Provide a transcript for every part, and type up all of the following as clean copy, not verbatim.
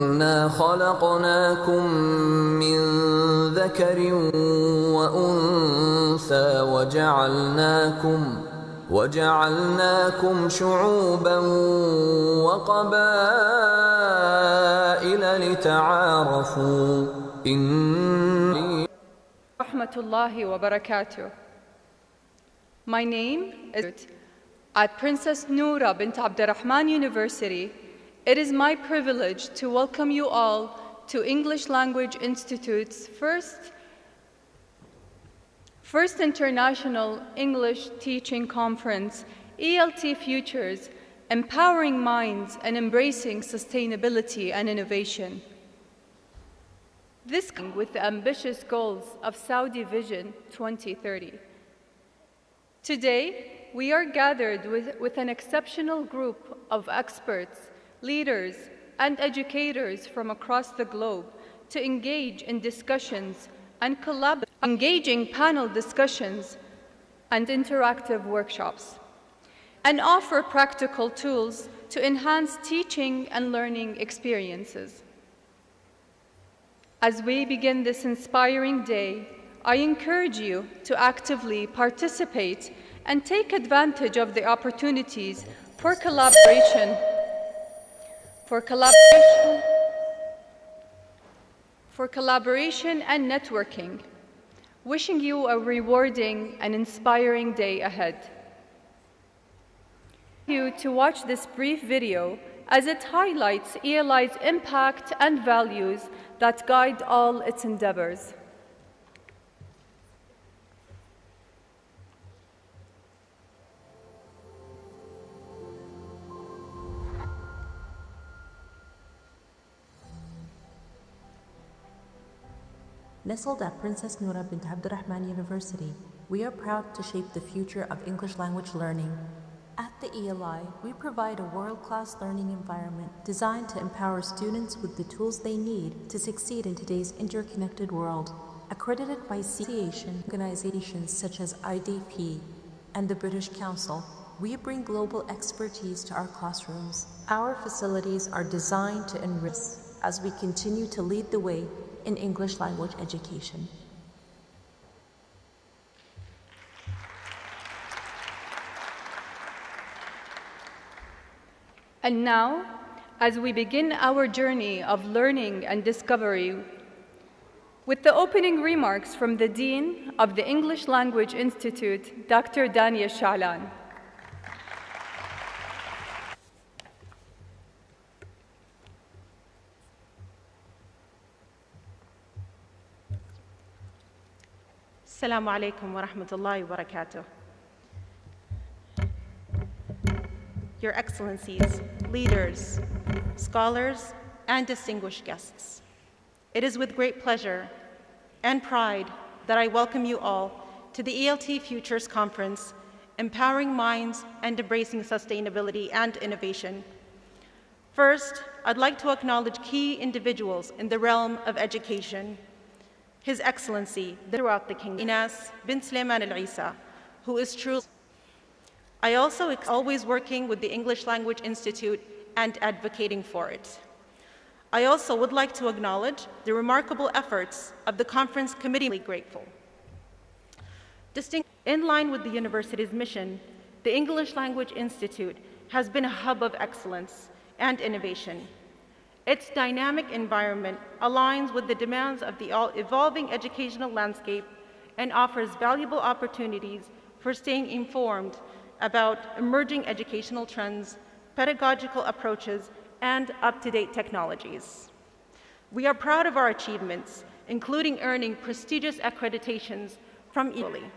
إِنَّا خَلَقْنَاكُم مِّن ذَكَرٍ وَأُنثَىٰ وَجَعَلْنَاكُمْ شُعُوبًا وَقَبَائِلَ لِتَعَارَفُوا Rahmatullahi wa barakatuh. My name is at Princess Noura bint Abdurrahman University. It is my privilege to welcome you all to English Language Institute's first International English Teaching Conference, ELT Futures, Empowering Minds and Embracing Sustainability and Innovation. This with the ambitious goals of Saudi Vision 2030. Today, we are gathered with an exceptional group of experts, leaders, and educators from across the globe to engage in discussions and engaging panel discussions and interactive workshops, and offer practical tools to enhance teaching and learning experiences. As we begin this inspiring day, I encourage you to actively participate and take advantage of the opportunities for collaboration and networking. Wishing you a rewarding and inspiring day ahead. You to watch this brief video as it highlights ELI's impact and values that guide all its endeavors. Nestled at Princess Noura bint Abdurrahman University, we are proud to shape the future of English language learning. At the ELI, we provide a world-class learning environment designed to empower students with the tools they need to succeed in today's interconnected world. Accredited by organizations such as IDP and the British Council, we bring global expertise to our classrooms. Our facilities are designed to enrich as we continue to lead the way in English language education. And now, as we begin our journey of learning and discovery, with the opening remarks from the Dean of the English Language Institute, Dr. Dania Sha'lan. Assalamu alaikum wa rahmatullahi wa barakatuh. Your Excellencies, leaders, scholars, and distinguished guests. It is with great pleasure and pride that I welcome you all to the ELT Futures Conference, Empowering Minds and Embracing Sustainability and Innovation. First, I'd like to acknowledge key individuals in the realm of education. His Excellency, throughout the Kingdom, Inas bin Sulaiman al-Isa, who is truly always working with the English Language Institute and advocating for it. I also would like to acknowledge the remarkable efforts of the conference committee. Grateful. In line with the university's mission, the English Language Institute has been a hub of excellence and innovation. Its dynamic environment aligns with the demands of the evolving educational landscape and offers valuable opportunities for staying informed about emerging educational trends, pedagogical approaches, and up-to-date technologies. We are proud of our achievements, including earning prestigious accreditations from ELI.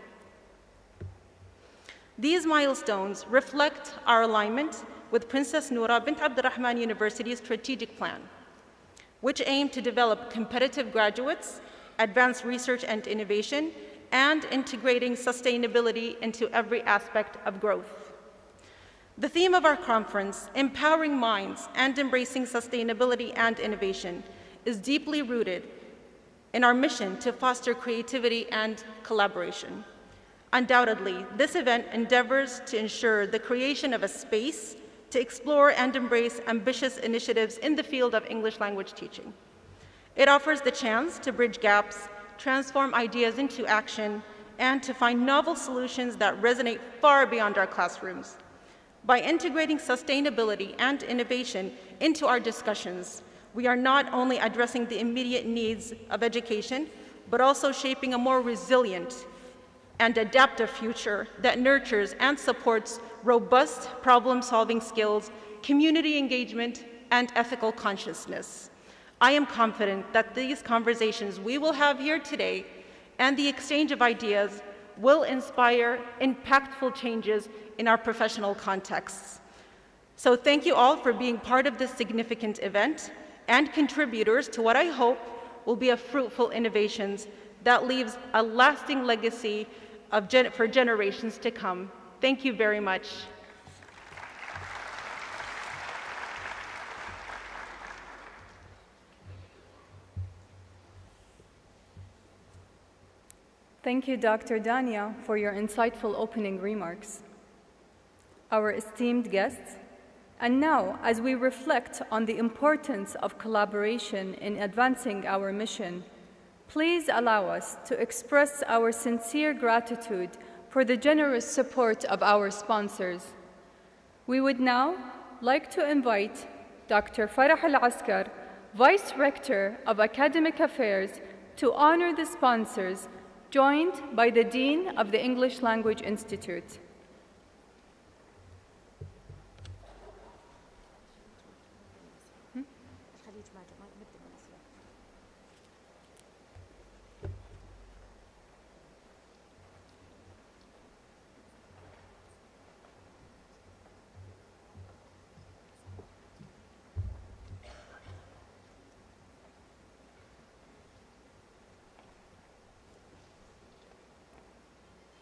These milestones reflect our alignment with Princess Noura bint Abdurrahman University's strategic plan, which aim to develop competitive graduates, advance research and innovation, and integrating sustainability into every aspect of growth. The theme of our conference, Empowering Minds and Embracing Sustainability and Innovation, is deeply rooted in our mission to foster creativity and collaboration. Undoubtedly, this event endeavors to ensure the creation of a space to explore and embrace ambitious initiatives in the field of English language teaching. It offers the chance to bridge gaps, transform ideas into action, and to find novel solutions that resonate far beyond our classrooms. By integrating sustainability and innovation into our discussions, we are not only addressing the immediate needs of education, but also shaping a more resilient and adaptive future that nurtures and supports robust problem-solving skills, community engagement, and ethical consciousness. I am confident that these conversations we will have here today and the exchange of ideas will inspire impactful changes in our professional contexts. So thank you all for being part of this significant event and contributors to what I hope will be a fruitful innovations that leaves a lasting legacy for generations to come. Thank you very much. Thank you, Dr. Dania, for your insightful opening remarks. Our esteemed guests, and now, as we reflect on the importance of collaboration in advancing our mission, please allow us to express our sincere gratitude for the generous support of our sponsors. We would now like to invite Dr. Farah Al-Askar, Vice Rector of Academic Affairs, to honor the sponsors, joined by the Dean of the English Language Institute.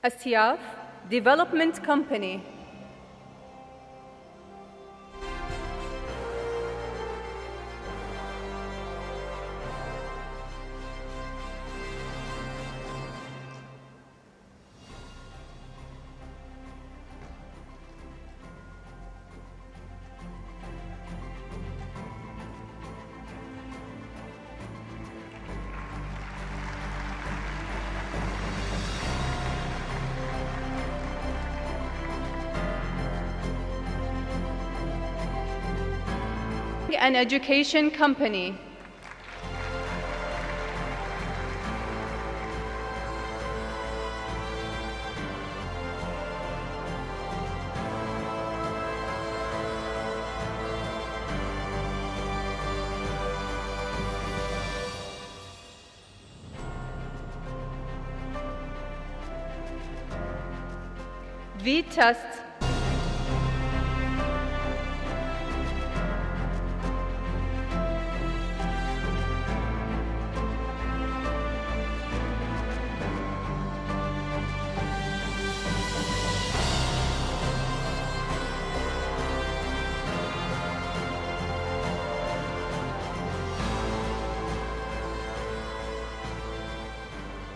Asiyaf Development Company. An education company. V-Test.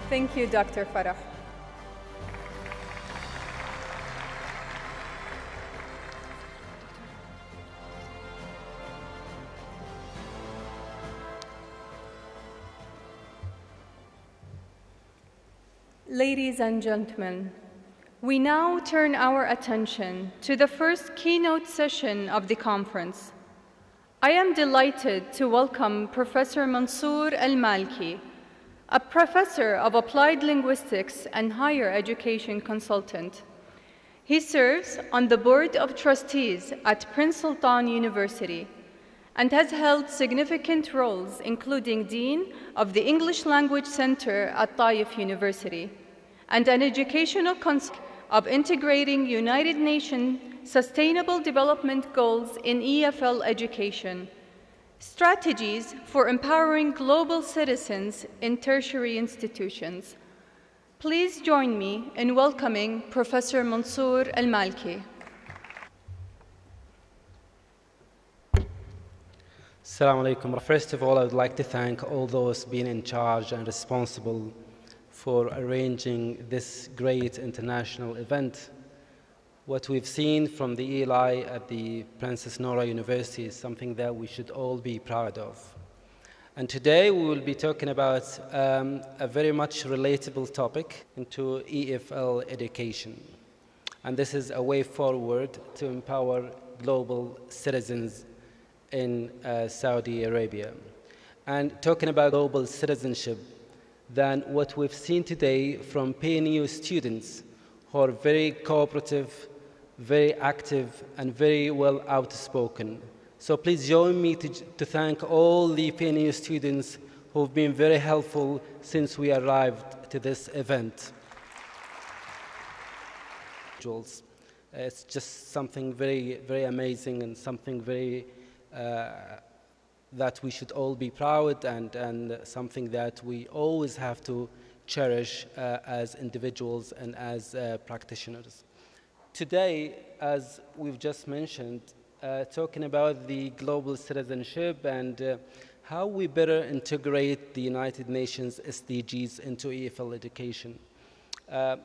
Thank you, Dr. Farah. Ladies and gentlemen, we now turn our attention to the first keynote session of the conference. I am delighted to welcome Professor Mansour Al-Malki, a professor of applied linguistics and higher education consultant. He serves on the Board of Trustees at Prince Sultan University and has held significant roles, including Dean of the English Language Center at Taif University and an educational consultant of integrating United Nations Sustainable Development Goals in EFL education, strategies for empowering global citizens in tertiary institutions. Please join me in welcoming Professor Mansour Al-Malki. Assalamu alaikum. First of all, I would like to thank all those being in charge and responsible for arranging this great international event. What we've seen from the ELI at the Princess Noura University is something that we should all be proud of. And today we will be talking about a very much relatable topic into EFL education. And this is a way forward to empower global citizens in Saudi Arabia. And talking about global citizenship, then what we've seen today from PNU students who are very cooperative, very active, and very well outspoken. So please join me to thank all the PNU students who've been very helpful since we arrived to this event. It's just something very, very amazing and something very that we should all be proud and something that we always have to cherish as individuals and as practitioners. Today, as we've just mentioned, talking about the global citizenship and how we better integrate the United Nations SDGs into EFL education.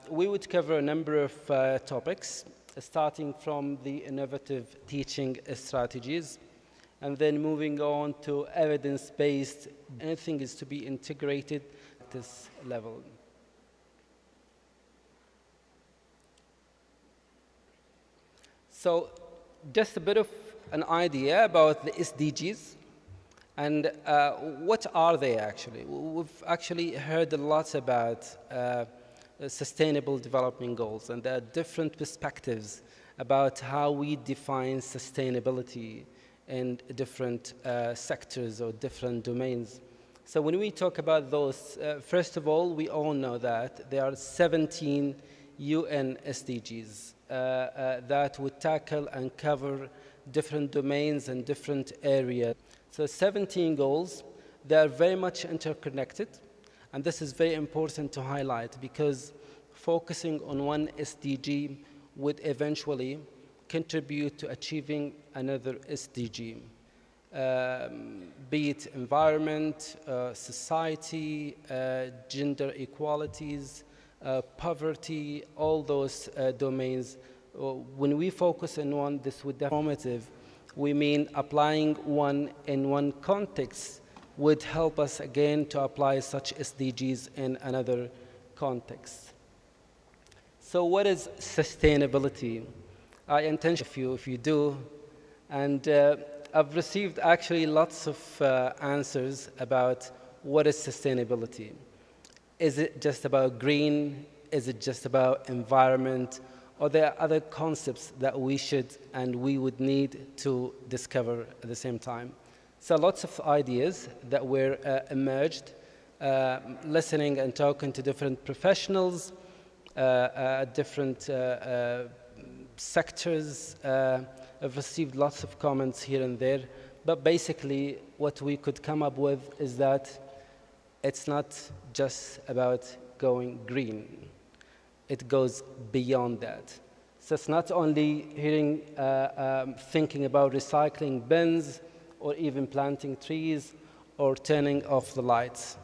We would cover a number of topics, starting from the innovative teaching strategies, and then moving on to evidence-based. Anything is to be integrated at this level. So just a bit of an idea about the SDGs and what are they actually? We've actually heard a lot about Sustainable Development Goals, and there are different perspectives about how we define sustainability in different sectors or different domains. So when we talk about those, first of all, we all know that there are 17 UN SDGs that would tackle and cover different domains and different areas. So 17 goals, they are very much interconnected. And this is very important to highlight because focusing on one SDG would eventually contribute to achieving another SDG, be it environment, society, gender equalities, poverty, all those domains. When we focus on one, this would be formative. We mean applying one in one context would help us again to apply such SDGs in another context. So what is sustainability? I intend if you do, and I've received actually lots of answers about what is sustainability. Is it just about green? Is it just about environment? Or there are other concepts that we should and we would need to discover at the same time. So lots of ideas that were emerged, listening and talking to different professionals, different sectors. I've received lots of comments here and there, but basically what we could come up with is that it's not just about going green. It goes beyond that. So it's not only thinking about recycling bins, or even planting trees, or turning off the lights.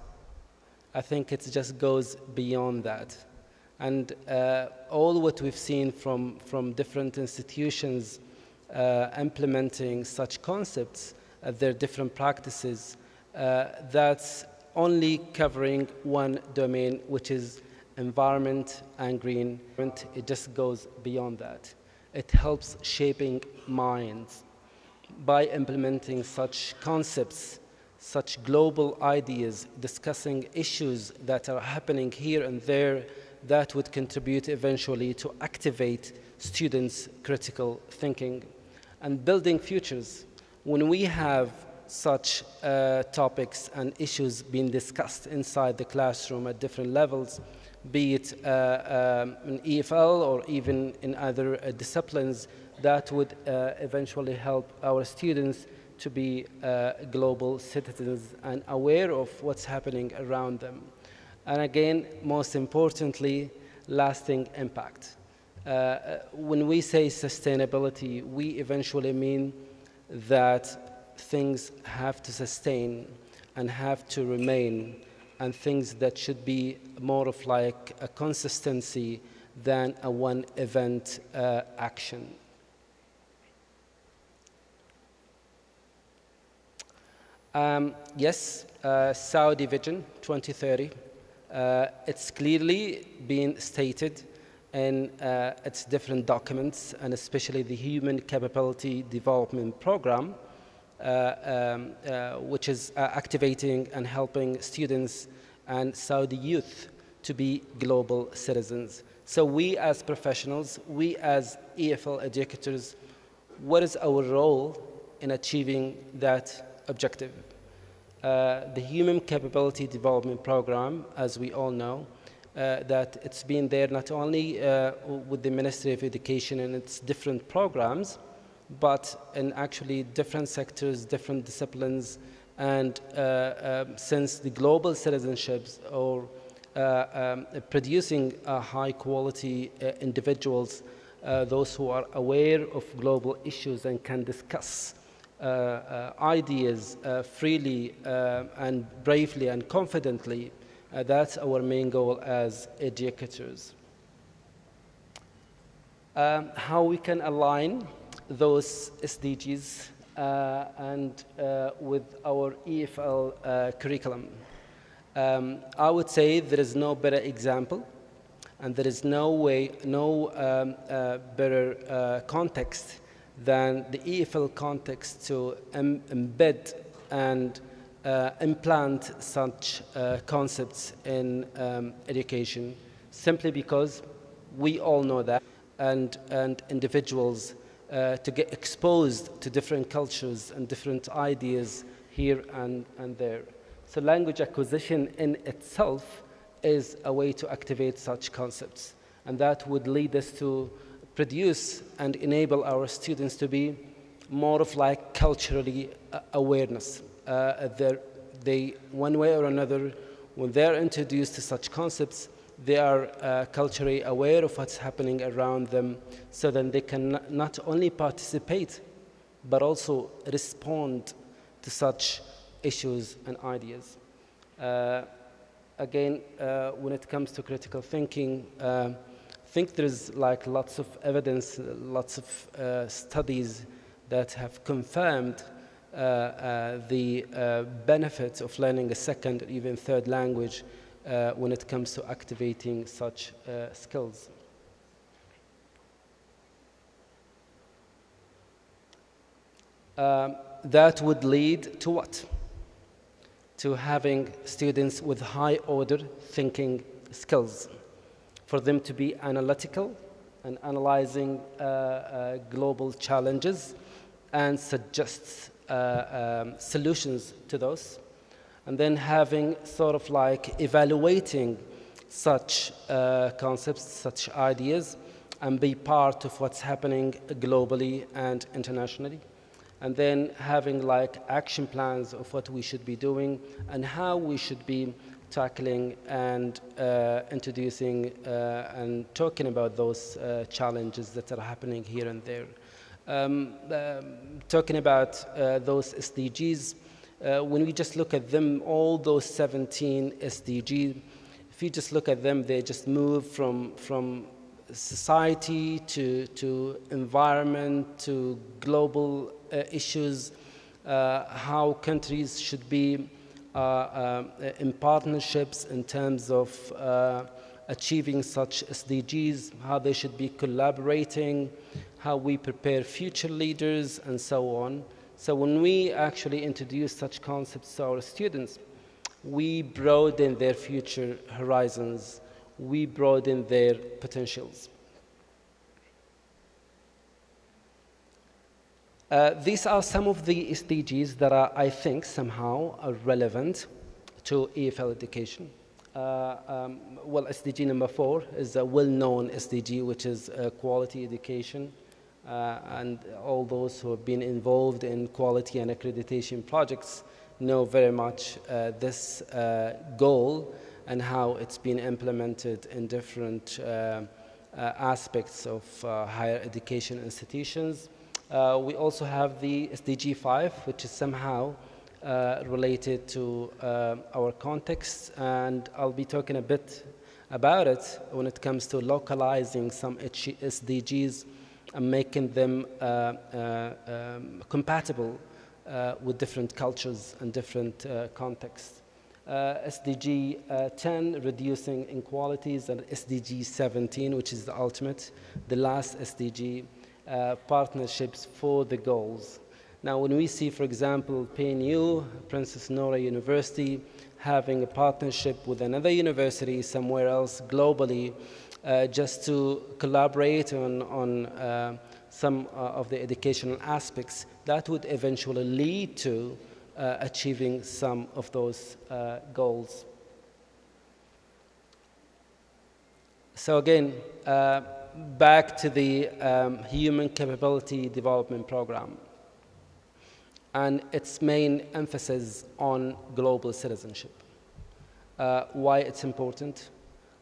I think it just goes beyond that. And all what we've seen from different institutions implementing such concepts, their different practices, that's only covering one domain, which is environment and green. It just goes beyond that. It helps shaping minds. By implementing such concepts, such global ideas, discussing issues that are happening here and there, that would contribute eventually to activate students' critical thinking and building futures. When we have such topics and issues being discussed inside the classroom at different levels, be it in EFL or even in other disciplines, that would eventually help our students to be global citizens and aware of what's happening around them. And again, most importantly, lasting impact. When we say sustainability, we eventually mean that things have to sustain and have to remain, and things that should be more of like a consistency than a one-event action. Yes, Saudi Vision 2030, it's clearly been stated in its different documents, and especially the Human Capability Development Program, which is activating and helping students and Saudi youth to be global citizens. So we as professionals, we as EFL educators, what is our role in achieving that objective? The Human Capability Development Program, as we all know, that it's been there not only with the Ministry of Education and its different programs, but in actually different sectors, different disciplines, and since the global citizenships or producing high quality individuals, those who are aware of global issues and can discuss ideas freely and bravely and confidently, that's our main goal as educators. How we can align those SDGs and with our EFL curriculum. I would say there is no better example, and there is no better context than the EFL context to embed and implant such concepts in education, simply because we all know that, and individuals to get exposed to different cultures and different ideas here and there. So language acquisition in itself is a way to activate such concepts, and that would lead us to produce and enable our students to be more of like culturally awareness. They, one way or another, when they're introduced to such concepts, they are culturally aware of what's happening around them, so then they can not only participate, but also respond to such issues and ideas. Again, when it comes to critical thinking, I think there's like lots of evidence, lots of studies that have confirmed the benefits of learning a second or even third language when it comes to activating such skills. That would lead to what? To having students with high order thinking skills, for them to be analytical and analyzing global challenges and suggest solutions to those, and then having sort of like evaluating such concepts, such ideas, and be part of what's happening globally and internationally. And then having like action plans of what we should be doing and how we should be tackling and introducing and talking about those challenges that are happening here and there. Talking about those SDGs, when we just look at them, all those 17 SDGs, if you just look at them, they just move from society to environment to global issues, how countries should be in partnerships in terms of achieving such SDGs, how they should be collaborating, how we prepare future leaders, and so on. So when we actually introduce such concepts to our students, we broaden their future horizons, we broaden their potentials. These are some of the SDGs that are, I think, somehow are relevant to EFL education. Well, SDG number 4 is a well-known SDG, which is quality education. And all those who have been involved in quality and accreditation projects know very much this goal and how it's been implemented in different aspects of higher education institutions. We also have the SDG 5, which is somehow related to our context, and I'll be talking a bit about it when it comes to localizing some SDGs and making them compatible with different cultures and different contexts. SDG 10, reducing inequalities, and SDG 17, which is the ultimate, the last SDG, partnerships for the goals. Now, when we see, for example, PNU, Princess Noura University, having a partnership with another university somewhere else globally, just to collaborate on some of the educational aspects, that would eventually lead to achieving some of those goals. So again, back to the Human Capability Development Program and its main emphasis on global citizenship. Why it's important,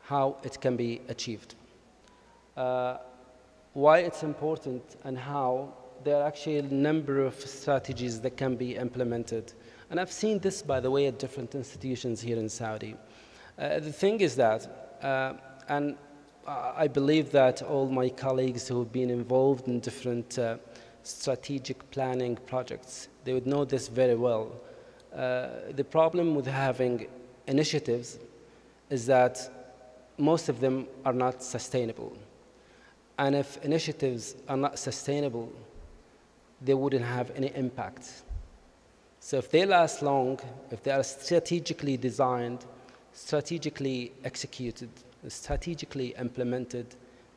how it can be achieved. Why it's important and how there are actually a number of strategies that can be implemented. And I've seen this, by the way, at different institutions here in Saudi. The thing is that, and I believe that all my colleagues who have been involved in different strategic planning projects, they would know this very well. The problem with having initiatives is that most of them are not sustainable. And if initiatives are not sustainable, they wouldn't have any impact. So if they last long, if they are strategically designed, strategically executed, strategically implemented,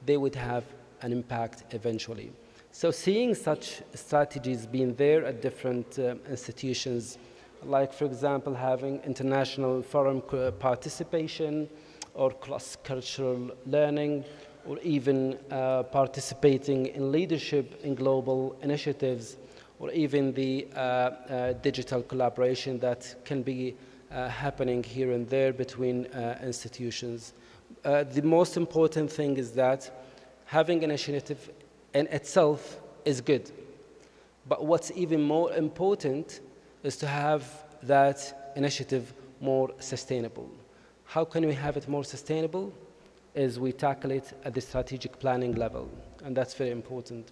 they would have an impact eventually. So seeing such strategies being there at different institutions, like for example having international forum participation or cross-cultural learning, or even participating in leadership in global initiatives, or even the digital collaboration that can be happening here and there between institutions. The most important thing is that having an initiative in itself is good. But what's even more important is to have that initiative more sustainable. How can we have it more sustainable? Is we tackle it at the strategic planning level, and that's very important.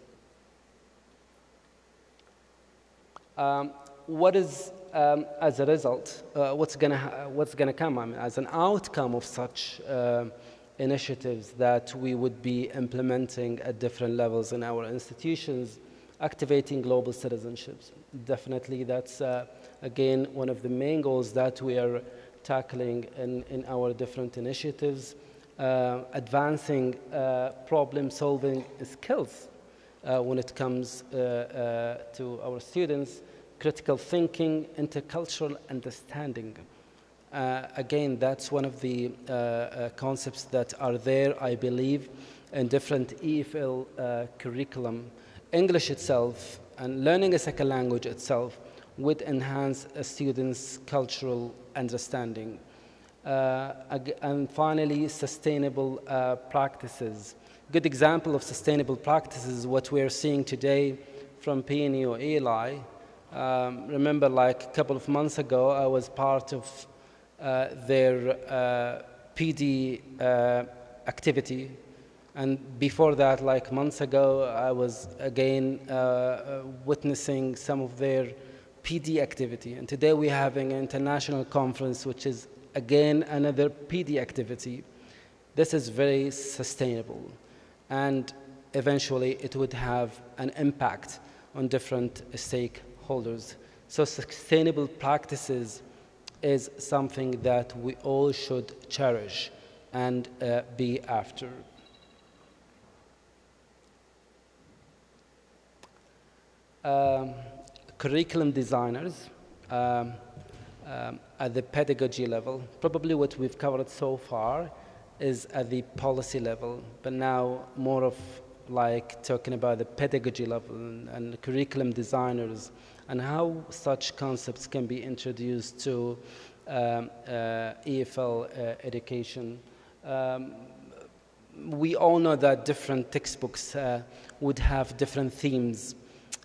What is, as a result, what's gonna come? I mean, as an outcome of such initiatives that we would be implementing at different levels in our institutions, activating global citizenships. Definitely, that's again one of the main goals that we are tackling in our different initiatives. Advancing problem-solving skills when it comes to our students, critical thinking, intercultural understanding. Again, that's one of the concepts that are there, I believe, in different EFL curriculum. English itself and learning a second language itself would enhance a student's cultural understanding. And finally, sustainable practices. Good example of sustainable practices is what we're seeing today from PNU or ELI. Remember, like a couple of months ago, I was part of their PD activity. And before that, like months ago, I was again witnessing some of their PD activity. And today we're having an international conference, which is again another PD activity. This is very sustainable, and eventually it would have an impact on different stakeholders. So sustainable practices is something that we all should cherish and be after. Curriculum designers at the pedagogy level. Probably what we've covered so far is at the policy level, but now more of like talking about the pedagogy level and curriculum designers and how such concepts can be introduced to EFL education. We all know that different textbooks would have different themes,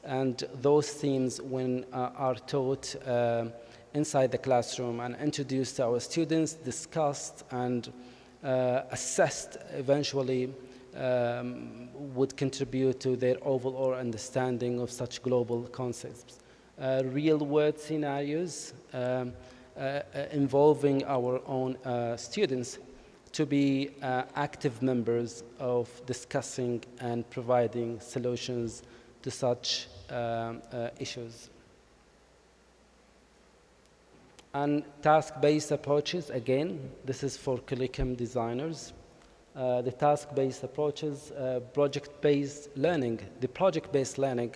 and those themes, when are taught inside the classroom and introduced to our students, discussed and assessed eventually would contribute to their overall understanding of such global concepts. Real-world scenarios involving our own students to be active members of discussing and providing solutions to such issues. And task-based approaches, again, this is for curriculum designers. The task-based approaches, project-based learning, the project-based learning,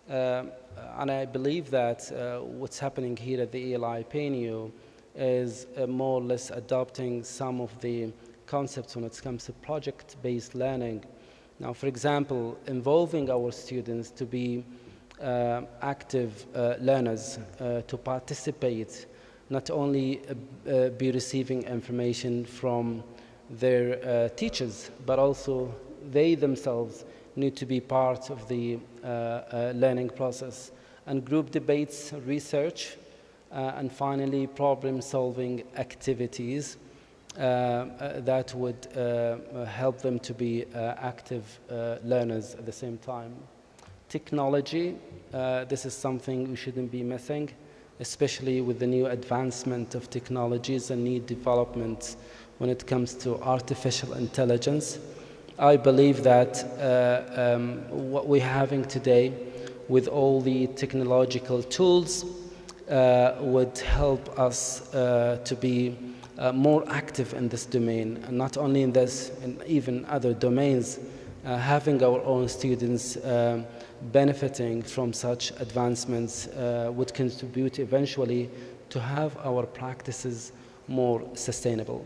and I believe that what's happening here at the ELI PNU is more or less adopting some of the concepts when it comes to project-based learning. Now, for example, involving our students to be active learners, to participate, not only be receiving information from their teachers, but also they themselves need to be part of the learning process. And group debates, research, and finally problem-solving activities that would help them to be active learners at the same time. Technology, this is something we shouldn't be missing, especially with the new advancement of technologies and new developments when it comes to artificial intelligence. I believe that what we're having today with all the technological tools would help us to be more active in this domain, and not only in this, in even other domains, having our own students benefiting from such advancements would contribute eventually to have our practices more sustainable.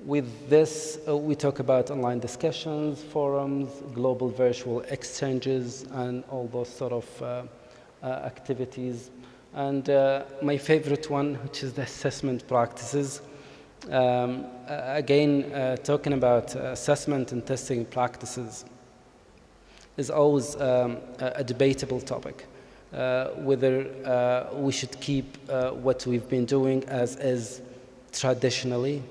With this, we talk about online discussions, forums, global virtual exchanges, and all those sort of activities. And my favorite one, which is the assessment practices. Again, talking about assessment and testing practices is always a debatable topic. Whether we should keep what we've been doing as is traditionally,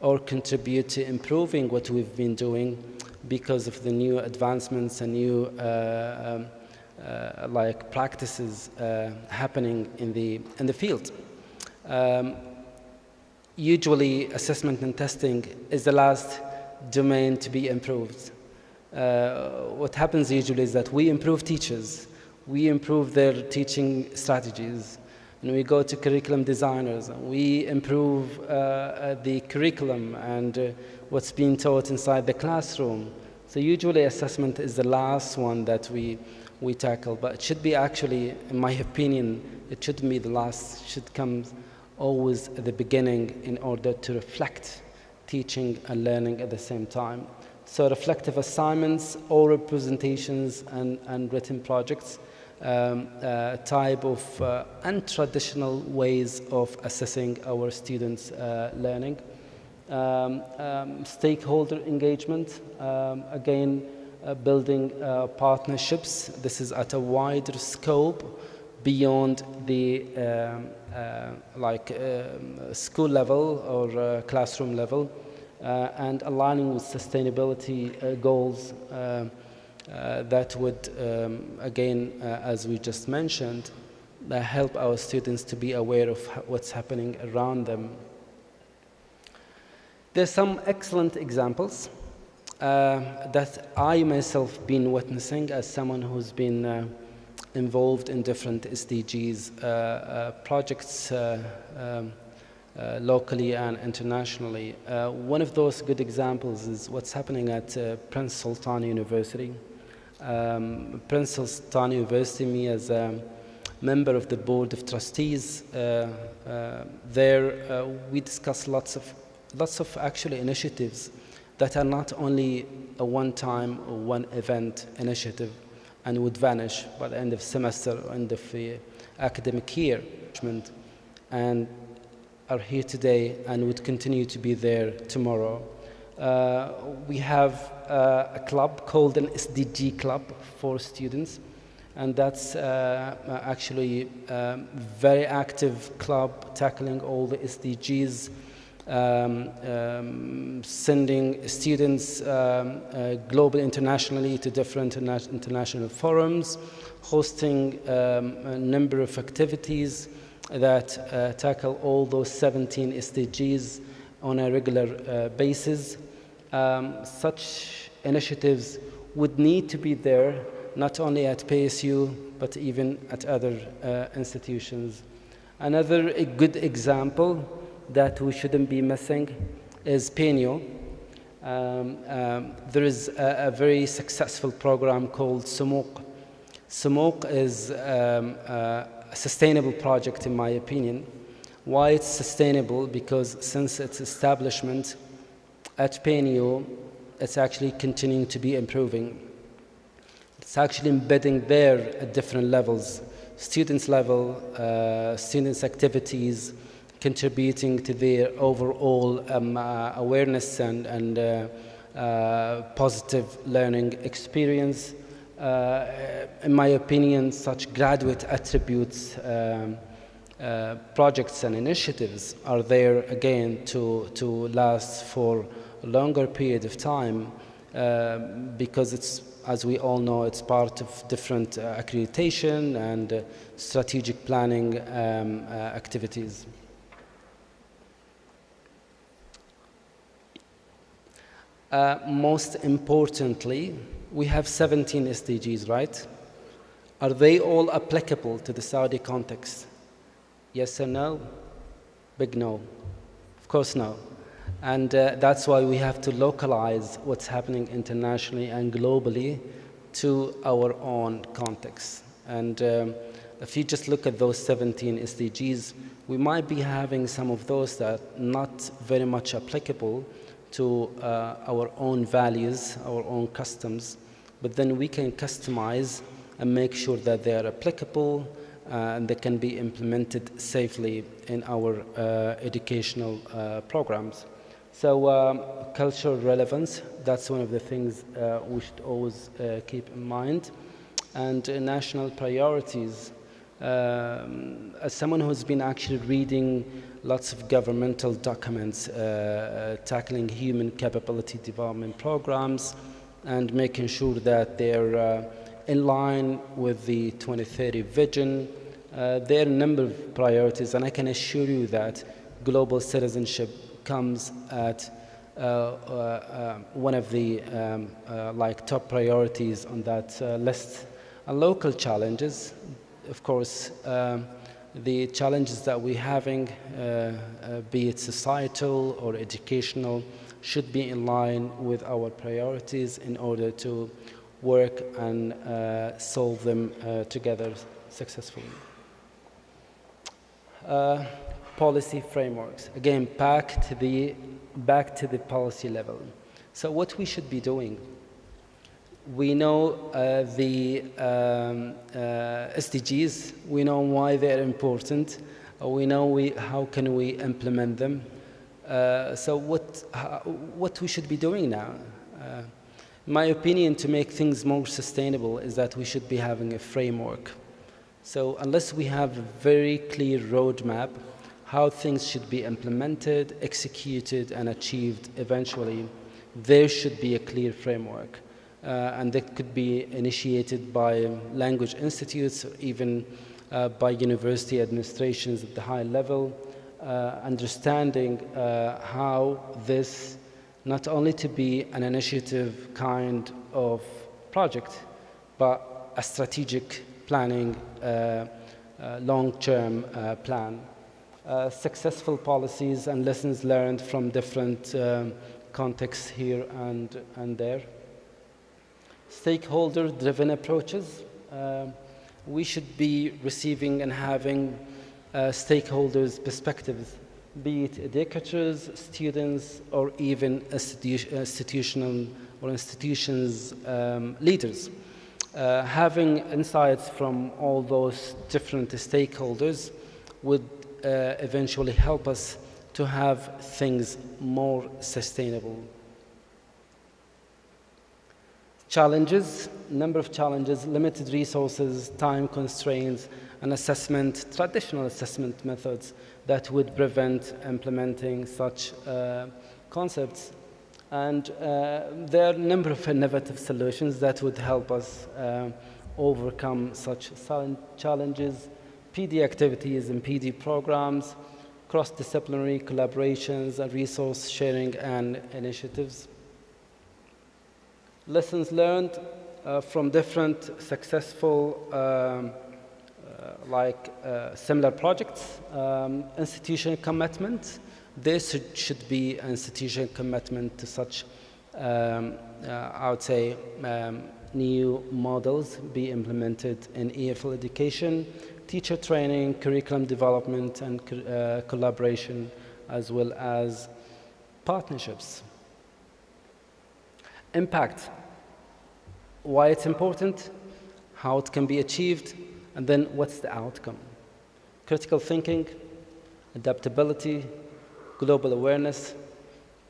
or contribute to improving what we've been doing because of the new advancements and new like practices happening in the field. Usually, assessment and testing is the last domain to be improved. What happens usually is that we improve teachers, we improve their teaching strategies, and we go to curriculum designers, and we improve the curriculum and what's being taught inside the classroom. So usually assessment is the last one that we tackle, but it should be actually, in my opinion, it shouldn't be the last, it should come always at the beginning in order to reflect teaching and learning at the same time. So reflective assignments, oral presentations, and written projects, type of untraditional ways of assessing our students' learning. Stakeholder engagement, again, building partnerships. This is at a wider scope beyond the school level or classroom level, and aligning with sustainability goals that would, again, as we just mentioned, help our students to be aware of what's happening around them. There's some excellent examples that I myself been witnessing as someone who's been involved in different SDGs projects locally and internationally. One of those good examples is what's happening at Prince Sultan University. Prince Sultan University, me as a member of the board of trustees, there we discuss lots of actually initiatives that are not only a one-time or one event initiative and would vanish by the end of semester or end of the academic year, and are here today and would continue to be there tomorrow. We have a club called an SDG club for students, and that's actually a very active club tackling all the SDGs sending students globally, internationally to different international forums, hosting a number of activities that tackle all those 17 SDGs on a regular basis. Such initiatives would need to be there, not only at PSU, but even at other institutions. Another good example that we shouldn't be missing is PNU. There is a very successful program called SMOOC. SMOOC is a sustainable project, in my opinion. Why it's sustainable? Because since its establishment at PNU, it's actually continuing to be improving. It's actually embedding there at different levels, students level, students' activities, contributing to their overall awareness and positive learning experience. In my opinion, such graduate attributes, projects and initiatives are there again to last for a longer period of time because it's, as we all know, it's part of different accreditation and strategic planning activities. Most importantly, we have 17 SDGs, right? Are they all applicable to the Saudi context? Yes or no? Big no. Of course no. And that's why we have to localize what's happening internationally and globally to our own context. And if you just look at those 17 SDGs, we might be having some of those that are not very much applicable to our own values, our own customs, but then we can customize and make sure that they are applicable and they can be implemented safely in our educational programs. So cultural relevance, that's one of the things we should always keep in mind. And national priorities. As someone who's been actually reading lots of governmental documents tackling human capability development programs and making sure that they're in line with the 2030 vision, there are a number of priorities, and I can assure you that global citizenship comes at one of the top priorities on that list. And local challenges, of course, the challenges that we're having, be it societal or educational, should be in line with our priorities in order to work and solve them together successfully. Policy frameworks. Again, back to the policy level. So what we should be doing. We know the SDGs, we know why they're important, we know how can we implement them. So what we should be doing now? My opinion, to make things more sustainable, is that we should be having a framework. So unless we have a very clear roadmap, how things should be implemented, executed, and achieved eventually, there should be a clear framework. And that could be initiated by language institutes or even by university administrations at the high level, understanding how this not only to be an initiative kind of project, but a strategic planning, long-term plan. Successful policies and lessons learned from different contexts here and there. Stakeholder-driven approaches. We should be receiving and having stakeholders' perspectives, be it educators, students, or even institutions leaders. Having insights from all those different stakeholders would eventually help us to have things more sustainable. Challenges, number of challenges, limited resources, time constraints, and traditional assessment methods that would prevent implementing such concepts. And there are a number of innovative solutions that would help us overcome such challenges. PD activities and PD programs, cross-disciplinary collaborations, and resource sharing and initiatives. Lessons learned from different successful similar projects. Institutional commitment. There should be institutional commitment to such, I would say, new models be implemented in EFL education, teacher training, curriculum development, and collaboration, as well as partnerships. Impact. Why it's important, how it can be achieved, and then what's the outcome. Critical thinking, adaptability, global awareness,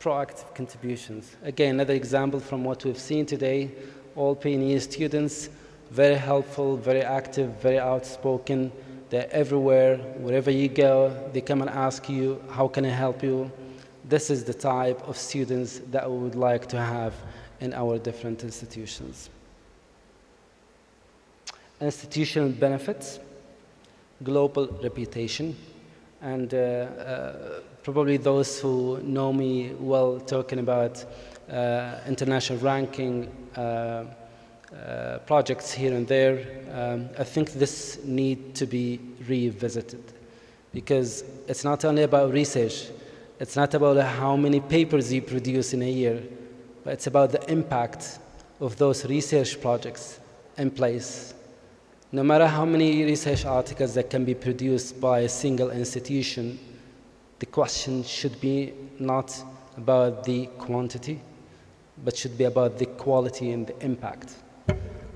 proactive contributions. Again, another example from what we've seen today, all PNE students, very helpful, very active, very outspoken. They're everywhere. Wherever you go, they come and ask you, how can I help you? This is the type of students that we would like to have in our different institutions. Institutional benefits, global reputation, and probably those who know me well talking about international ranking projects here and there. I think this needs to be revisited because it's not only about research, it's not about how many papers you produce in a year, but it's about the impact of those research projects in place. No matter how many research articles that can be produced by a single institution, the question should be not about the quantity, but should be about the quality and the impact.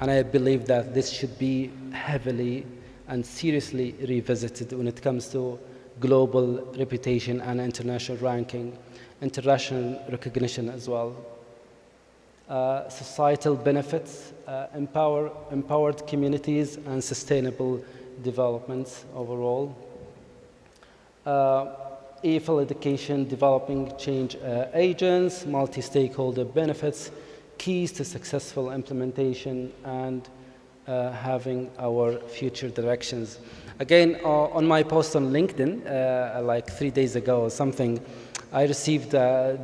And I believe that this should be heavily and seriously revisited when it comes to global reputation and international ranking, international recognition as well. Societal benefits, empowered communities, and sustainable developments overall. EFL education, developing change agents, multi-stakeholder benefits, keys to successful implementation, and having our future directions. Again, on my post on LinkedIn, like 3 days ago or something, I received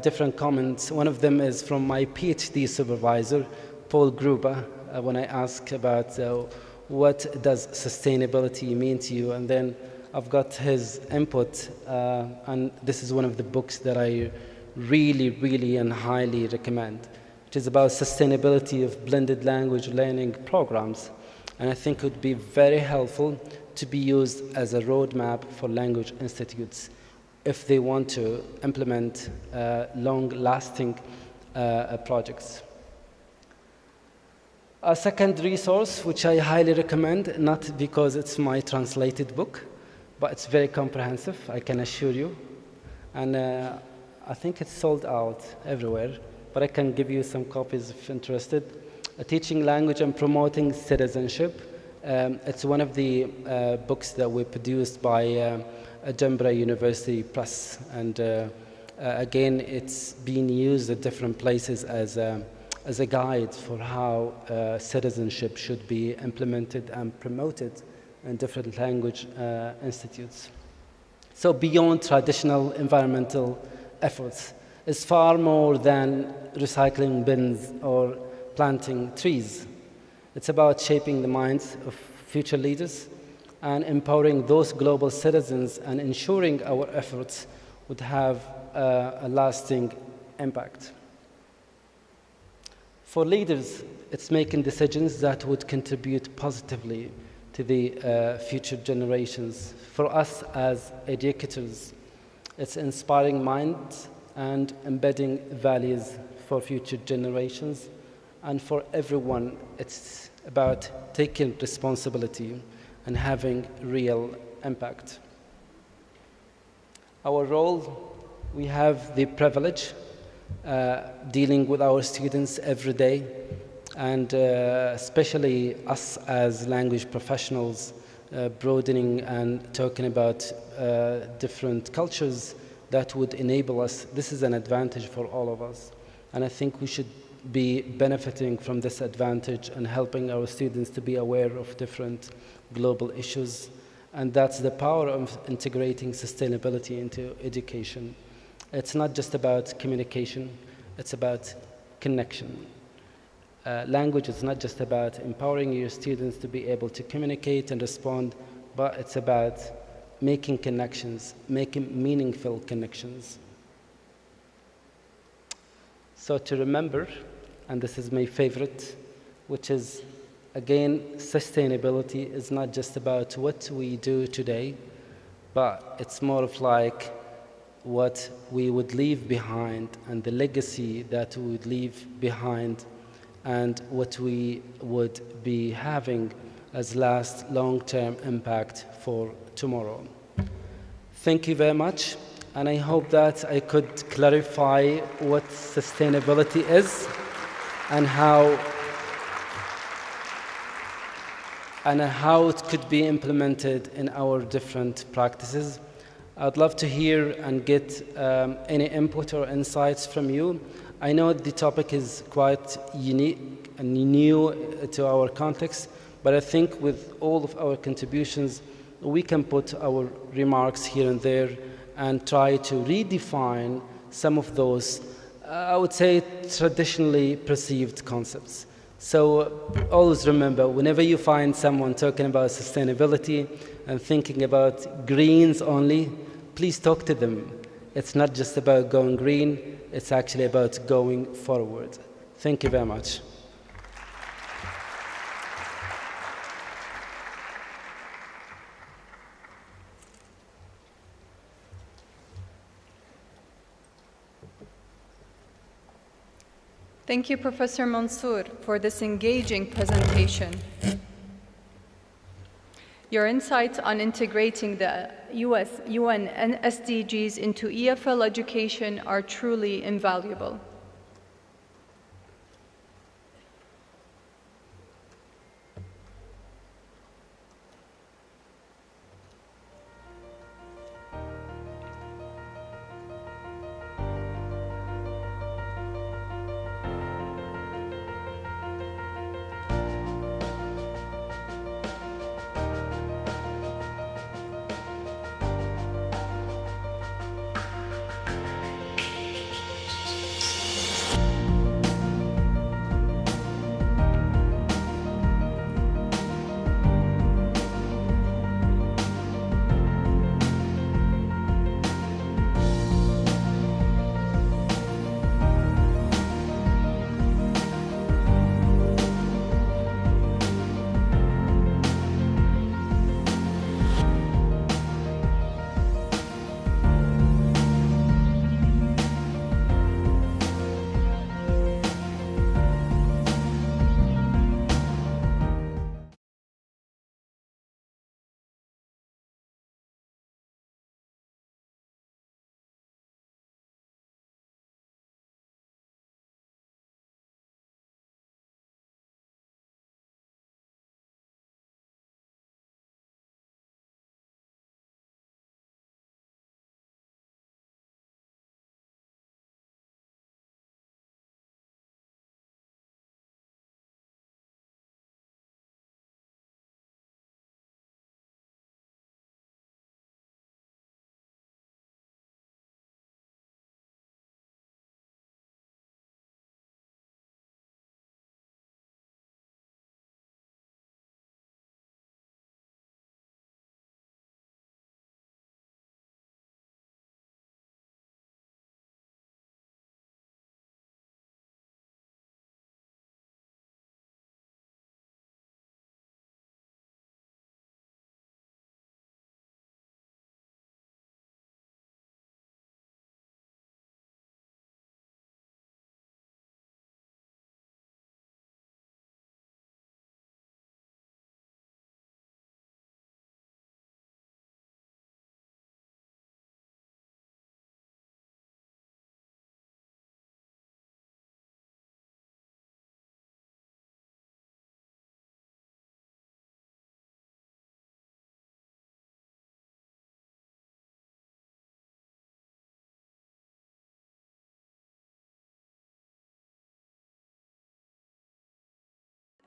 different comments. One of them is from my PhD supervisor, Paul Gruber, when I asked about what does sustainability mean to you, and then I've got his input, and this is one of the books that I really, really and highly recommend, which is about sustainability of blended language learning programs. And I think it would be very helpful to be used as a roadmap for language institutes if they want to implement long-lasting projects. A second resource, which I highly recommend, not because it's my translated book, but it's very comprehensive, I can assure you. And I think it's sold out everywhere, but I can give you some copies if interested. Teaching Language and Promoting Citizenship. It's one of the books that were produced by Edinburgh University Press, and again, it's being used at different places as a guide for how citizenship should be implemented and promoted in different language institutes. So beyond traditional environmental efforts, it's far more than recycling bins or planting trees. It's about shaping the minds of future leaders and empowering those global citizens and ensuring our efforts would have a lasting impact. For leaders, it's making decisions that would contribute positively to the future generations. For us as educators, it's inspiring minds and embedding values for future generations. And for everyone, it's about taking responsibility and having real impact. Our role, we have the privilege dealing with our students every day, and especially us as language professionals, broadening and talking about different cultures that would enable us. This is an advantage for all of us, and I think we should be benefiting from this advantage and helping our students to be aware of different global issues. And that's the power of integrating sustainability into education. It's not just about communication, it's about connection. Language is not just about empowering your students to be able to communicate and respond, but it's about making connections, making meaningful connections. So to remember, and this is my favorite, which is, again, sustainability is not just about what we do today, but it's more of like what we would leave behind and the legacy that we would leave behind and what we would be having as last long-term impact for tomorrow. Thank you very much, and I hope that I could clarify what sustainability is and how it could be implemented in our different practices. I'd love to hear and get any input or insights from you. I know the topic is quite unique and new to our context, but I think with all of our contributions, we can put our remarks here and there and try to redefine some of those, I would say, traditionally perceived concepts. So always remember, whenever you find someone talking about sustainability and thinking about greens only, please talk to them. It's not just about going green, it's actually about going forward. Thank you very much. Thank you, Professor Mansour, for this engaging presentation. Your insights on integrating the UN and SDGs into EFL education are truly invaluable.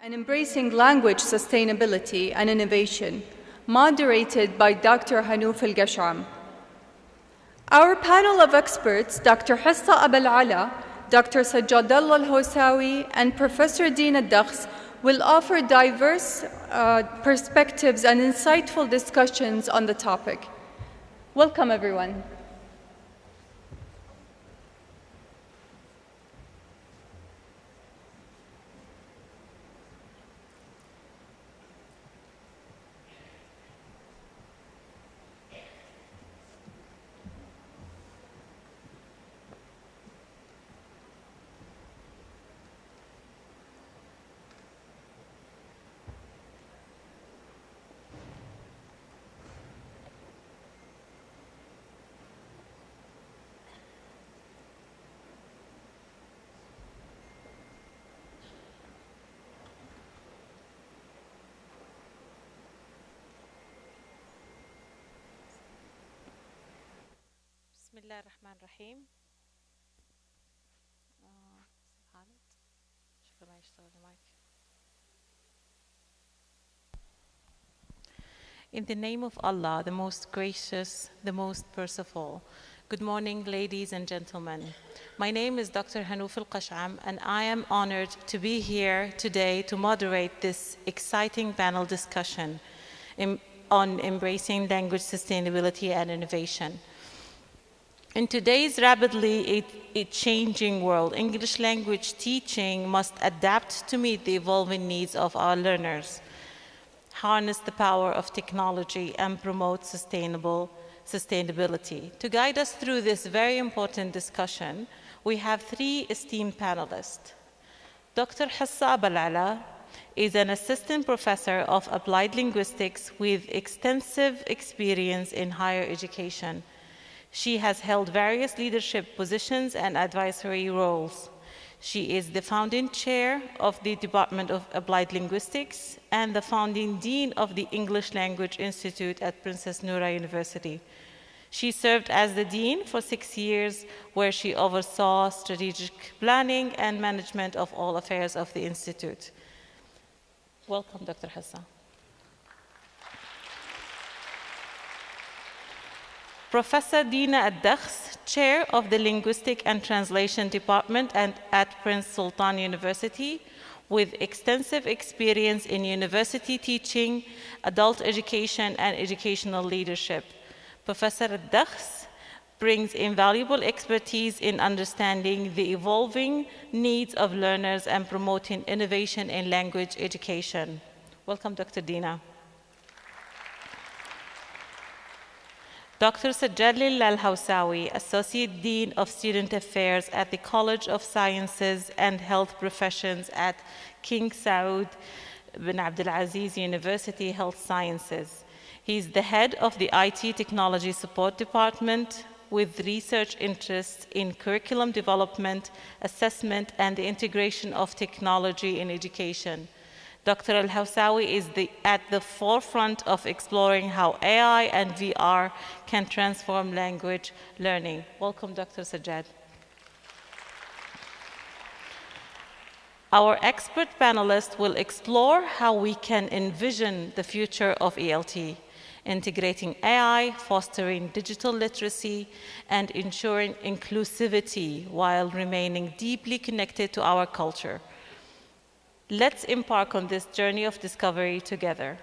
and Embracing Language Sustainability and Innovation, moderated by Dr. Hanouf Al-Gasham. Our panel of experts, Dr. Hissa Abel Ala, Dr. Sajjadallah Al-Hawsawi, and Professor Dina Dakhs will offer diverse perspectives and insightful discussions on the topic. Welcome, everyone. بسم الله الرحمن الرحيم. In the name of Allah, the most gracious, the most merciful. Good morning, ladies and gentlemen. My name is Dr. Hanouf Al-Gasham, and I am honored to be here today to moderate this exciting panel discussion on embracing language sustainability and innovation. In today's rapidly changing world, English language teaching must adapt to meet the evolving needs of our learners, harness the power of technology, and promote sustainability. To guide us through this very important discussion, we have three esteemed panelists. Dr. Hissa Abel Ala is an assistant professor of applied linguistics with extensive experience in higher education. She has held various leadership positions and advisory roles. She is the founding chair of the Department of Applied Linguistics and the founding dean of the English Language Institute at Princess Noura University. She served as the dean for 6 years, where she oversaw strategic planning and management of all affairs of the institute. Welcome, Dr. Hissa. Professor Dina Dakhs, Chair of the Linguistic and Translation Department at Prince Sultan University, with extensive experience in university teaching, adult education, and educational leadership. Professor Dakhs brings invaluable expertise in understanding the evolving needs of learners and promoting innovation in language education. Welcome, Dr. Dina. Dr. Sajjadallah Al-Hawsawi, Associate Dean of Student Affairs at the College of Sciences and Health Professions at King Saud bin Abdulaziz University Health Sciences. He is the head of the IT Technology Support Department with research interests in curriculum development, assessment, and the integration of technology in education. Dr. Al-Hawsawi is at the forefront of exploring how AI and VR can transform language learning. Welcome, Dr. Sajjad. Our expert panelists will explore how we can envision the future of ELT, integrating AI, fostering digital literacy, and ensuring inclusivity while remaining deeply connected to our culture. Let's embark on this journey of discovery together.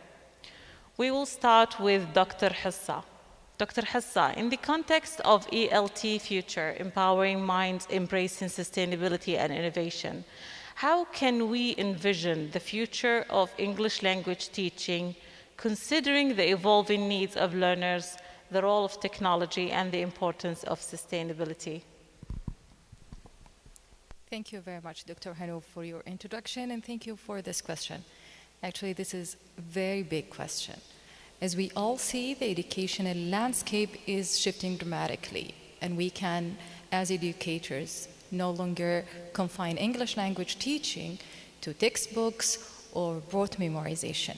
We will start with Dr. Hissa. Dr. Hissa, in the context of ELT Future, Empowering Minds, Embracing Sustainability and Innovation, how can we envision the future of English language teaching, considering the evolving needs of learners, the role of technology, and the importance of sustainability? Thank you very much, Dr. Hanouf, for your introduction, and thank you for this question. Actually, this is a very big question. As we all see, the educational landscape is shifting dramatically, and we can, as educators, no longer confine English language teaching to textbooks or rote memorization.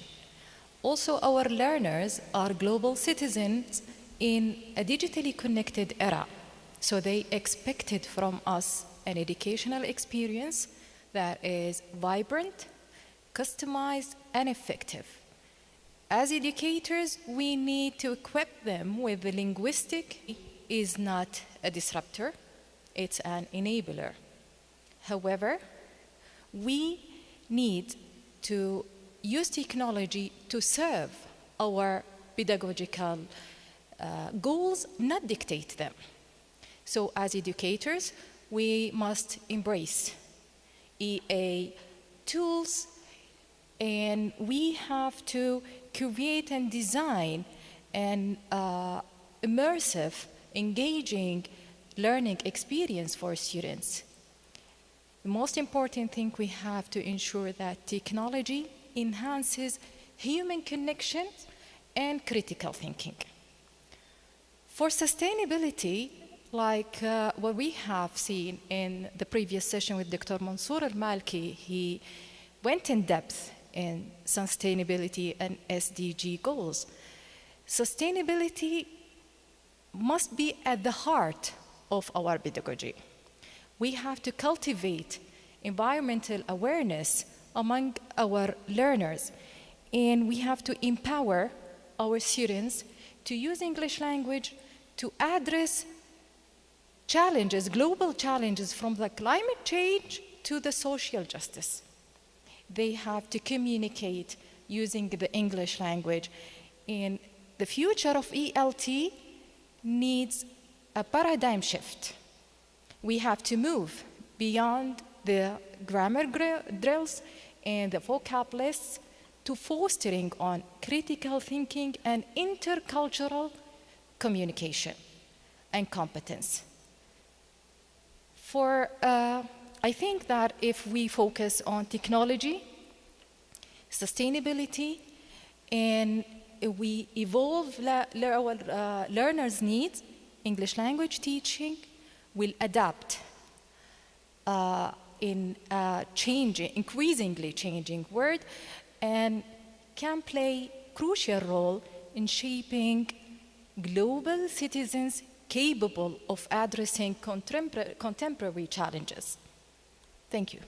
Also, our learners are global citizens in a digitally connected era, so they expected from us an educational experience that is vibrant, customized, and effective. As educators, we need to equip them with the linguistic is not a disruptor, it's an enabler. However, we need to use technology to serve our pedagogical goals, not dictate them. So as educators, we must embrace EA tools, and we have to create and design an immersive, engaging learning experience for students. The most important thing, we have to ensure that technology enhances human connection and critical thinking. For sustainability, like what we have seen in the previous session with Dr. Mansour al-Malki, he went in depth in sustainability and SDG goals. Sustainability must be at the heart of our pedagogy. We have to cultivate environmental awareness among our learners, and we have to empower our students to use English language to address challenges, global challenges, from the climate change to the social justice. They have to communicate using the English language. And the future of ELT needs a paradigm shift. We have to move beyond the grammar drills and the vocab lists to fostering on critical thinking and intercultural communication and competence. I think that if we focus on technology, sustainability, and we evolve our learners' needs, English language teaching will adapt in a increasingly changing world, and can play a crucial role in shaping global citizens capable of addressing contemporary challenges. Thank you.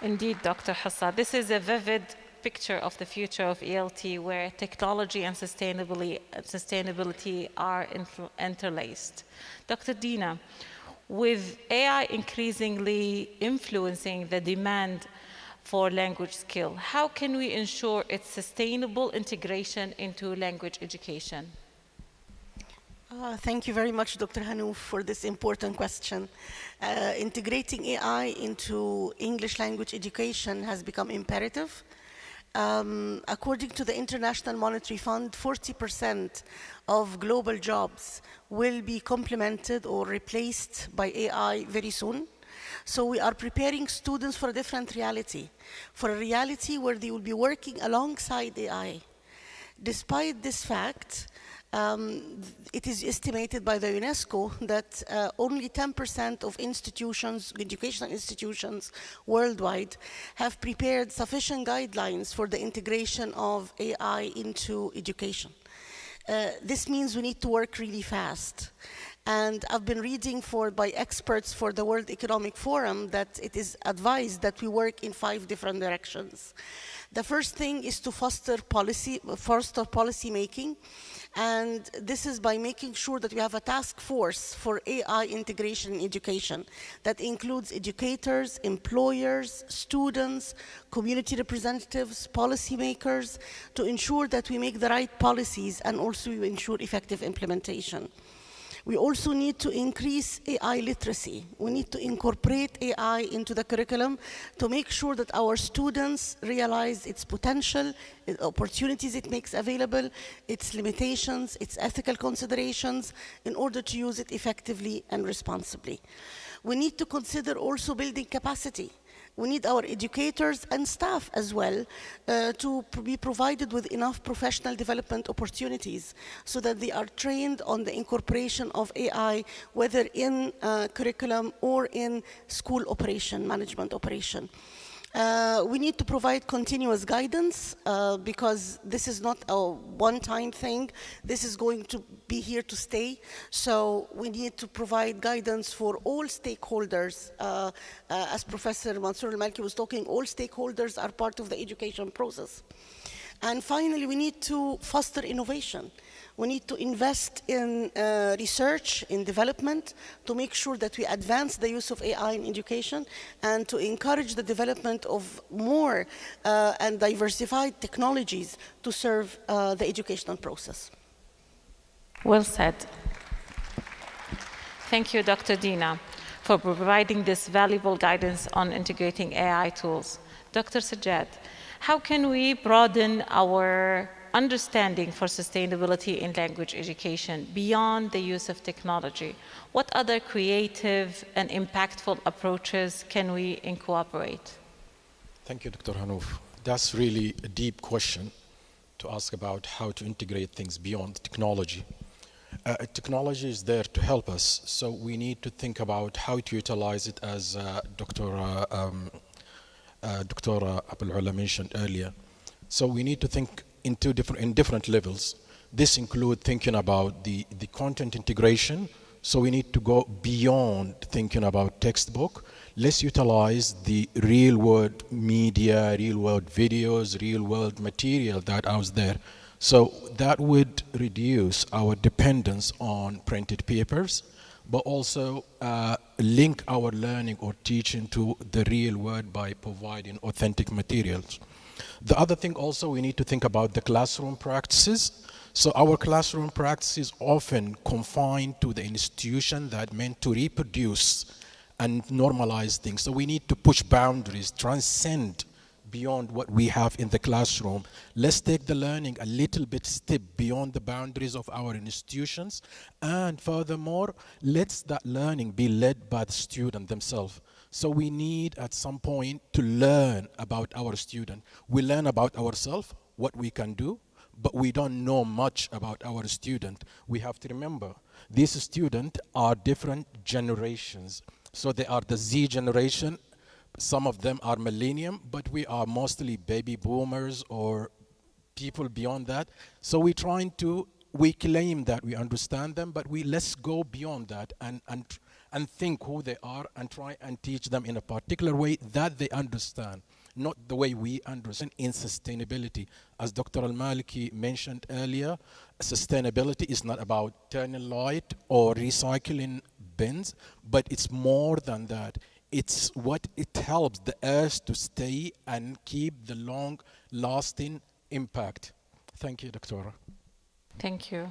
Indeed, Dr. Hassa, this is a vivid picture of the future of ELT, where technology and sustainability are interlaced. Dr. Dina, with AI increasingly influencing the demand for language skill, how can we ensure its sustainable integration into language education? Thank you very much, Dr. Hanouf, for this important question. Integrating AI into English language education has become imperative. According to the International Monetary Fund, 40% of global jobs will be complemented or replaced by AI very soon. So we are preparing students for a different reality, for a reality where they will be working alongside AI. Despite this fact, it is estimated by the UNESCO that only 10% of institutions, educational institutions worldwide, have prepared sufficient guidelines for the integration of AI into education. This means we need to work really fast. And I've been reading by experts for the World Economic Forum that it is advised that we work in 5 different directions. The first thing is to foster policy making, and this is by making sure that we have a task force for AI integration in education that includes educators, employers, students, community representatives, policymakers, to ensure that we make the right policies and also ensure effective implementation. We also need to increase AI literacy. We need to incorporate AI into the curriculum to make sure that our students realize its potential, the opportunities it makes available, its limitations, its ethical considerations, in order to use it effectively and responsibly. We need to consider also building capacity. We need our educators and staff as well to be provided with enough professional development opportunities so that they are trained on the incorporation of AI, whether in curriculum or in school operation, management operation. We need to provide continuous guidance because this is not a one-time thing. This is going to be here to stay. So we need to provide guidance for all stakeholders. As Professor Mansour Al-Malki was talking, all stakeholders are part of the education process. And finally, we need to foster innovation. We need to invest in research, in development, to make sure that we advance the use of AI in education and to encourage the development of more and diversified technologies to serve the educational process. Well said. Thank you, Dr. Dina, for providing this valuable guidance on integrating AI tools. Dr. Sajjad, how can we broaden our understanding for sustainability in language education beyond the use of technology? What other creative and impactful approaches can we incorporate? Thank you, Dr. Hanouf. That's really a deep question to ask about how to integrate things beyond technology. Technology is there to help us, so we need to think about how to utilize it, as Dr. Abul Ula mentioned earlier. So we need to think in different levels. This includes thinking about the content integration. So we need to go beyond thinking about textbook. Let's utilize the real world media, real world videos, real world material that out there. So that would reduce our dependence on printed papers, but also link our learning or teaching to the real world by providing authentic materials. The other thing also, we need to think about the classroom practices. So our classroom practice is often confined to the institution that meant to reproduce and normalize things. So we need to push boundaries, transcend beyond what we have in the classroom. Let's take the learning a little bit step beyond the boundaries of our institutions. And furthermore, let that learning be led by the student themselves. So we need at some point to learn about our student. We learn about ourselves, what we can do, but we don't know much about our student. We have to remember, these students are different generations. So they are the Z generation. Some of them are millennium, but we are mostly baby boomers or people beyond that. So we claim that we understand them, but let's go beyond that and think who they are and try and teach them in a particular way that they understand, not the way we understand in sustainability. As Dr. Al-Malki mentioned earlier, sustainability is not about turning light or recycling bins, but it's more than that. It's what it helps the earth to stay and keep the long-lasting impact. Thank you, Doctora. Thank you.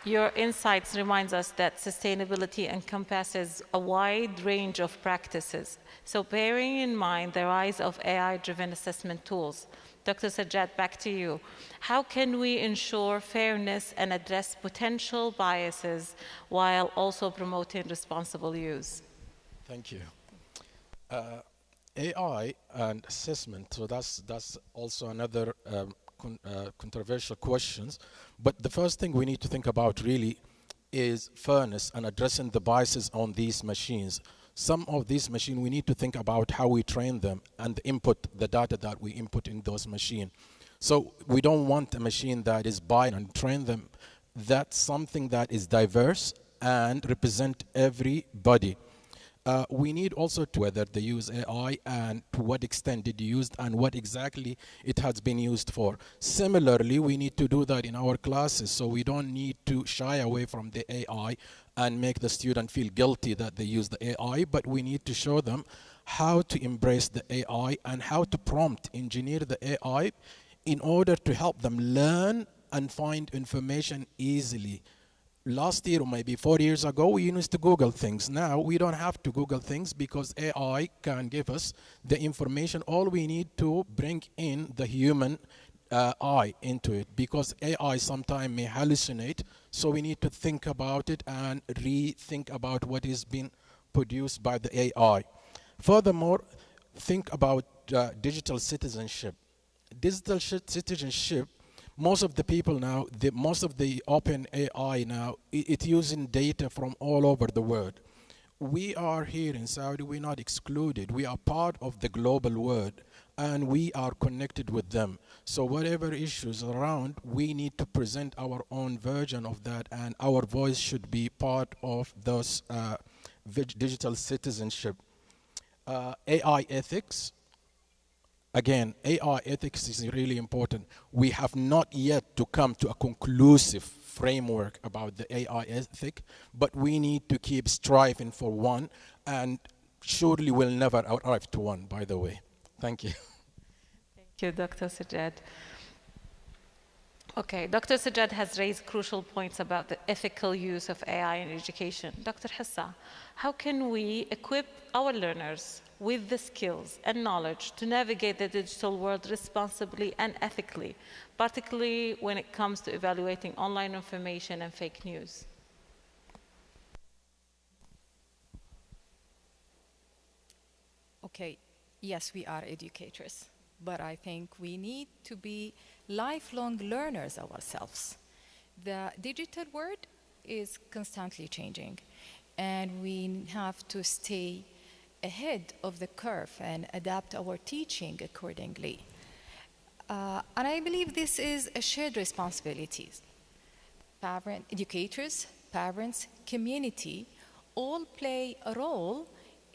Your insights reminds us that sustainability encompasses a wide range of practices. So bearing in mind the rise of AI-driven assessment tools, Dr. Sajjad, back to you. How can we ensure fairness and address potential biases while also promoting responsible use? Thank you. AI and assessment, so that's also another controversial questions. But the first thing we need to think about really is fairness and addressing the biases on these machines. Some of these machines, we need to think about how we train them and the data that we input in those machines. So we don't want a machine that is biased and train them. That's something that is diverse and represent everybody. We need also to whether they use AI and to what extent it used and what exactly it has been used for. Similarly, we need to do that in our classes, so we don't need to shy away from the AI and make the student feel guilty that they use the AI, but we need to show them how to embrace the AI and how to prompt engineer the AI in order to help them learn and find information easily. Last year or maybe 4 years ago, we used to Google things. Now we don't have to Google things because AI can give us the information. All we need to bring in the human eye into it, because AI sometimes may hallucinate. So we need to think about it and rethink about what is being produced by the AI. Furthermore, think about digital citizenship. Digital citizenship, most of the people now, most of the open AI now, it's using data from all over the world. We are here in Saudi, we're not excluded. We are part of the global world and we are connected with them. So whatever issues around, we need to present our own version of that, and our voice should be part of those digital citizenship. AI ethics. Again, AI ethics is really important. We have not yet to come to a conclusive framework about the AI ethic, but we need to keep striving for one, and surely we'll never arrive to one, by the way. Thank you. Thank you, Dr. Sajjad. Okay, Dr. Sajjad has raised crucial points about the ethical use of AI in education. Dr. Hassa, how can we equip our learners with the skills and knowledge to navigate the digital world responsibly and ethically, particularly when it comes to evaluating online information and fake news? Okay, yes, we are educators, but I think we need to be lifelong learners ourselves. The digital world is constantly changing, and we have to stay ahead of the curve and adapt our teaching accordingly. And I believe this is a shared responsibility. Educators, parents, community all play a role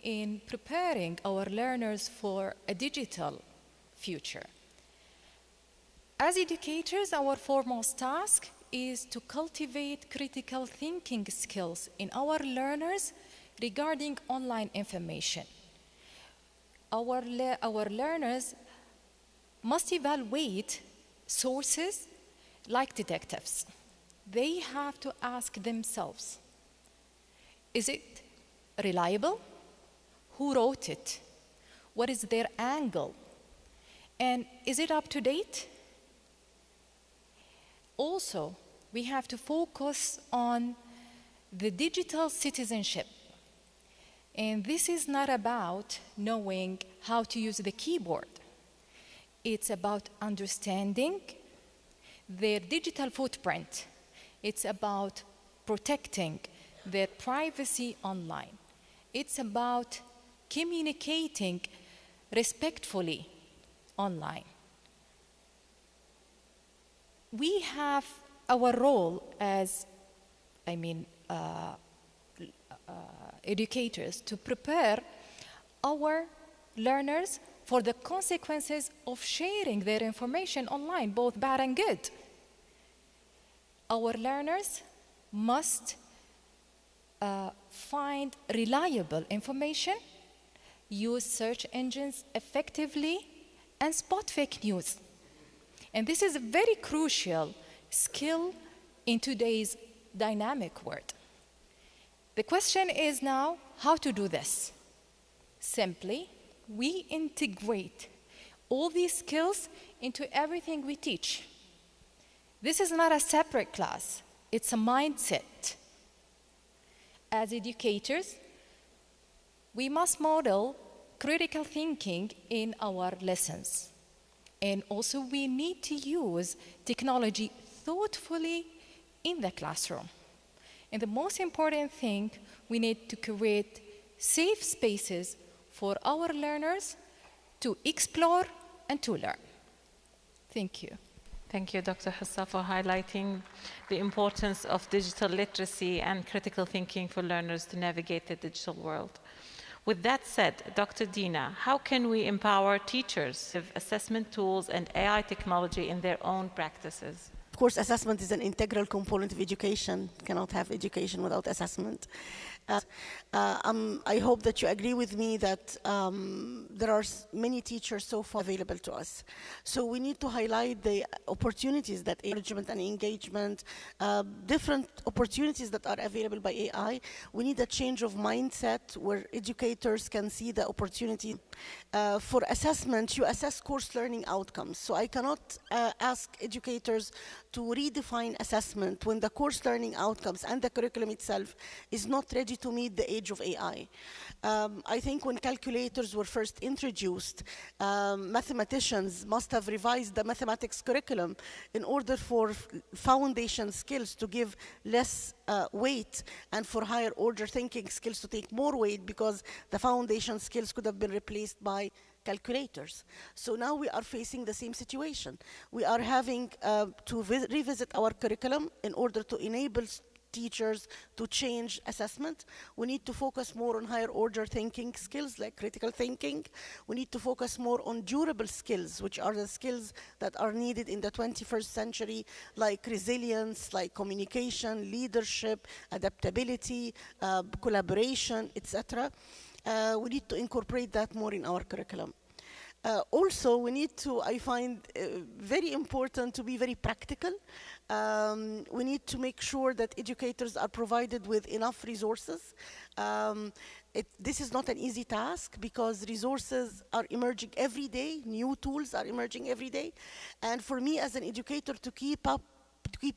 in preparing our learners for a digital future. As educators, our foremost task is to cultivate critical thinking skills in our learners regarding online information. Our learners must evaluate sources like detectives. They have to ask themselves, is it reliable? Who wrote it? What is their angle? And is it up to date? Also, we have to focus on the digital citizenship. And this is not about knowing how to use the keyboard. It's about understanding their digital footprint. It's about protecting their privacy online. It's about communicating respectfully online. We have our role as, educators to prepare our learners for the consequences of sharing their information online, both bad and good. Our learners must find reliable information, use search engines effectively, and spot fake news. And this is a very crucial skill in today's dynamic world. The question is now how to do this. Simply, we integrate all these skills into everything we teach. This is not a separate class, it's a mindset. As educators, we must model critical thinking in our lessons. And also we need to use technology thoughtfully in the classroom. And the most important thing, we need to create safe spaces for our learners to explore and to learn. Thank you. Thank you, Dr. Hassa, for highlighting the importance of digital literacy and critical thinking for learners to navigate the digital world. With that said, Dr. Dina, how can we empower teachers with assessment tools and AI technology in their own practices? Of course, assessment is an integral component of education. You cannot have education without assessment. I hope that you agree with me that there are many teachers so far available to us. So we need to highlight the opportunities that management and engagement, different opportunities that are available by AI. We need a change of mindset where educators can see the opportunity. For assessment, you assess course learning outcomes. So I cannot ask educators to redefine assessment when the course learning outcomes and the curriculum itself is not ready to meet the age of AI. I think when calculators were first introduced, mathematicians must have revised the mathematics curriculum in order for foundation skills to give less weight and for higher order thinking skills to take more weight, because the foundation skills could have been replaced by calculators. So now we are facing the same situation. We are having to revisit our curriculum in order to enable teachers to change assessment. We need to focus more on higher order thinking skills like critical thinking. We need to focus more on durable skills, which are the skills that are needed in the 21st century, like resilience, like communication, leadership, adaptability, collaboration, etc. We need to incorporate that more in our curriculum. Also, we need to, I find very important to be very practical. We need to make sure that educators are provided with enough resources. This is not an easy task because resources are emerging every day, new tools are emerging every day. And for me as an educator to keep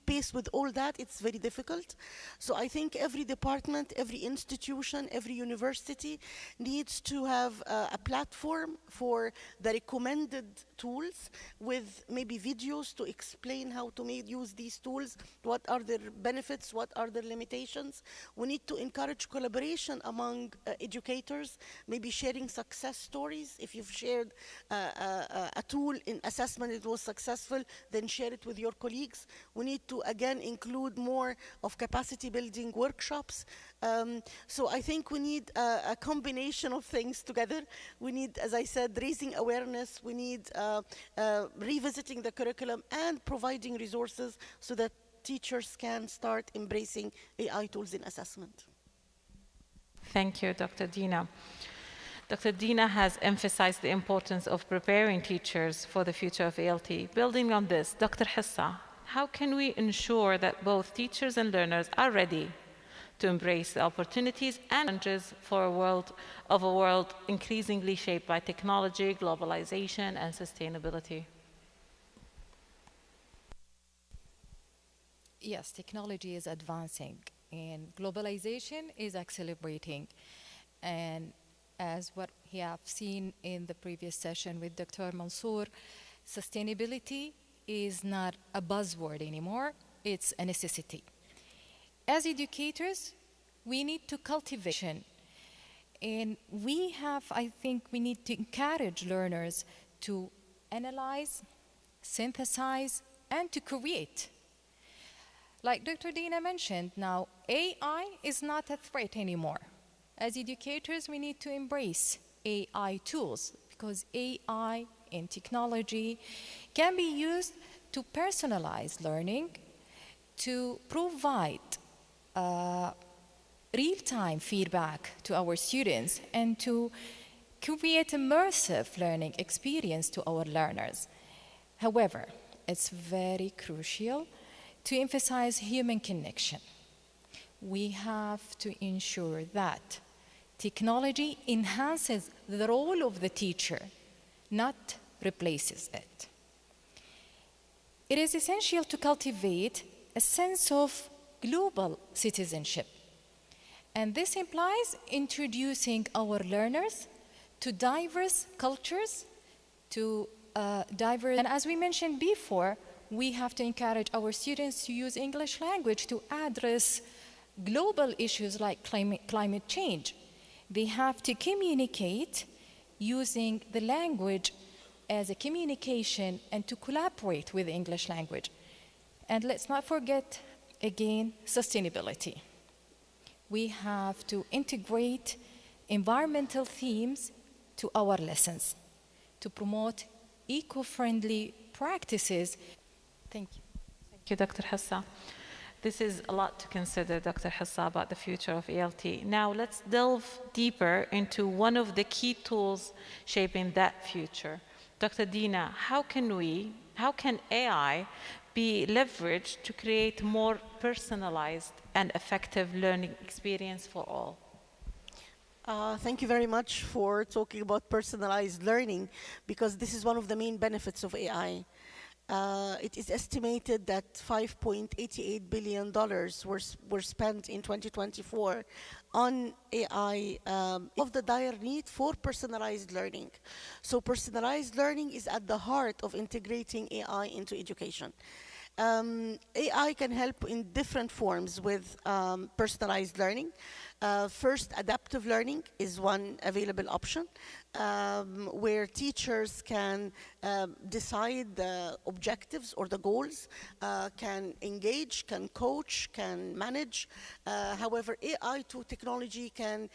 pace with all that, it's very difficult. So I think every department, every institution, every university needs to have a platform for the recommended tools with maybe videos to explain how to use these tools, what are their benefits, what are their limitations. We need to encourage collaboration among educators, maybe sharing success stories. If you've shared a tool in assessment, it was successful, then share it with your colleagues. We need to, again, include more of capacity building workshops. So I think we need a combination of things together. We need, as I said, raising awareness. We need revisiting the curriculum and providing resources so that teachers can start embracing AI tools in assessment. Thank you, Dr. Dina. Dr. Dina has emphasized the importance of preparing teachers for the future of ELT. Building on this, Dr. Hissa, how can we ensure that both teachers and learners are ready to embrace the opportunities and challenges for a world increasingly shaped by technology, globalization, and sustainability? Yes, technology is advancing and globalization is accelerating. And as what we have seen in the previous session with Dr. Mansour, sustainability is not a buzzword anymore, it's a necessity. As educators, we need to cultivate, and I think we need to encourage learners to analyze, synthesize, and to create. Like Dr. Dina mentioned, now AI is not a threat anymore. As educators, we need to embrace AI tools because AI and technology can be used to personalize learning, to provide real-time feedback to our students, and to create immersive learning experience to our learners. However, it's very crucial to emphasize human connection. We have to ensure that technology enhances the role of the teacher, not replaces it. It is essential to cultivate a sense of global citizenship. And this implies introducing our learners to diverse cultures, and as we mentioned before, we have to encourage our students to use English language to address global issues like climate change. They have to communicate using the language as a communication and to collaborate with the English language. And let's not forget, again, sustainability. We have to integrate environmental themes to our lessons to promote eco-friendly practices. Thank you. Thank you, Dr. Hissa. This is a lot to consider, Dr. Hissa, about the future of ELT. Now let's delve deeper into one of the key tools shaping that future. Dr. Dina, how can AI be leveraged to create more personalized and effective learning experience for all? Thank you very much for talking about personalized learning, because this is one of the main benefits of AI. It is estimated that $5.88 billion were spent in 2024 on AI of the dire need for personalized learning. So personalized learning is at the heart of integrating AI into education. AI can help in different forms with personalized learning. First, adaptive learning is one available option where teachers can decide the objectives or the goals, can engage, can coach, can manage. However, AI to technology can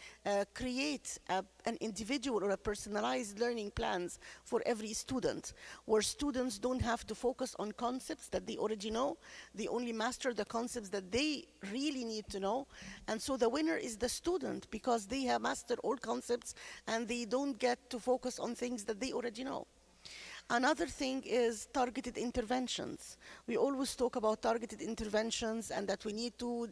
create an individual or a personalized learning plans for every student, where students don't have to focus on concepts that they already know. They only master the concepts that they really need to know. And so the winner is the student, because they have mastered all concepts and they don't get to focus on things that they already know. Another thing is targeted interventions. We always talk about targeted interventions and that we need to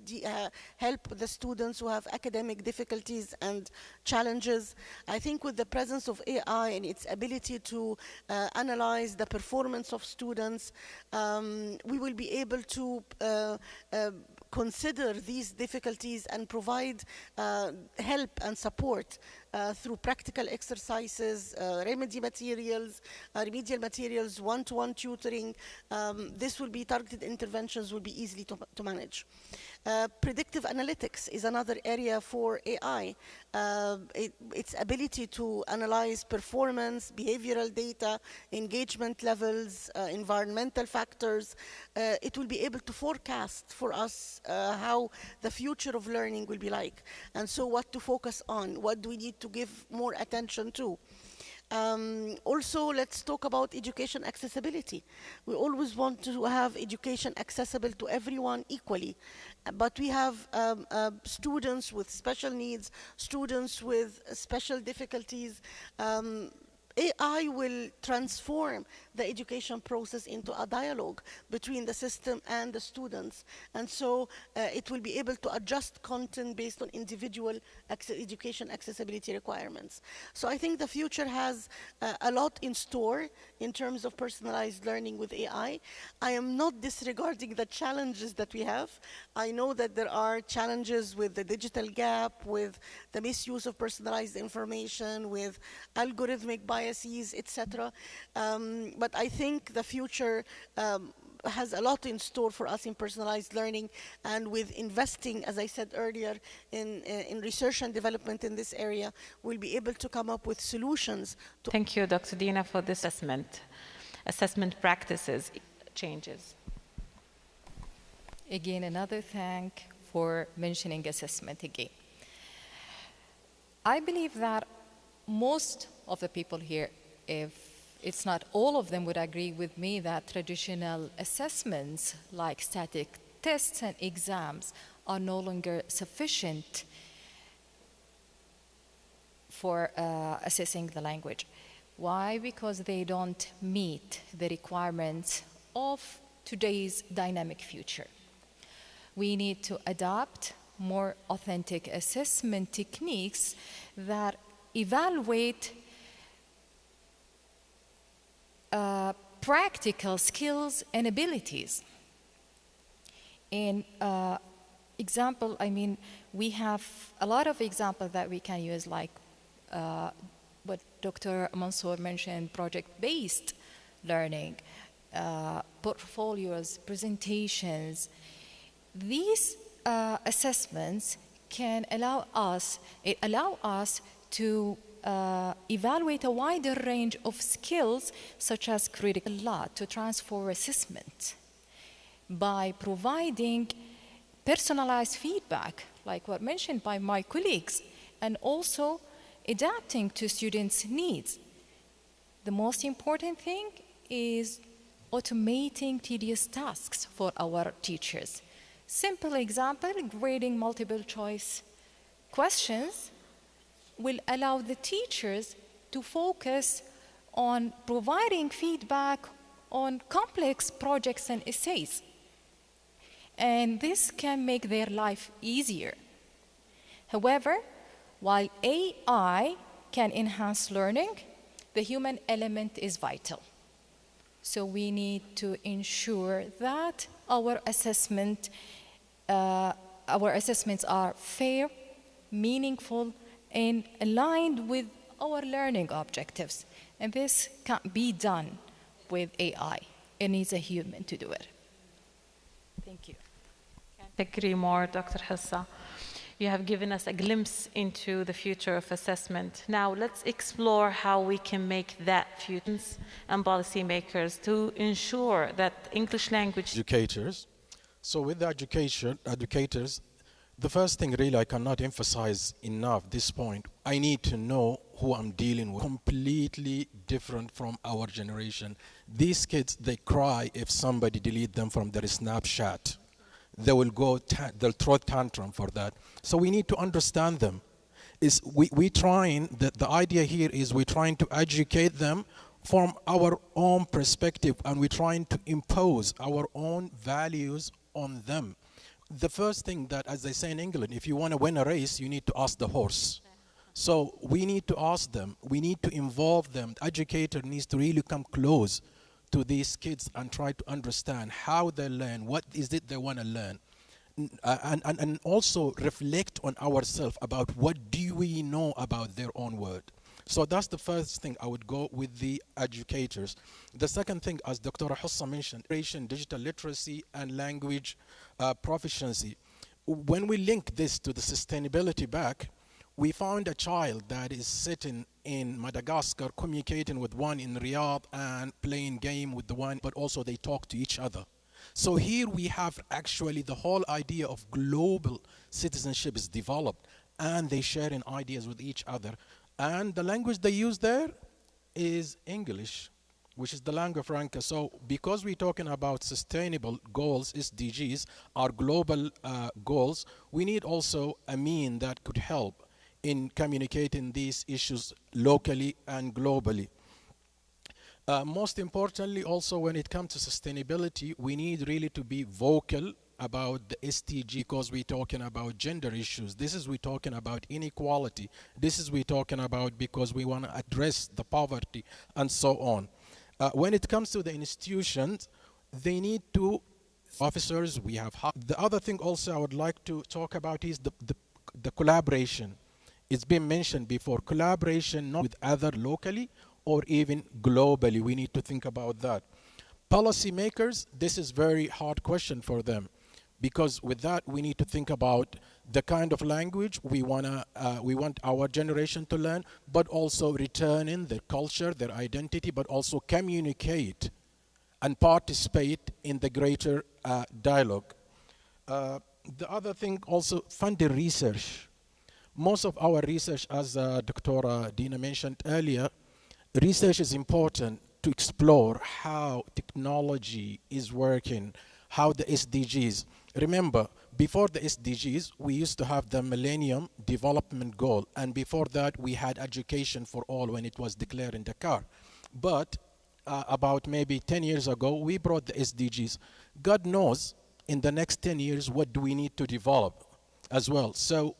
help the students who have academic difficulties and challenges. I think with the presence of AI and its ability to analyze the performance of students, we will be able to consider these difficulties and provide help and support through practical exercises, remedial materials, one-to-one tutoring. This will be targeted interventions, will be easily to manage. Predictive analytics is another area for AI. Its ability to analyze performance, behavioral data, engagement levels, environmental factors. It will be able to forecast for us how the future of learning will be like. And so what to focus on, what do we need to give more attention to. Also, let's talk about education accessibility. We always want to have education accessible to everyone equally, but we have students with special needs, students with special difficulties. AI will transform the education process into a dialogue between the system and the students. And so it will be able to adjust content based on individual education accessibility requirements. So I think the future has a lot in store in terms of personalized learning with AI. I am not disregarding the challenges that we have. I know that there are challenges with the digital gap, with the misuse of personalized information, with algorithmic biases, etc. But I think the future has a lot in store for us in personalized learning, and with investing, as I said earlier, in research and development in this area, we'll be able to come up with solutions. Thank you, Dr. Dina, for this assessment practices changes. Again, another thank for mentioning assessment again. I believe that most of the people here, if it's not all of them, would agree with me that traditional assessments like static tests and exams are no longer sufficient for assessing the language. Why? Because they don't meet the requirements of today's dynamic future. We need to adopt more authentic assessment techniques that evaluate practical skills and abilities. In example, I mean, we have a lot of examples that we can use, like what Dr. Mansour mentioned, project-based learning, portfolios, presentations. These assessments can allow us to evaluate a wider range of skills, such as critical thought, to transfer assessment by providing personalized feedback, like what mentioned by my colleagues, and also adapting to students' needs. The most important thing is automating tedious tasks for our teachers. Simple example, grading multiple choice questions will allow the teachers to focus on providing feedback on complex projects and essays. And this can make their life easier. However, while AI can enhance learning, the human element is vital. So we need to ensure that our assessments are fair, meaningful, and aligned with our learning objectives. And this can't be done with AI. It needs a human to do it. Thank you. Can't agree more, Dr. Hissa. You have given us a glimpse into the future of assessment. Now let's explore how we can make that future and policymakers to ensure that English language educators. So with the educators, the first thing really I cannot emphasize enough this point, I need to know who I'm dealing with. Completely different from our generation. These kids, they cry if somebody delete them from their Snapchat. They will they'll throw tantrum for that. So we need to understand them. The idea here is we're trying to educate them from our own perspective, and we're trying to impose our own values on them. The first thing that, as they say in England, if you want to win a race, you need to ask the horse. So we need to ask them, we need to involve them. The educator needs to really come close to these kids and try to understand how they learn, what is it they want to learn. And also reflect on ourselves about what do we know about their own world. So that's the first thing I would go with the educators. The second thing, as Dr. Hissa mentioned, digital literacy and language proficiency. When we link this to the sustainability back, we found a child that is sitting in Madagascar communicating with one in Riyadh and playing game with the one, but also they talk to each other. So here we have actually the whole idea of global citizenship is developed, and they sharing ideas with each other. And the language they use there is English, which is the lingua franca. So because we're talking about sustainable goals, SDGs, our global goals, we need also a mean that could help in communicating these issues locally and globally. Most importantly, also when it comes to sustainability, we need really to be vocal about the SDG, because we're talking about gender issues. This is we're talking about inequality. This is we're talking about because we want to address the poverty and so on. When it comes to the institutions, they need to officers. We have the other thing also I would like to talk about is the collaboration. It's been mentioned before, collaboration not with other locally or even globally. We need to think about that. Policymakers, this is very hard question for them, because with that we need to think about the kind of language we want our generation to learn, but also returning their culture, their identity, but also communicate and participate in the greater dialogue. The other thing also, funding research. Most of our research, as Dr. Dina mentioned earlier, research is important to explore how technology is working, how the SDGs. Remember, before the SDGs, we used to have the Millennium Development Goal, and before that, we had education for all when it was declared in Dakar. But about maybe 10 years ago, we brought the SDGs. God knows, in the next 10 years, what do we need to develop as well. So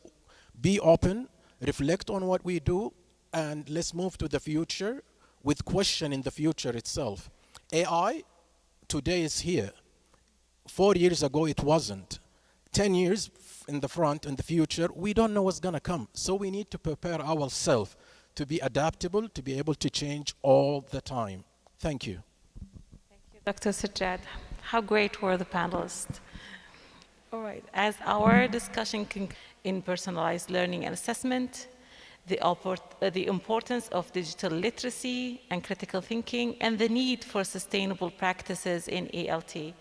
be open, reflect on what we do, and let's move to the future with question in the future itself. AI today is here. 4 years ago, it wasn't. 10 years in the front, in the future, we don't know what's going to come. So we need to prepare ourselves to be adaptable, to be able to change all the time. Thank you. Thank you, Dr. Sajjad. How great were the panelists? All right, as our discussion in personalized learning and assessment, the importance of digital literacy and critical thinking, and the need for sustainable practices in ELT.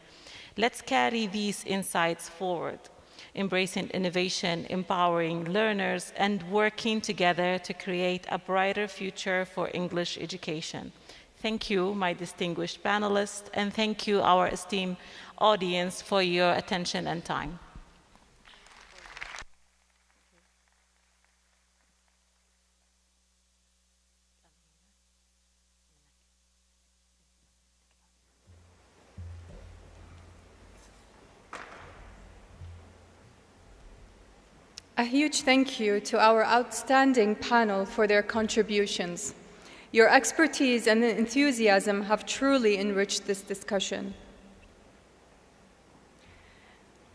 Let's carry these insights forward, embracing innovation, empowering learners, and working together to create a brighter future for English education. Thank you, my distinguished panelists, and thank you, our esteemed audience, for your attention and time. A huge thank you to our outstanding panel for their contributions. Your expertise and enthusiasm have truly enriched this discussion.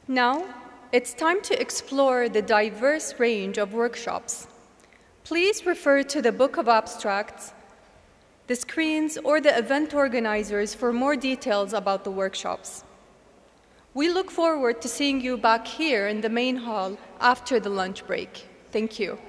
Now, it's time to explore the diverse range of workshops. Please refer to the Book of Abstracts, the screens, or the event organizers for more details about the workshops. We look forward to seeing you back here in the main hall after the lunch break. Thank you.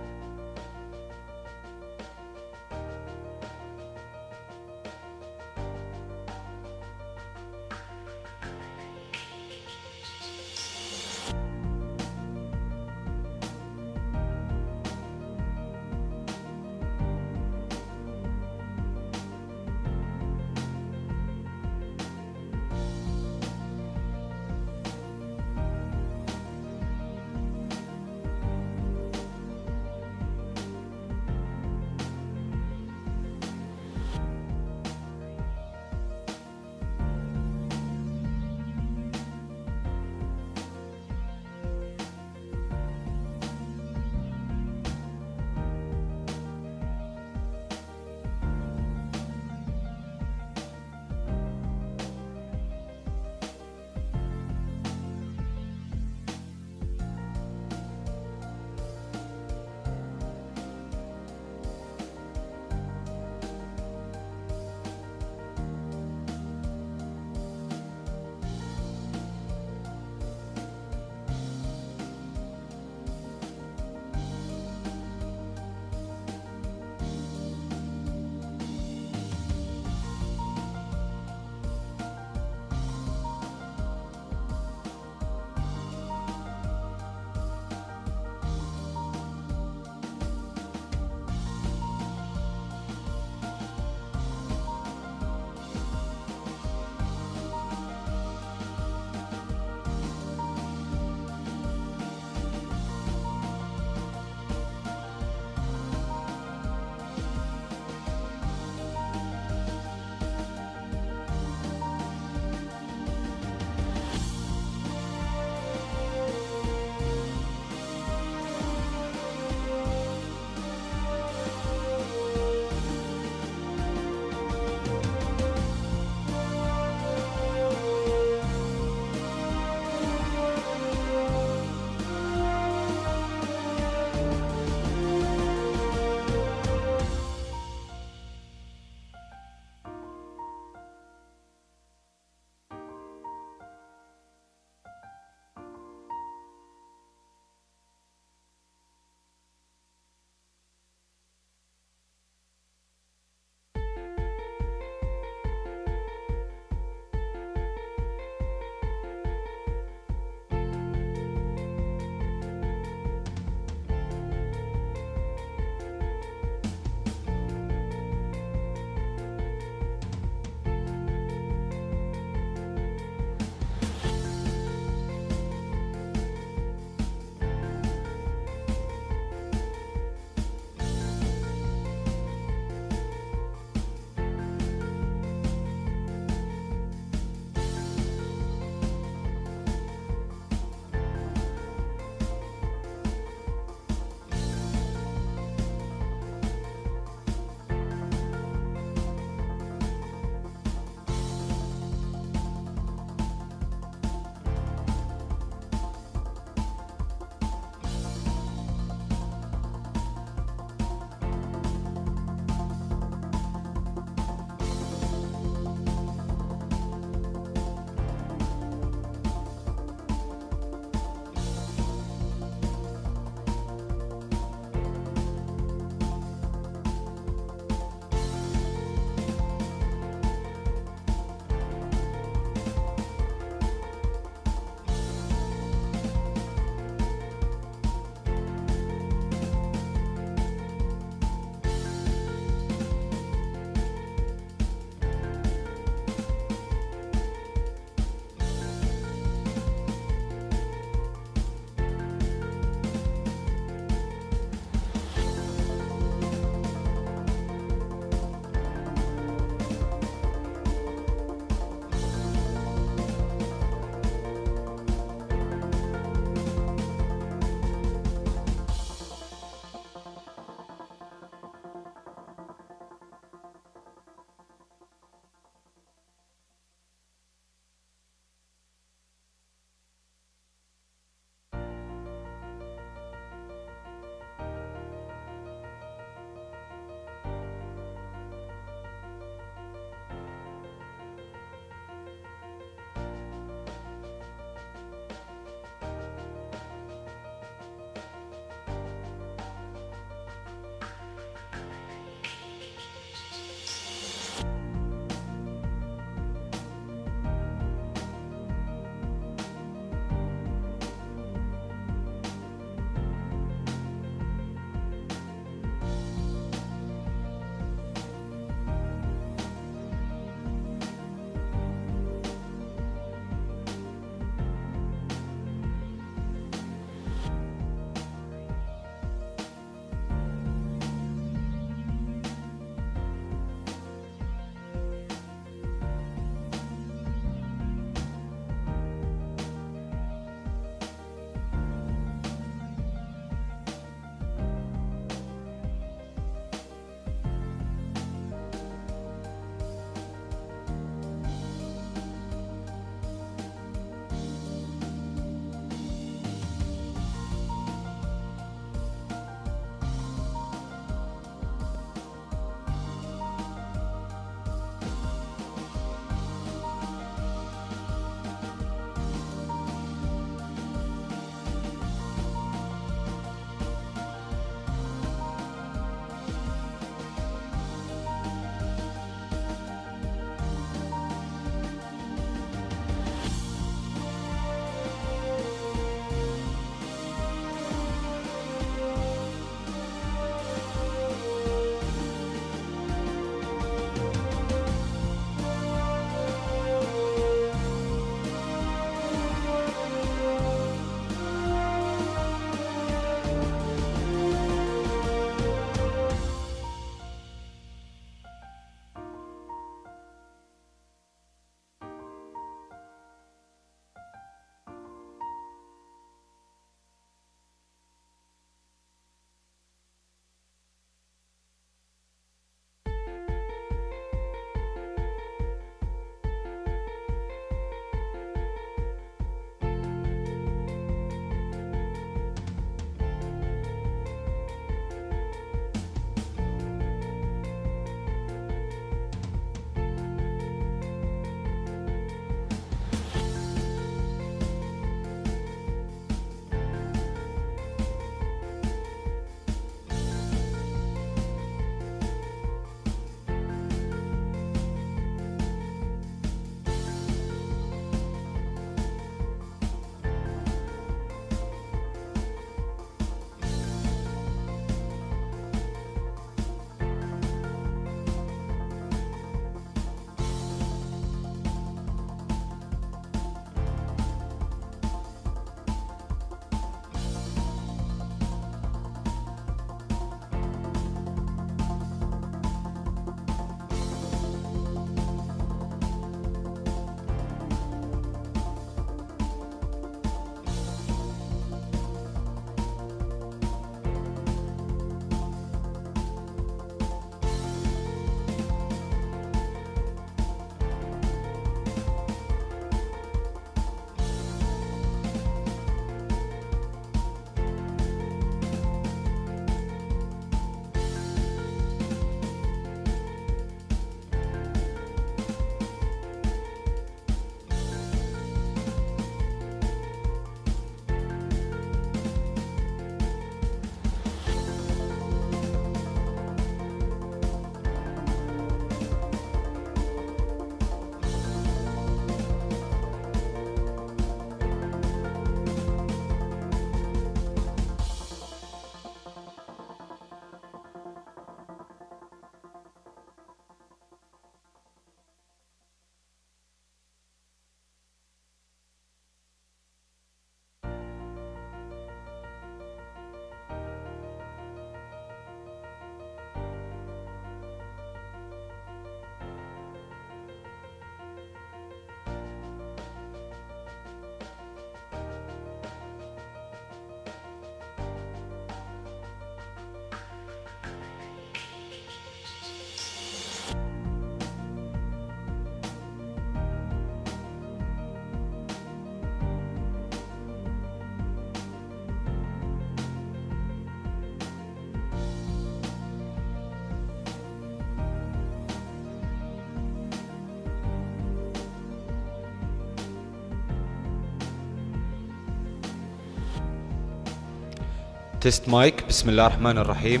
تيست مايك. بسم الله الرحمن الرحيم.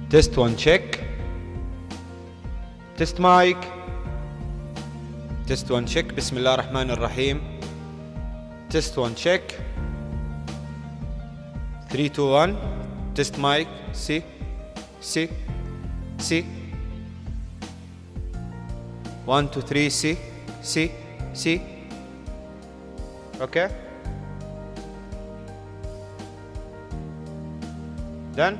تيست 1 تشيك. تيست مايك. تيست 1 تشيك. بسم الله الرحمن الرحيم. تيست 1 تشيك. 3 2 1. تيست مايك. سي سي سي 1 2 3 سي سي سي. Okay? Done?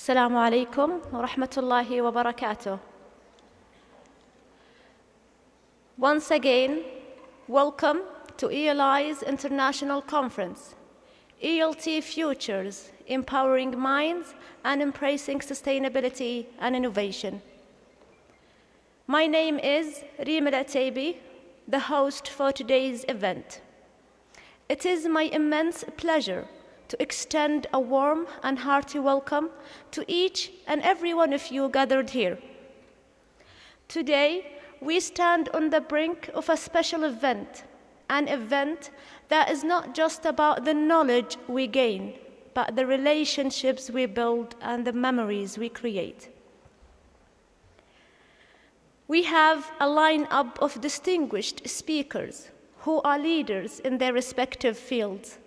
السلام عليكم ورحمة الله وبركاته. Once again, welcome to ELI's International Conference, ELT Futures, Empowering Minds and Embracing Sustainability and Innovation. My name is Rima Al-Ataybi, the host for today's event. It is my immense pleasure to extend a warm and hearty welcome to each and every one of you gathered here. Today, we stand on the brink of a special event, an event that is not just about the knowledge we gain, but the relationships we build and the memories we create. We have a lineup of distinguished speakers who are leaders in their respective fields.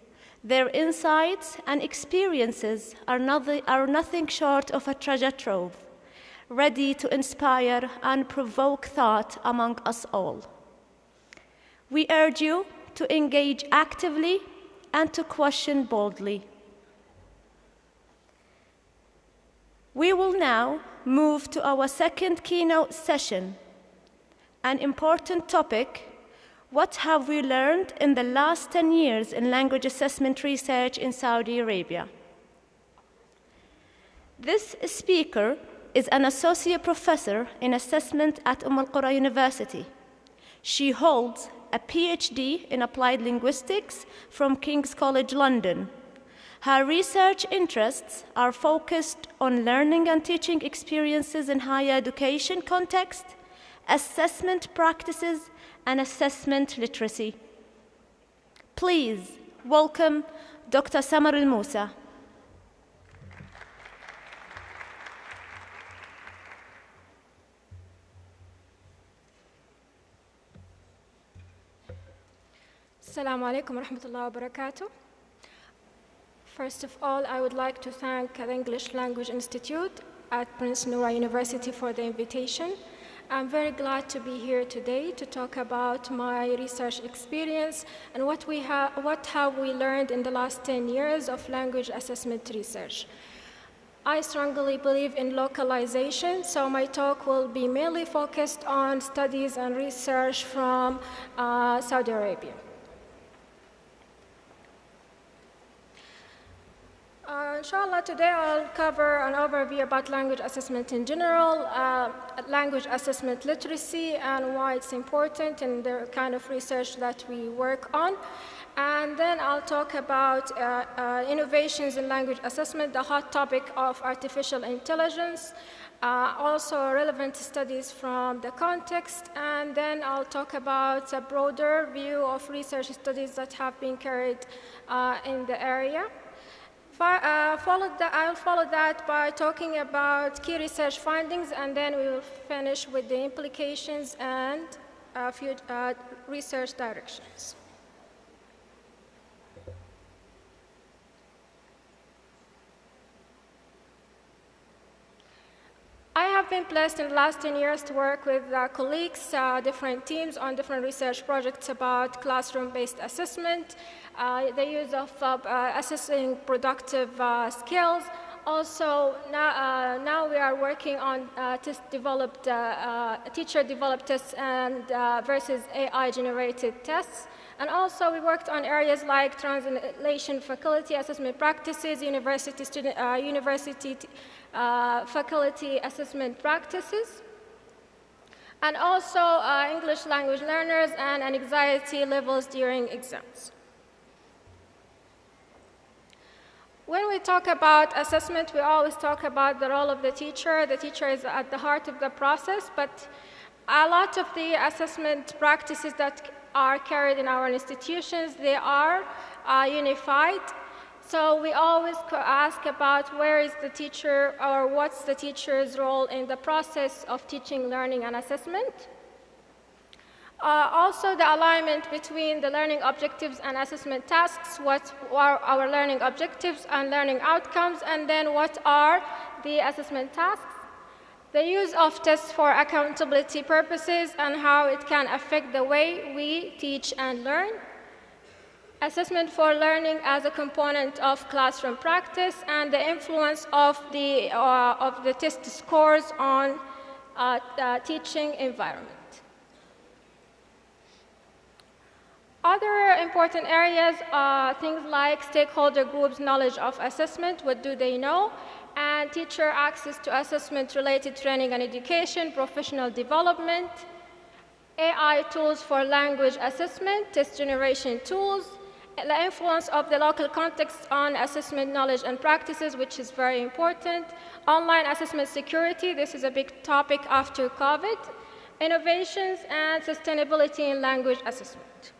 Their insights and experiences are nothing short of a treasure trove, ready to inspire and provoke thought among us all. We urge you to engage actively and to question boldly. We will now move to our second keynote session, an important topic: what have we learned in the last 10 years in language assessment research in Saudi Arabia? This speaker is an associate professor in assessment at Al University. She holds a PhD in applied linguistics from King's College London. Her research interests are focused on learning and teaching experiences in higher education context, assessment practices, and assessment literacy. Please welcome Dr. Samar Al-Musa. Assalamu alaikum wa rahmatullahi wa barakatuh. First of all, I would like to thank the English Language Institute at Prince Noura University for the invitation. I'm very glad to be here today to talk about my research experience and what have we learned in the last 10 years of language assessment research. I strongly believe in localization, so my talk will be mainly focused on studies and research from Saudi Arabia. Inshallah, today I'll cover an overview about language assessment in general, language assessment literacy and why it's important and the kind of research that we work on. And then I'll talk about innovations in language assessment, the hot topic of artificial intelligence, also relevant studies from the context, and then I'll talk about a broader view of research studies that have been carried in the area. I'll follow that by talking about key research findings, and then we will finish with the implications and research directions. I have been blessed in the last 10 years to work with colleagues, different teams on different research projects about classroom-based assessment, the use of assessing productive skills. Also, now we are working on teacher-developed tests and versus AI-generated tests. And also, we worked on areas like translation faculty assessment practices, university faculty assessment practices, and also English language learners and anxiety levels during exams. When we talk about assessment, we always talk about the role of the teacher. The teacher is at the heart of the process, but a lot of the assessment practices that are carried in our institutions, they are unified. So we always ask about where is the teacher, or what's the teacher's role in the process of teaching, learning, and assessment. Also, the alignment between the learning objectives and assessment tasks, what are our learning objectives and learning outcomes, and then what are the assessment tasks. The use of tests for accountability purposes and how it can affect the way we teach and learn. assessment for learning as a component of classroom practice, and the influence of the test scores on the teaching environment. Other important areas are things like stakeholder groups' knowledge of assessment, what do they know, and teacher access to assessment-related training and education, professional development, AI tools for language assessment, test generation tools, the influence of the local context on assessment knowledge and practices, which is very important, online assessment security, this is a big topic after COVID, innovations, and sustainability in language assessment.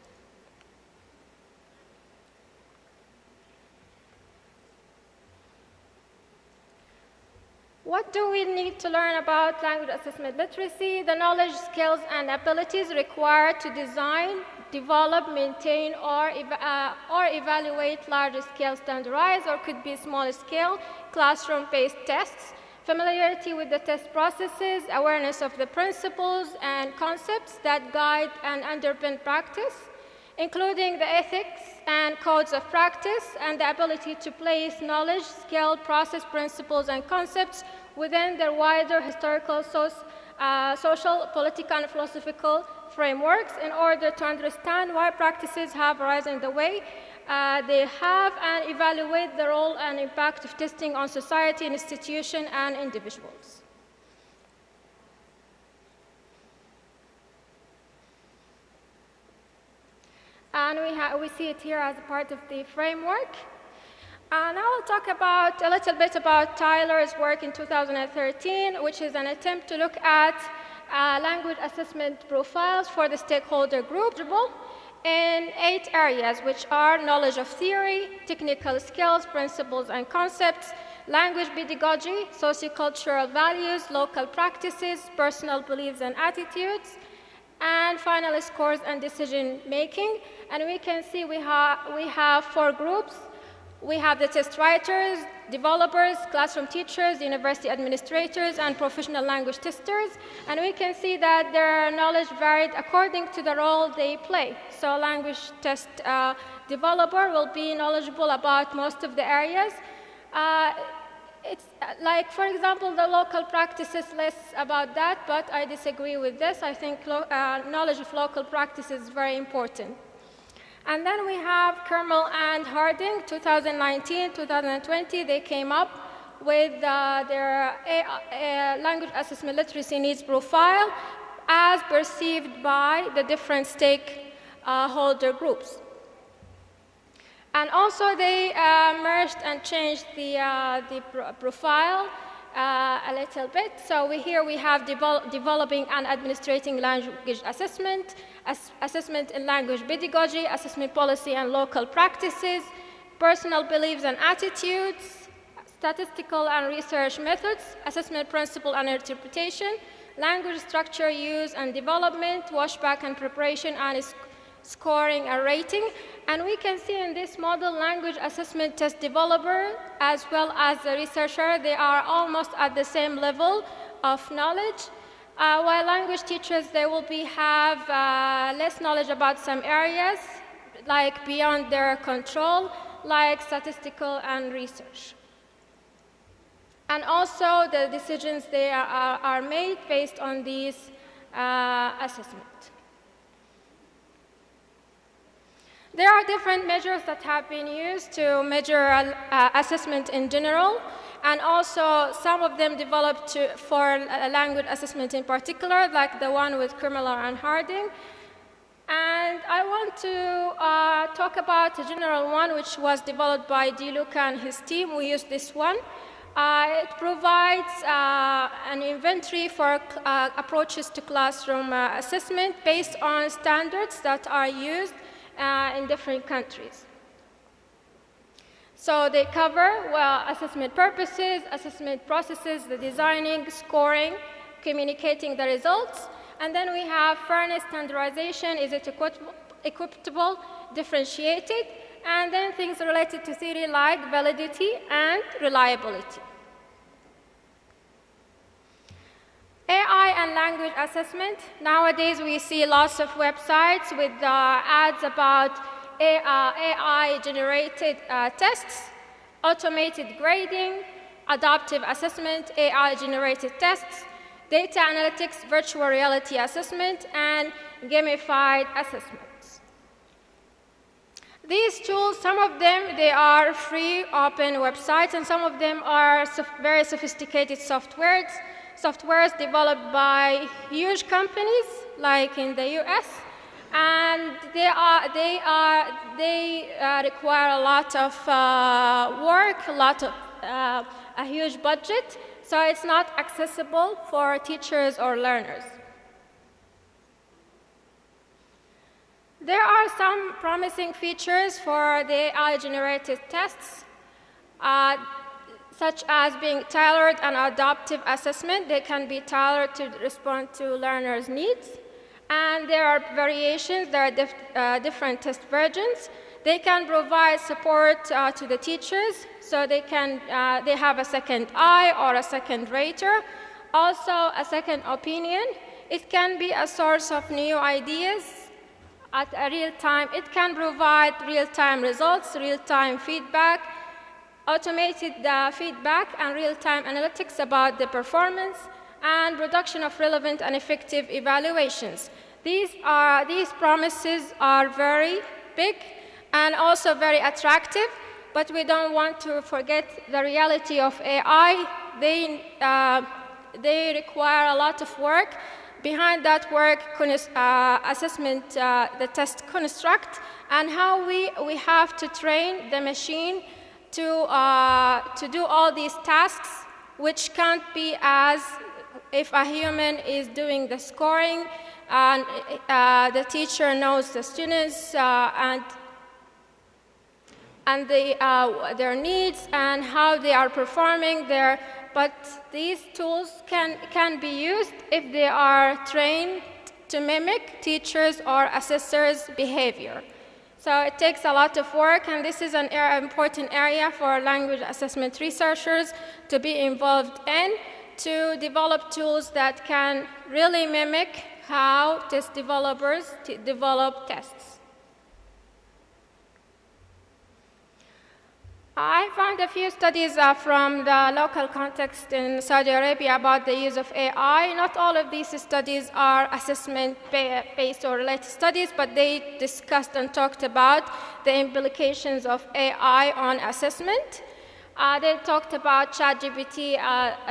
What do we need to learn about language assessment literacy? The knowledge, skills, and abilities required to design, develop, maintain, or evaluate large-scale standardized, or could be small-scale, classroom-based tests, familiarity with the test processes, awareness of the principles and concepts that guide and underpin practice, including the ethics and codes of practice, and the ability to place knowledge, skill, process, principles, and concepts within their wider historical, social, political, and philosophical frameworks in order to understand why practices have arisen the way they have, and evaluate the role and impact of testing on society, institutions, and individuals. And we see it here as a part of the framework. Now I'll talk a little bit about Tyler's work in 2013, which is an attempt to look at language assessment profiles for the stakeholder group in 8 areas, which are knowledge of theory, technical skills, principles and concepts, language pedagogy, sociocultural values, local practices, personal beliefs and attitudes, and finally scores and decision making. And we can see we have 4 groups. We have the test writers, developers, classroom teachers, university administrators, and professional language testers. And we can see that their knowledge varied according to the role they play. So a language test developer will be knowledgeable about most of the areas. It's like, for example, the local practice is less about that, but I disagree with this. I think knowledge of local practice is very important. And then we have Kermel and Harding, 2019, 2020, they came up with their language assessment literacy needs profile as perceived by the different stakeholder groups. And also they merged and changed the profile a little bit. So here we have developing and administrating language assessment, assessment in language pedagogy, assessment policy and local practices, personal beliefs and attitudes, statistical and research methods, assessment principle and interpretation, language structure use and development, washback and preparation, and scoring and rating. And we can see in this model, language assessment test developer as well as the researcher, they are almost at the same level of knowledge. While language teachers, they will have less knowledge about some areas, like beyond their control, like statistical and research. And also the decisions they are made based on these assessments. There are different measures that have been used to measure assessment in general, and also some of them developed for language assessment in particular, like the one with Kermel and Harding. And I want to talk about a general one which was developed by DeLuca and his team. We use this one. It provides an inventory for approaches to classroom assessment based on standards that are used in different countries. So they cover, well, assessment purposes, assessment processes, the designing, scoring, communicating the results. And then we have fairness, standardization, is it equitable, differentiated, and then things related to theory like validity and reliability. AI and language assessment. Nowadays we see lots of websites with ads about AI-generated tests, automated grading, adaptive assessment, AI-generated tests, data analytics, virtual reality assessment, and gamified assessments. These tools, some of them, they are free, open websites, and some of them are very sophisticated softwares developed by huge companies, like in the US, and they require a lot of work, a huge budget, so it's not accessible for teachers or learners. There are some promising features for the AI-generated tests, such as being tailored and adaptive assessment. They can be tailored to respond to learners' needs. And there are variations, there are different test versions. They can provide support to the teachers, so they have a second eye or a second rater, also a second opinion. It can be a source of new ideas at a real time. It can provide real-time results, real-time feedback, automated feedback, and real-time analytics about the performance, and production of relevant and effective evaluations. These promises are very big and also very attractive, but we don't want to forget the reality of AI. They require a lot of work. Behind that work, assessment, the test construct, and how we have to train the machine to do all these tasks, which can't be as if a human is doing the scoring, and the teacher knows the students and their needs and how they are performing there. But these tools can be used if they are trained to mimic teachers' or assessors' behavior. So it takes a lot of work, and this is an important area for language assessment researchers to be involved in, to develop tools that can really mimic how test developers develop tests. I found a few studies from the local context in Saudi Arabia about the use of AI. Not all of these studies are assessment-based or related studies, but they discussed and talked about the implications of AI on assessment. They talked about ChatGPT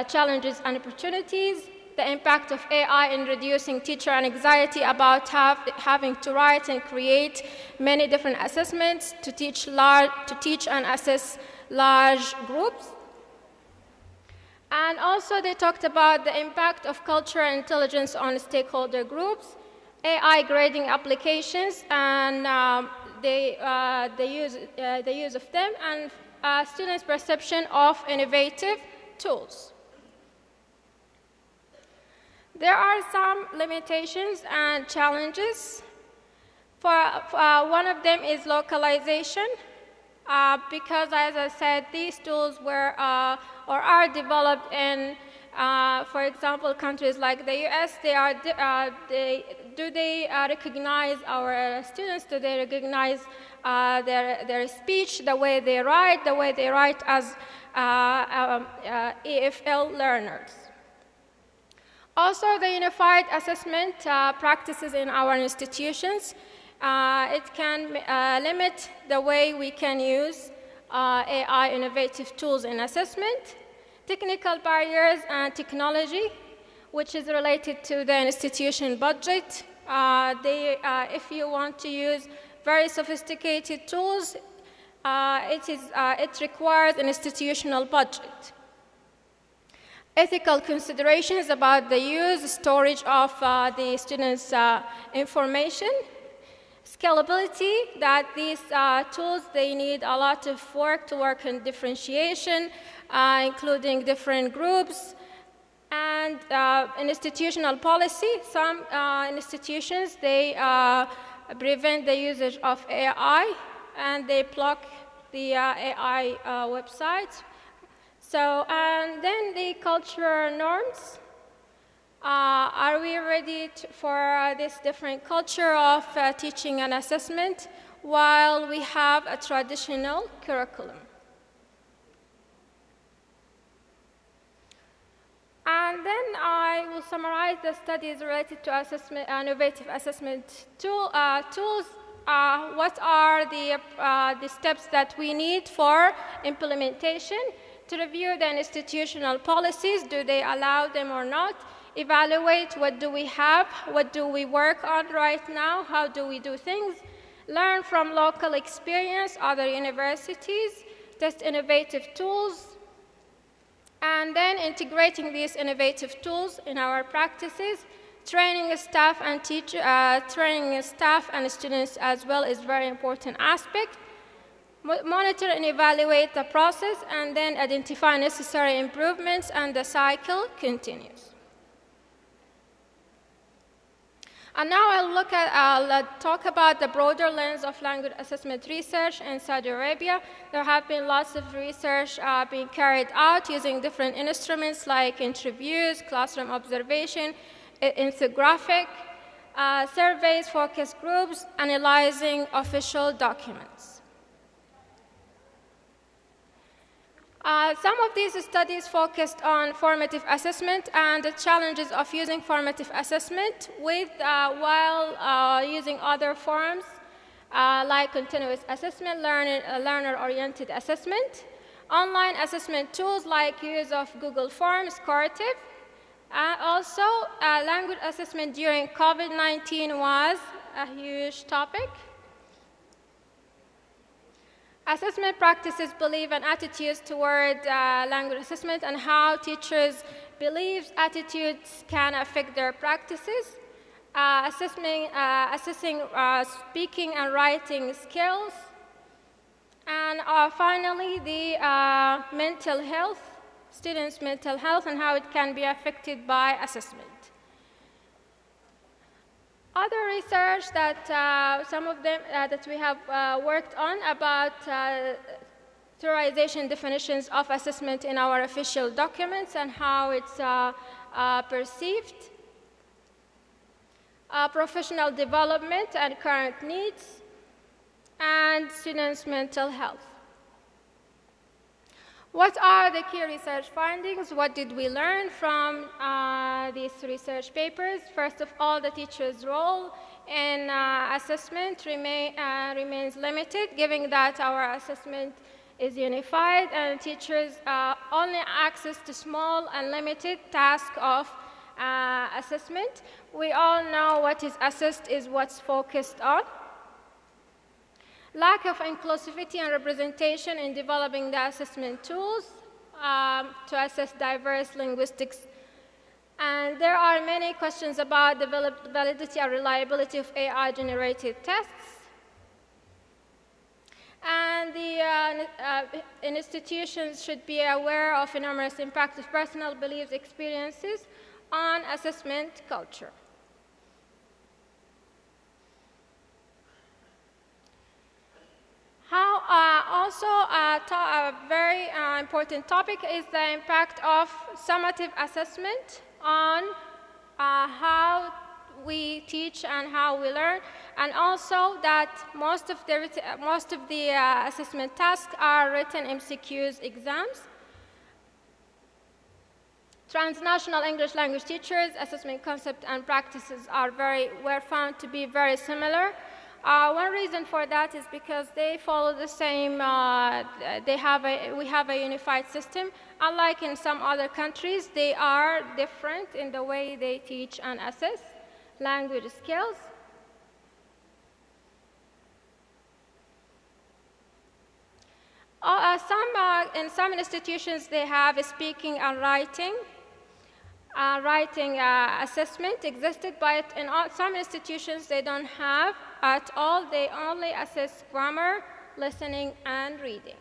challenges and opportunities, the impact of AI in reducing teacher anxiety about having to write and create many different assessments to teach and assess large groups. And also they talked about the impact of cultural intelligence on stakeholder groups, AI grading applications, and the use of them, and students' perception of innovative tools. There are some limitations and challenges. One of them is localization, because, as I said, these tools were or are developed in, for example, countries like the US. Do they recognize our students? Do they recognize their speech, the way they write as EFL learners? Also, the unified assessment practices in our institutions. It can limit the way we can use AI innovative tools in assessment. Technical barriers and technology, which is related to the institution budget. If you want to use very sophisticated tools, it requires an institutional budget. Ethical considerations about the use, storage of the students' information. Scalability, that these tools, they need a lot of work to work on differentiation, including different groups. And institutional policy, some institutions, they prevent the usage of AI, and they block the AI websites. So, and then the cultural norms. Are we ready for this different culture of teaching and assessment? while we have a traditional curriculum. And then I will summarize the studies related to assessment, innovative assessment tools. What are the steps that we need for implementation? To review the institutional policies, do they allow them or not? Evaluate what do we have, what do we work on right now, how do we do things? Learn from local experience, other universities, test innovative tools, and then integrating these innovative tools in our practices. Training staff and students as well is a very important aspect. Monitor and evaluate the process, and then identify necessary improvements, and the cycle continues. And now I'll talk about the broader lens of language assessment research in Saudi Arabia. There have been lots of research being carried out using different instruments like interviews, classroom observation, infographic, surveys, focus groups, analyzing official documents. Some of these studies focused on formative assessment and the challenges of using formative assessment while using other forms like continuous assessment, learner-oriented assessment, online assessment tools like use of Google Forms, Cartive. Also, language assessment during COVID-19 was a huge topic. Assessment practices, belief, and attitudes toward language assessment, and how teachers' beliefs, attitudes can affect their practices. Assessing speaking and writing skills. And finally, the mental health, students' mental health, and how it can be affected by assessment. Other research that some of them that we have worked on about theorization definitions of assessment in our official documents and how it's perceived, professional development and current needs, and students' mental health. What are the key research findings? What did we learn from these research papers? First of all, the teacher's role in assessment remains limited, given that our assessment is unified and teachers only access to small and limited task of assessment. We all know what is assessed is what's focused on. Lack of inclusivity and representation in developing the assessment tools to assess diverse linguistics. And there are many questions about the validity and reliability of AI-generated tests. And the institutions should be aware of enormous impact of personal beliefs, experiences on assessment culture. Also, a very important topic is the impact of summative assessment on how we teach and how we learn, and also that most of the assessment tasks are written MCQs exams. Transnational English language teachers' assessment concept and practices were found to be very similar. One reason for that is because they follow the same, we have a unified system. Unlike in some other countries, they are different in the way they teach and assess language skills. In some institutions, they have a speaking and writing assessment existed, but in some institutions they don't have at all. They only assess grammar, listening, and reading.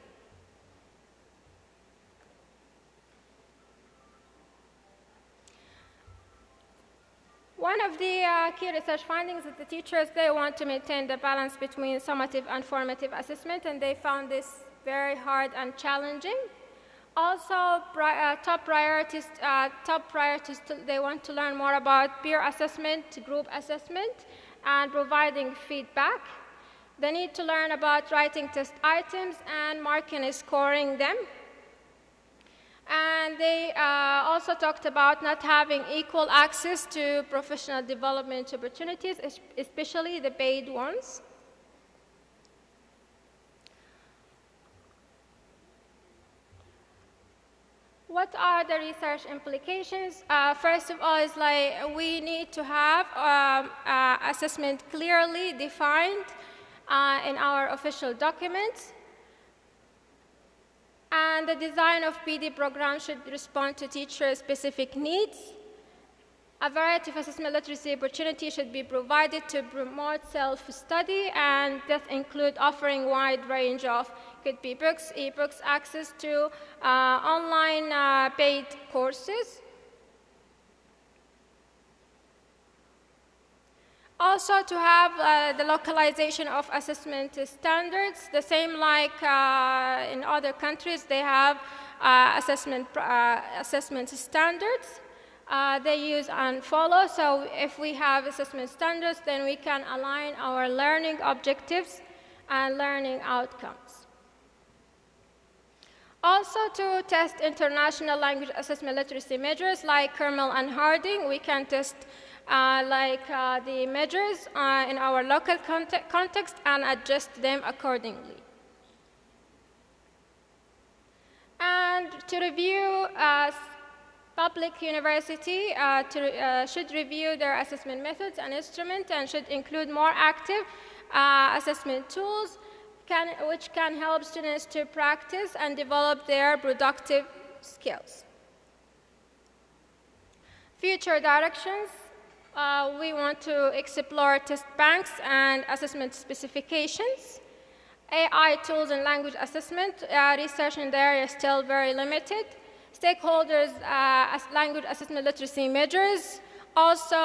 One of the key research findings is the teachers, they want to maintain the balance between summative and formative assessment, and they found this very hard and challenging. Also, top priorities, they want to learn more about peer assessment, group assessment, and providing feedback. They need to learn about writing test items and marking and scoring them. And they also talked about not having equal access to professional development opportunities, especially the paid ones. What are the research implications? First of all, is like we need to have assessment clearly defined in our official documents. And the design of PD programs should respond to teacher-specific needs. A variety of assessment literacy opportunities should be provided to promote self-study, and that include offering wide range of, could be books, e-books, access to online paid courses. Also to have the localization of assessment standards, the same like in other countries, they have assessment standards they use and follow. So if we have assessment standards, then we can align our learning objectives and learning outcomes. Also to test international language assessment literacy measures like Kermel and Harding, we can test the measures in our local context and adjust them accordingly. And to review, public university should review their assessment methods and instruments and should include more active assessment tools which can help students to practice and develop their productive skills. Future directions. We want to explore test banks and assessment specifications. AI tools and language assessment. Research in the area is still very limited. Stakeholders, language assessment literacy measures. Also,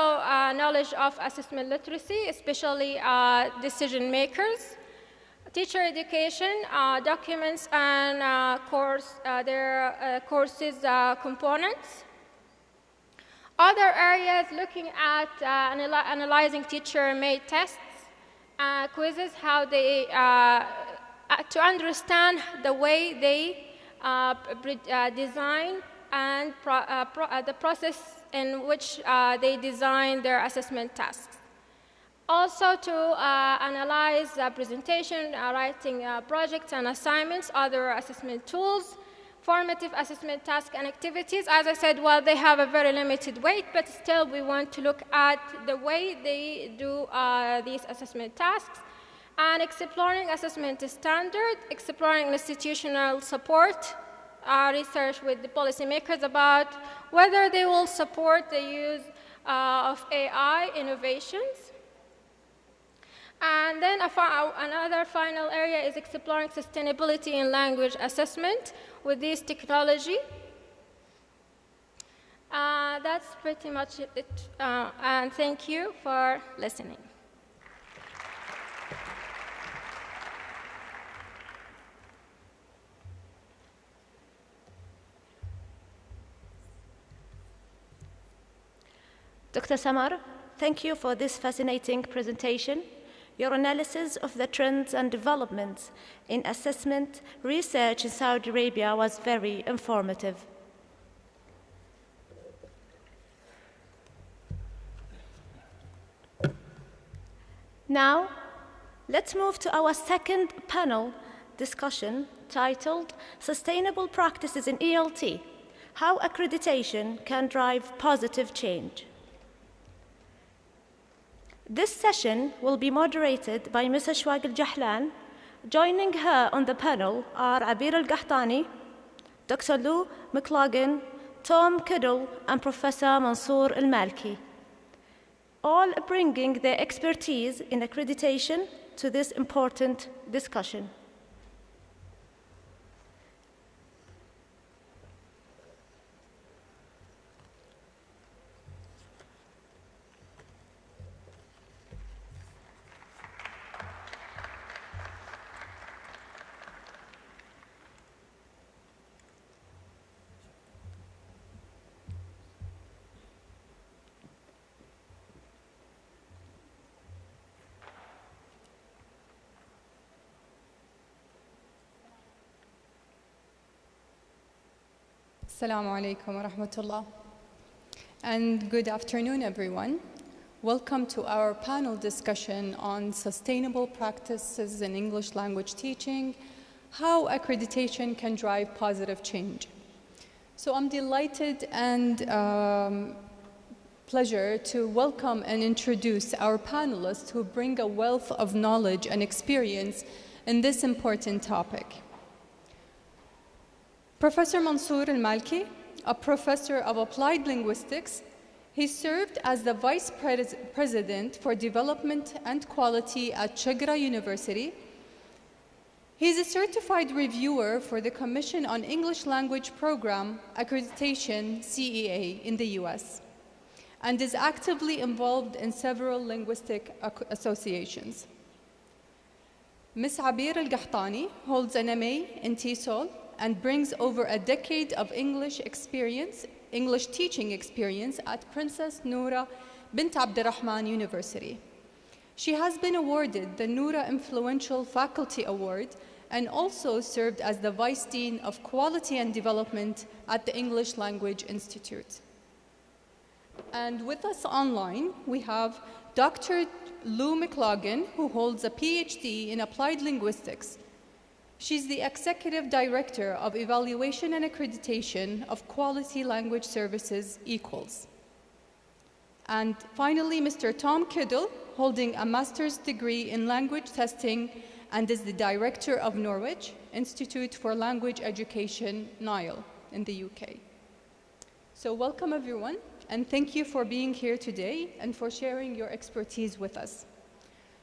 knowledge of assessment literacy, especially decision makers. Teacher education, documents and their courses components. Other areas looking at analyzing teacher-made tests, quizzes, how they, to understand the way they design and the process in which they design their assessment tasks. Also to analyze presentation, writing projects and assignments, other assessment tools, formative assessment tasks and activities. As I said, well, they have a very limited weight, but still we want to look at the way they do these assessment tasks, and exploring assessment standard, exploring institutional support, research with the policymakers about whether they will support the use of AI innovations. And then another final area is exploring sustainability in language assessment with this technology. That's pretty much it, and thank you for listening. Dr. Samar, thank you for this fascinating presentation. Your analysis of the trends and developments in assessment research in Saudi Arabia was very informative. Now, let's move to our second panel discussion titled Sustainable Practices in ELT, How Accreditation Can Drive Positive Change. This session will be moderated by Ms. Ashwaq Al-Jahlan. Joining her on the panel are Abir Al-Qahtani, Dr. Lou McLaughlin, Tom Kiddle, and Professor Mansour Al-Malki, all bringing their expertise in accreditation to this important discussion. Assalamu alaikum wa rahmatullah. And good afternoon, everyone. Welcome to our panel discussion on sustainable practices in English language teaching, how accreditation can drive positive change. So I'm delighted and pleasure to welcome and introduce our panelists who bring a wealth of knowledge and experience in this important topic. Professor Mansour Al-Malki, a professor of applied linguistics, he served as the vice president for development and quality at Chagra University. He's a certified reviewer for the Commission on English Language Program Accreditation, CEA, in the US, and is actively involved in several linguistic associations. Ms. Abir Al-Gahtani holds an MA in TESOL and brings over a decade of English teaching experience at Princess Noura bint Abdurrahman University. She has been awarded the Noura Influential Faculty Award and also served as the Vice Dean of Quality and Development at the English Language Institute. And with us online, we have Dr. Lou McLaughlin, who holds a PhD in Applied Linguistics. She's the Executive Director of Evaluation and Accreditation of Quality Language Services, EQUALS. And finally, Mr. Tom Kiddle, holding a master's degree in language testing and is the Director of Norwich Institute for Language Education, NILE, in the UK. So welcome, everyone, and thank you for being here today and for sharing your expertise with us.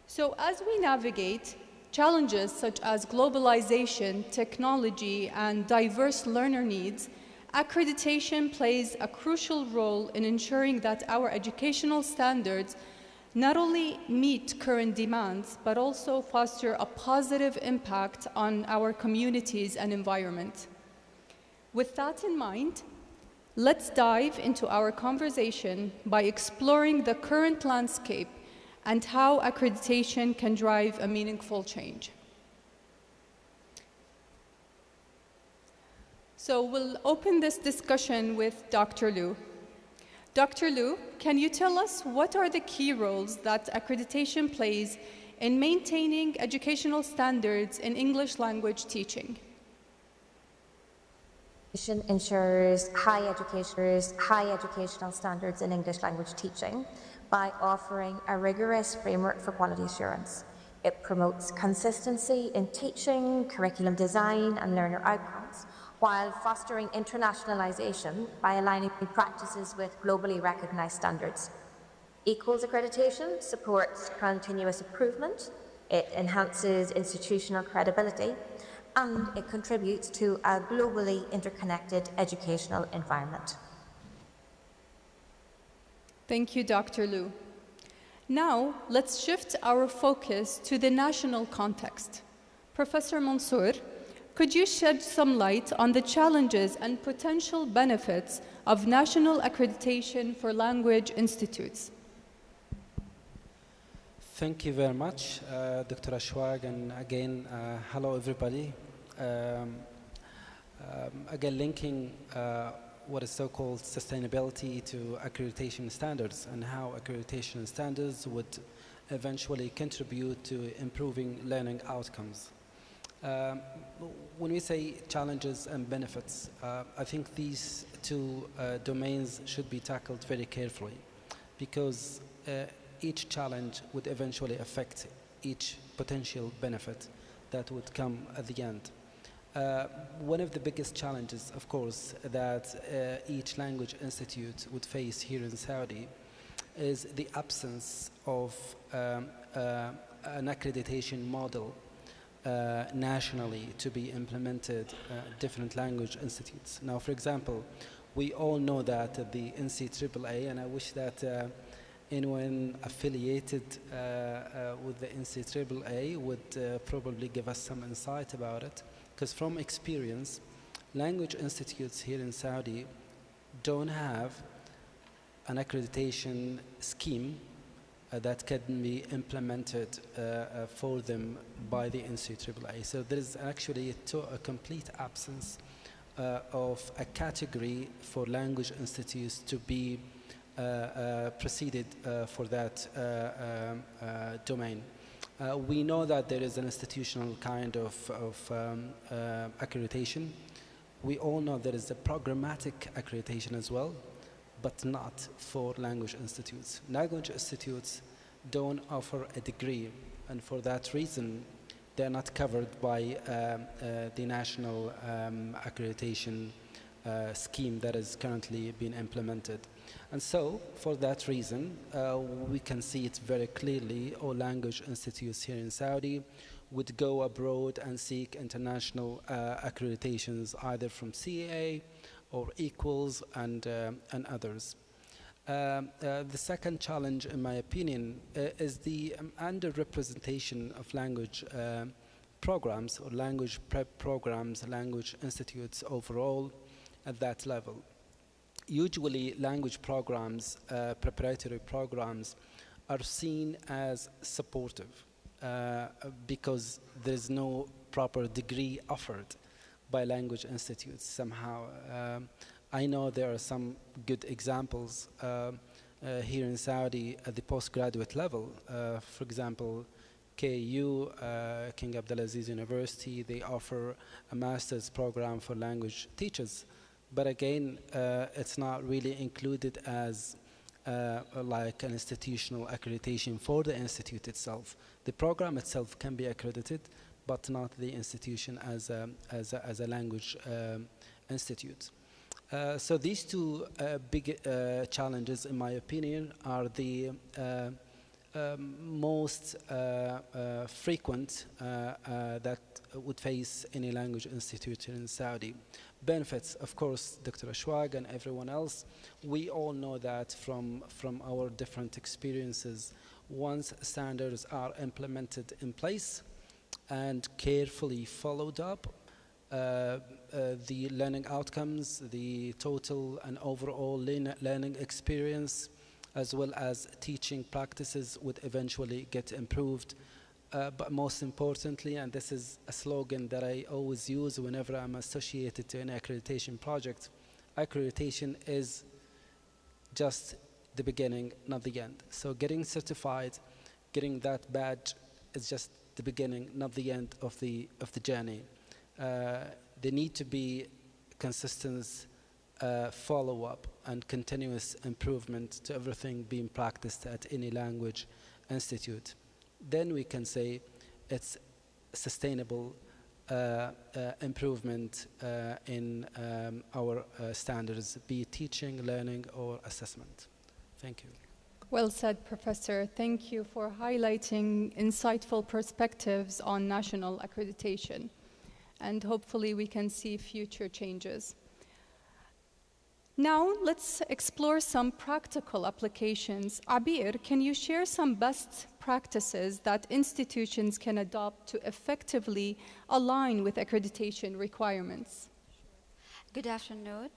So as we navigate challenges such as globalization, technology, and diverse learner needs, accreditation plays a crucial role in ensuring that our educational standards not only meet current demands, but also foster a positive impact on our communities and environment. With that in mind, let's dive into our conversation by exploring the current landscape and how accreditation can drive a meaningful change. So we'll open this discussion with Dr. Lou. Dr. Lou, can you tell us what are the key roles that accreditation plays in maintaining educational standards in English language teaching? Ensures high educational standards in English language teaching by offering a rigorous framework for quality assurance. It promotes consistency in teaching, curriculum design, and learner outcomes, while fostering internationalization by aligning practices with globally recognized standards. EQUALS accreditation supports continuous improvement, it enhances institutional credibility, and it contributes to a globally interconnected educational environment. Thank you, Dr. Lou. Now, let's shift our focus to the national context. Professor Mansour, could you shed some light on the challenges and potential benefits of national accreditation for language institutes? Thank you very much, Dr. Ashwag, and again, hello everybody. Again, linking what is so-called sustainability to accreditation standards and how accreditation standards would eventually contribute to improving learning outcomes. When we say challenges and benefits, I think these two domains should be tackled very carefully because each challenge would eventually affect each potential benefit that would come at the end. One of the biggest challenges, of course, that each language institute would face here in Saudi is the absence of an accreditation model nationally to be implemented different language institutes. Now, for example, we all know that the NCAA, and I wish that anyone affiliated with the NCAA would probably give us some insight about it. Because from experience, language institutes here in Saudi don't have an accreditation scheme that can be implemented for them by the NCAA. So there is actually a complete absence of a category for language institutes to be preceded for that domain. We know that there is an institutional kind of accreditation. We all know there is a programmatic accreditation as well, but not for language institutes. Language institutes don't offer a degree, and for that reason, they're not covered by the national accreditation scheme that is currently being implemented. And so, for that reason, we can see it very clearly. All language institutes here in Saudi would go abroad and seek international accreditations, either from CAA or Equals and others. The second challenge, in my opinion, is the underrepresentation of language programs or language prep programs, language institutes overall at that level. Usually, language programs, preparatory programs, are seen as supportive because there's no proper degree offered by language institutes somehow. I know there are some good examples here in Saudi at the postgraduate level. For example, KU, King Abdulaziz University, they offer a master's program for language teachers. But again, it's not really included as like an institutional accreditation for the institute itself. The program itself can be accredited, but not the institution as a language institute. So these two big challenges, in my opinion, are the most frequent that would face any language institute in Saudi. Benefits, of course, Dr. Ashwag and everyone else, we all know that from our different experiences. Once standards are implemented in place and carefully followed up, the learning outcomes, the total and overall learning experience, as well as teaching practices would eventually get improved. But most importantly, and this is a slogan that I always use whenever I'm associated to an accreditation project, accreditation is just the beginning, not the end. So getting certified, getting that badge is just the beginning, not the end of the journey. There need to be consistent follow-up and continuous improvement to everything being practiced at any language institute. Then we can say it's sustainable improvement in our standards, be it teaching, learning, or assessment. Thank you. Well said, Professor. Thank you for highlighting insightful perspectives on national accreditation. And hopefully we can see future changes. Now, let's explore some practical applications. Abir, can you share some best practices that institutions can adopt to effectively align with accreditation requirements? Good afternoon.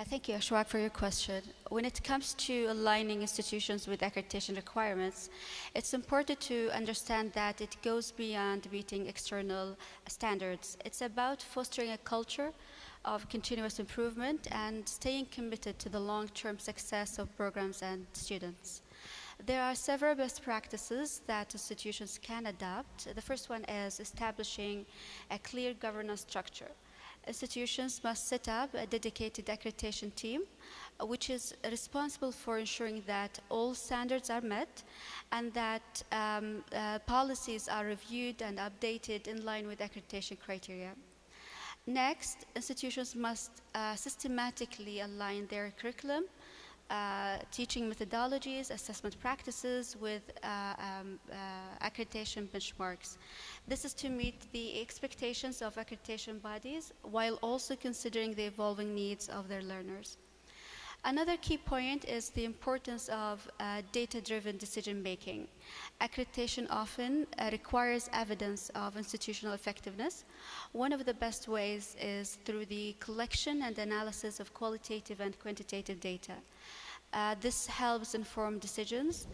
Thank you, Ashwag, for your question. When it comes to aligning institutions with accreditation requirements, it's important to understand that it goes beyond meeting external standards. It's about fostering a culture of continuous improvement and staying committed to the long-term success of programs and students. There are several best practices that institutions can adopt. The first one is establishing a clear governance structure. Institutions must set up a dedicated accreditation team, which is responsible for ensuring that all standards are met and that policies are reviewed and updated in line with accreditation criteria. Next, institutions must systematically align their curriculum, teaching methodologies, assessment practices with accreditation benchmarks. This is to meet the expectations of accreditation bodies while also considering the evolving needs of their learners. Another key point is the importance of data-driven decision-making. Accreditation often requires evidence of institutional effectiveness. One of the best ways is through the collection and analysis of qualitative and quantitative data. This helps inform decisions,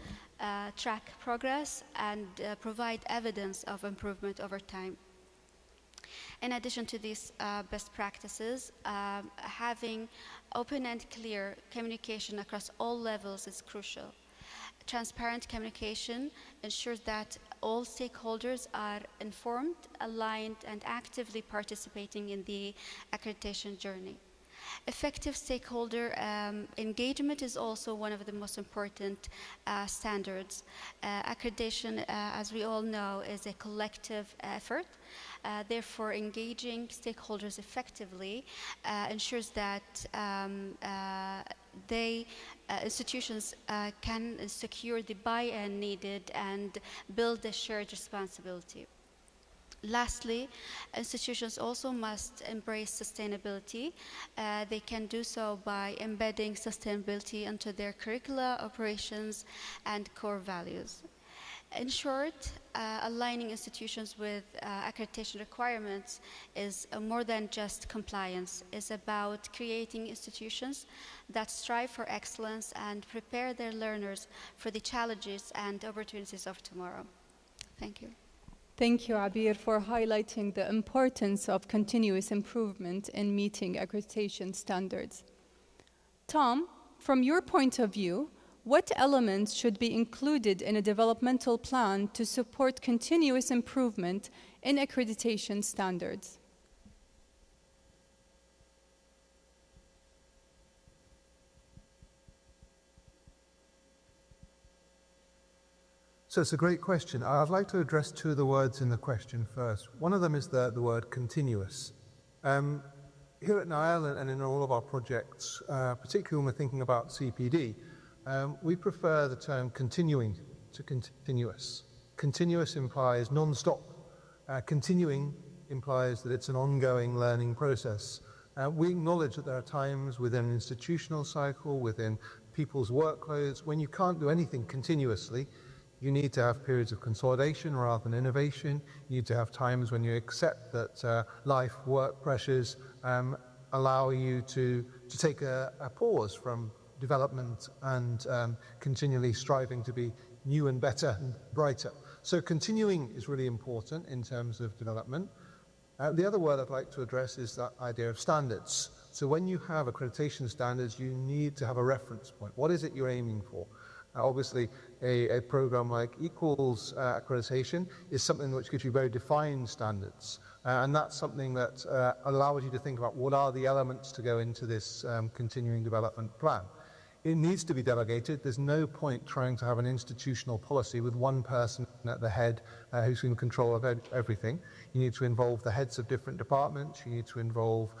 track progress, and provide evidence of improvement over time. In addition to these best practices, having open and clear communication across all levels is crucial. Transparent communication ensures that all stakeholders are informed, aligned, and actively participating in the accreditation journey. Effective stakeholder engagement is also one of the most important standards. Accreditation, as we all know, is a collective effort. Therefore, engaging stakeholders effectively ensures that institutions can secure the buy-in needed and build a shared responsibility. Lastly, institutions also must embrace sustainability. They can do so by embedding sustainability into their curricula, operations, and core values. In short, aligning institutions with accreditation requirements is more than just compliance. It's about creating institutions that strive for excellence and prepare their learners for the challenges and opportunities of tomorrow. Thank you. Thank you, Abir, for highlighting the importance of continuous improvement in meeting accreditation standards. Tom, from your point of view, what elements should be included in a developmental plan to support continuous improvement in accreditation standards? So it's a great question. I'd like to address two of the words in the question first. One of them is the word continuous. Here at NIAL and in all of our projects, particularly when we're thinking about CPD, we prefer the term continuing to continuous. Continuous implies non-stop. Continuing implies that it's an ongoing learning process. We acknowledge that there are times within an institutional cycle, within people's workloads, when you can't do anything continuously. You need to have periods of consolidation rather than innovation. You need to have times when you accept that life, work pressures allow you to take a pause from development and continually striving to be new and better and brighter. So continuing is really important in terms of development. The other word I'd like to address is that idea of standards. So when you have accreditation standards, you need to have a reference point. What is it you're aiming for? Obviously, a program like Equals accreditation is something which gives you very defined standards. And that's something that allows you to think about what are the elements to go into this continuing development plan. It needs to be delegated. There's no point trying to have an institutional policy with one person at the head who's in control of everything. You need to involve the heads of different departments. You need to involve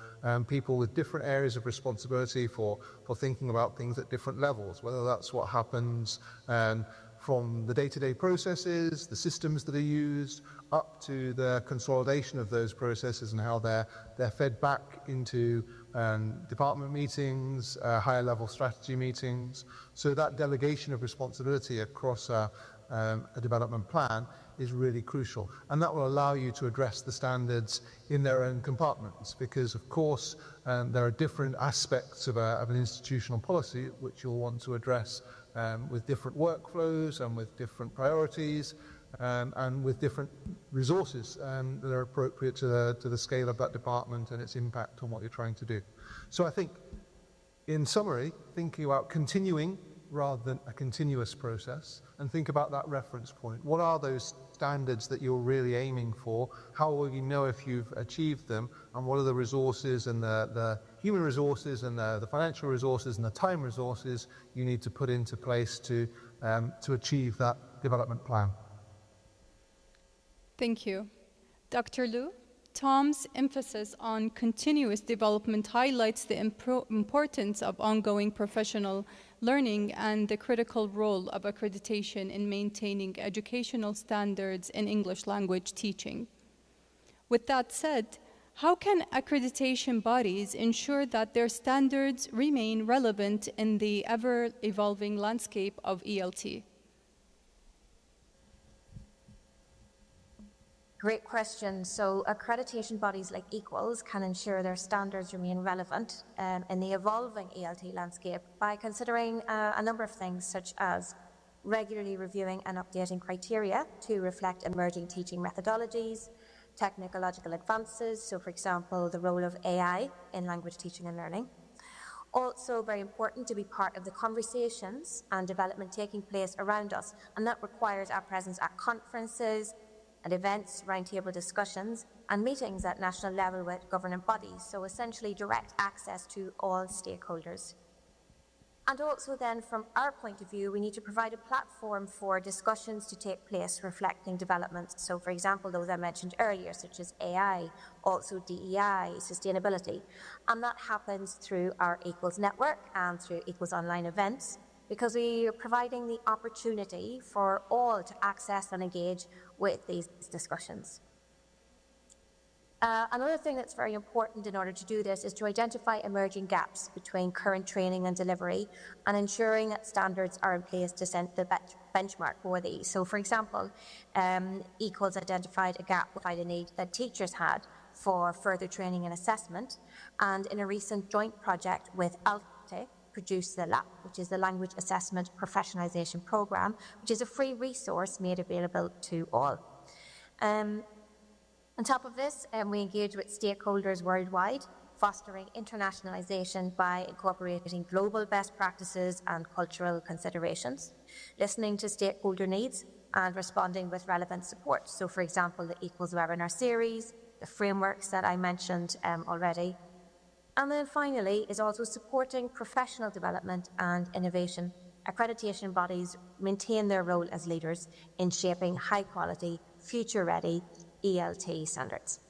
people with different areas of responsibility for thinking about things at different levels, whether that's what happens from the day-to-day processes, the systems that are used, up to the consolidation of those processes and how they're fed back into department meetings, higher level strategy meetings. So that delegation of responsibility across a development plan is really crucial. And that will allow you to address the standards in their own compartments, because of course there are different aspects of an institutional policy which you'll want to address with different workflows and with different priorities and with different resources that are appropriate to the scale of that department and its impact on what you're trying to do. So I think, in summary, thinking about continuing rather than a continuous process, and think about that reference point. What are those standards that you're really aiming for? How will you know if you've achieved them? And what are the resources and the human resources and the financial resources and the time resources you need to put into place to achieve that development plan? Thank you. Dr. Liu, Tom's emphasis on continuous development highlights the importance of ongoing professional learning and the critical role of accreditation in maintaining educational standards in English language teaching. With that said, how can accreditation bodies ensure that their standards remain relevant in the ever-evolving landscape of ELT? Great question. So accreditation bodies like Equals can ensure their standards remain relevant in the evolving ELT landscape by considering a number of things, such as regularly reviewing and updating criteria to reflect emerging teaching methodologies, technological advances, so for example, the role of AI in language teaching and learning. Also very important to be part of the conversations and development taking place around us, and that requires our presence at conferences and events, roundtable discussions, and meetings at national level with government bodies, so essentially direct access to all stakeholders. And also then, from our point of view, we need to provide a platform for discussions to take place reflecting developments. So, for example, those I mentioned earlier, such as AI, also DEI, sustainability. And that happens through our Equals network and through Equals online events, because we are providing the opportunity for all to access and engage with these discussions. Another thing that's very important in order to do this is to identify emerging gaps between current training and delivery, and ensuring that standards are in place to set the benchmark for these. So, for example, Equals identified a gap by the need that teachers had for further training and assessment, and in a recent joint project with ELT, produced the LAP, which is the Language Assessment Professionalisation Programme, which is a free resource made available to all. On top of this, we engage with stakeholders worldwide, fostering internationalisation by incorporating global best practices and cultural considerations, listening to stakeholder needs and responding with relevant support. So, for example, the Equals webinar series, the frameworks that I mentioned already. And then finally is also supporting professional development and innovation. Accreditation bodies maintain their role as leaders in shaping high quality, future-ready ELT standards.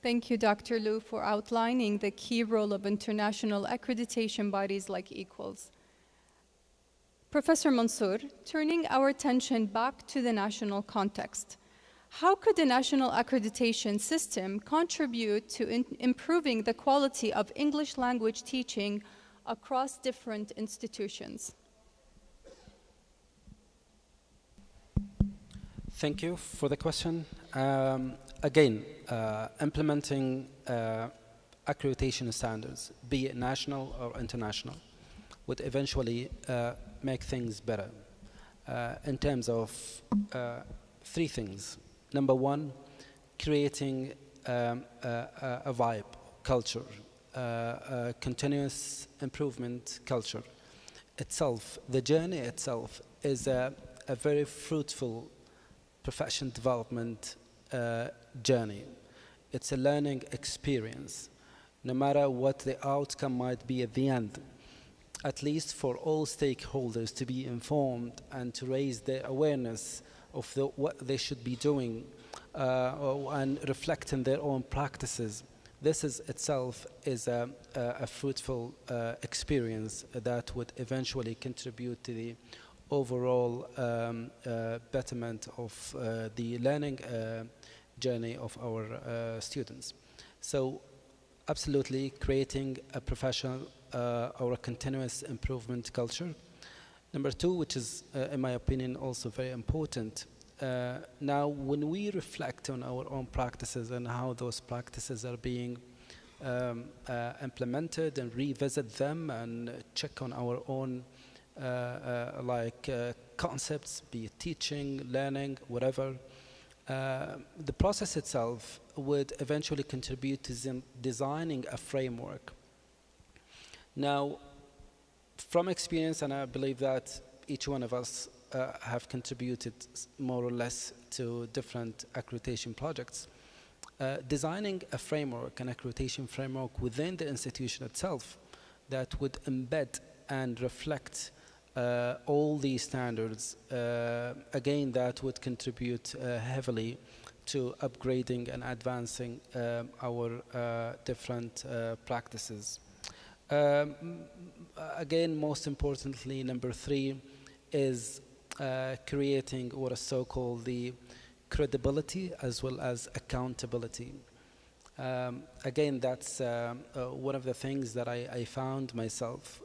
Thank you, Dr. Liu, for outlining the key role of international accreditation bodies like Equals. Professor Mansour, turning our attention back to the national context, how could the national accreditation system contribute to improving the quality of English language teaching across different institutions? Thank you for the question. Again, implementing accreditation standards, be it national or international, would eventually make things better in terms of three things. Number one, creating a vibe, culture, a continuous improvement culture itself. The journey itself is a very fruitful professional development journey. It's a learning experience, no matter what the outcome might be at the end. At least for all stakeholders to be informed and to raise their awareness of what they should be doing and reflect in their own practices. This is itself is a fruitful experience that would eventually contribute to the overall betterment of the learning journey of our students. So absolutely creating a professional or a continuous improvement culture. Number two, which is in my opinion also very important, now when we reflect on our own practices and how those practices are being implemented and revisit them and check on our own concepts, be it teaching, learning, whatever, the process itself would eventually contribute to designing a framework. Now, from experience, and I believe that each one of us have contributed more or less to different accreditation projects, designing a framework, an accreditation framework within the institution itself that would embed and reflect all these standards, again, that would contribute heavily to upgrading and advancing our different practices. Again, most importantly, number three is creating what is so-called the credibility as well as accountability. Again, that's one of the things that I found myself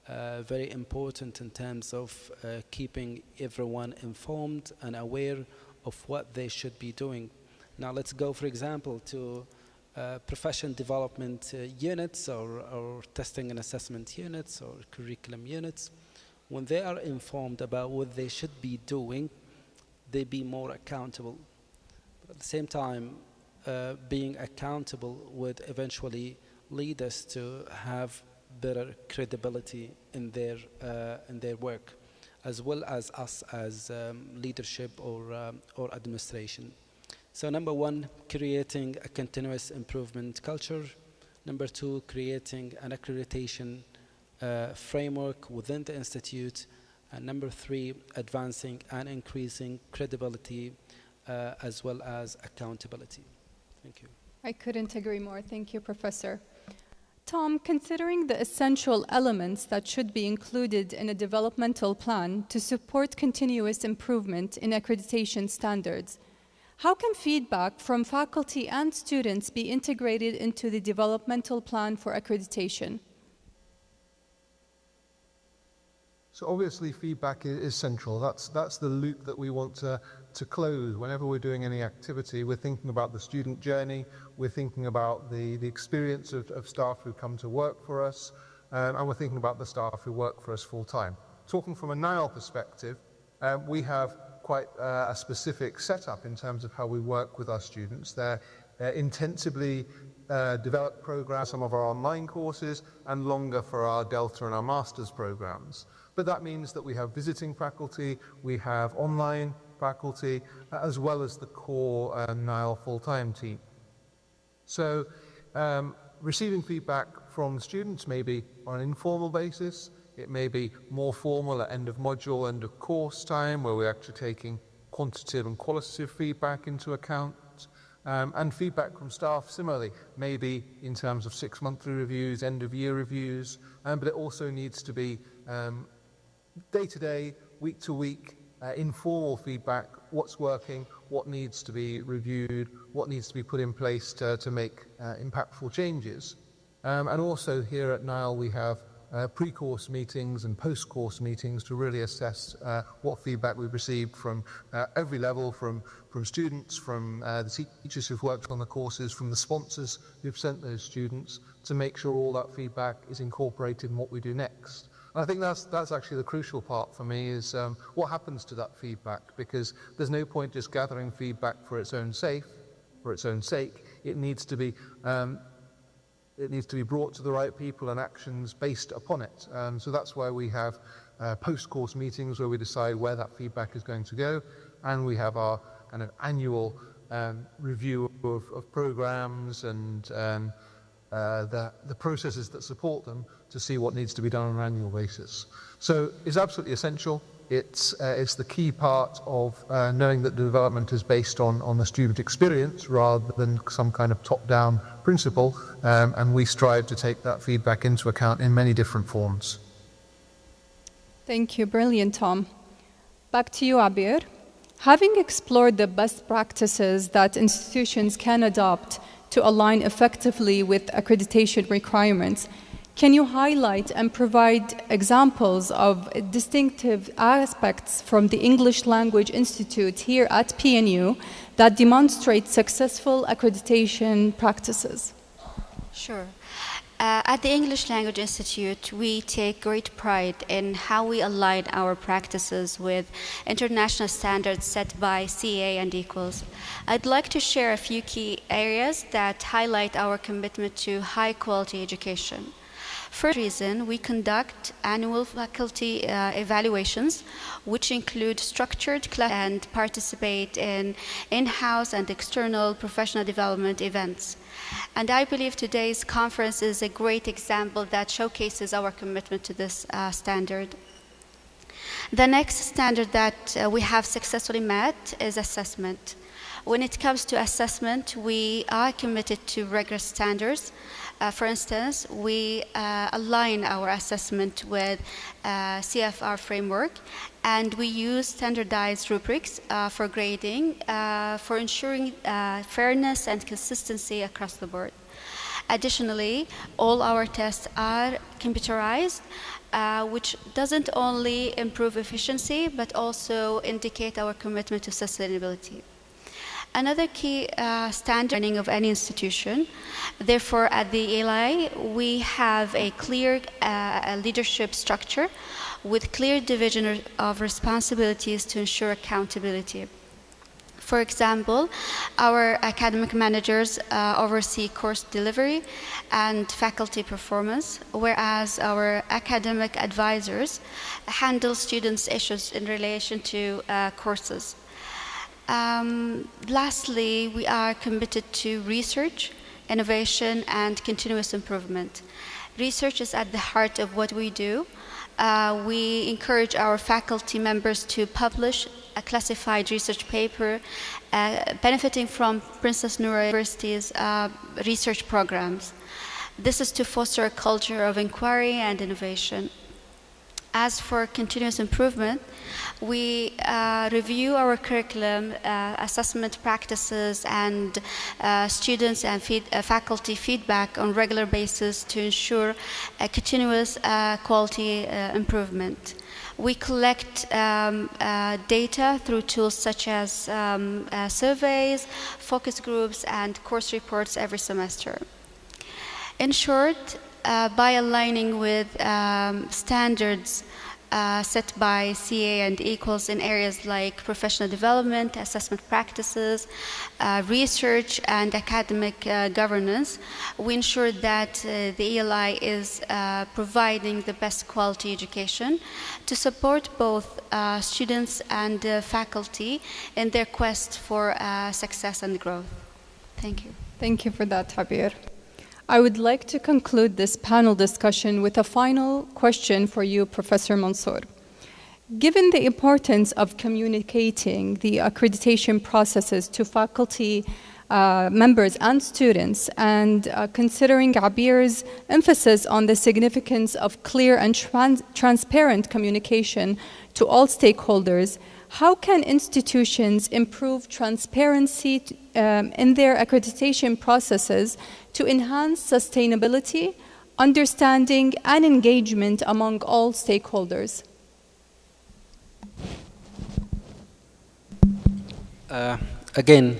very important in terms of keeping everyone informed and aware of what they should be doing. Now let's go, for example, to profession development units or testing and assessment units or curriculum units. When they are informed about what they should be doing, they be more accountable. At the same time, being accountable would eventually lead us to have better credibility in their work, as well as us as leadership or administration. So number one, creating a continuous improvement culture. Number two, creating an accreditation framework within the institute. And number three, advancing and increasing credibility as well as accountability. Thank you. I couldn't agree more. Thank you, Professor. Tom, considering the essential elements that should be included in a developmental plan to support continuous improvement in accreditation standards, how can feedback from faculty and students be integrated into the developmental plan for accreditation? So obviously feedback is central. That's the loop that we want to close. Whenever we're doing any activity, we're thinking about the student journey, we're thinking about the experience of staff who come to work for us, and we're thinking about the staff who work for us full time. Talking from a NIAL perspective, we have quite a specific setup in terms of how we work with our students. They're intensively developed programs, some of our online courses, and longer for our Delta and our Masters programs. But that means that we have visiting faculty, we have online faculty, as well as the core NIAL full-time team. So receiving feedback from students may be on an informal basis. It may be more formal at end of module, end of course time, where we're actually taking quantitative and qualitative feedback into account. And feedback from staff, similarly, maybe in terms of 6-monthly reviews, end-of-year reviews, but it also needs to be day-to-day, week-to-week, informal feedback, what's working, what needs to be reviewed, what needs to be put in place to make impactful changes. And also here at NIAL we have pre-course meetings and post-course meetings to really assess what feedback we've received from every level, from students, from the teachers who've worked on the courses, from the sponsors who've sent those students, to make sure all that feedback is incorporated in what we do next. And I think that's actually the crucial part for me, is what happens to that feedback, because there's no point just gathering feedback for its own sake. It needs to be brought to the right people and actions based upon it. So that's why we have post-course meetings where we decide where that feedback is going to go, and we have our kind of annual review of programs and the processes that support them to see what needs to be done on an annual basis. So it's absolutely essential. It's the key part of knowing that the development is based on the student experience rather than some kind of top-down principle, and we strive to take that feedback into account in many different forms. Thank you. Brilliant, Tom. Back to you, Abir. Having explored the best practices that institutions can adopt to align effectively with accreditation requirements, can you highlight and provide examples of distinctive aspects from the English Language Institute here at PNU that demonstrate successful accreditation practices? Sure. At the English Language Institute, we take great pride in how we align our practices with international standards set by CA and Equals. I'd like to share a few key areas that highlight our commitment to high-quality education. For that reason, we conduct annual faculty evaluations, which include structured classes and participate in in-house and external professional development events. And I believe today's conference is a great example that showcases our commitment to this standard. The next standard that we have successfully met is assessment. When it comes to assessment, we are committed to rigorous standards. For instance, we align our assessment with CFR framework, and we use standardized rubrics for grading, for ensuring fairness and consistency across the board. Additionally, all our tests are computerized, which doesn't only improve efficiency, but also indicate our commitment to sustainability. Another key standard of any institution. Therefore, at the ELI, we have a clear leadership structure with clear division of responsibilities to ensure accountability. For example, our academic managers oversee course delivery and faculty performance, whereas our academic advisors handle students' issues in relation to courses. Lastly, we are committed to research, innovation, and continuous improvement. Research is at the heart of what we do. We encourage our faculty members to publish a classified research paper benefiting from Princess Noura University's research programs. This is to foster a culture of inquiry and innovation. As for continuous improvement, we review our curriculum, assessment practices, and students and faculty feedback on a regular basis to ensure a continuous quality improvement. We collect data through tools such as surveys, focus groups, and course reports every semester. In short, by aligning with standards set by CA and equals in areas like professional development, assessment practices, research, and academic governance, we ensure that the ELI is providing the best quality education to support both students and faculty in their quest for success and growth. Thank you. Thank you for that, Tabir. I would like to conclude this panel discussion with a final question for you, Professor Mansour. Given the importance of communicating the accreditation processes to faculty members and students, and considering Abir's emphasis on the significance of clear and transparent communication to all stakeholders, how can institutions improve transparency in their accreditation processes to enhance sustainability, understanding, and engagement among all stakeholders? Again,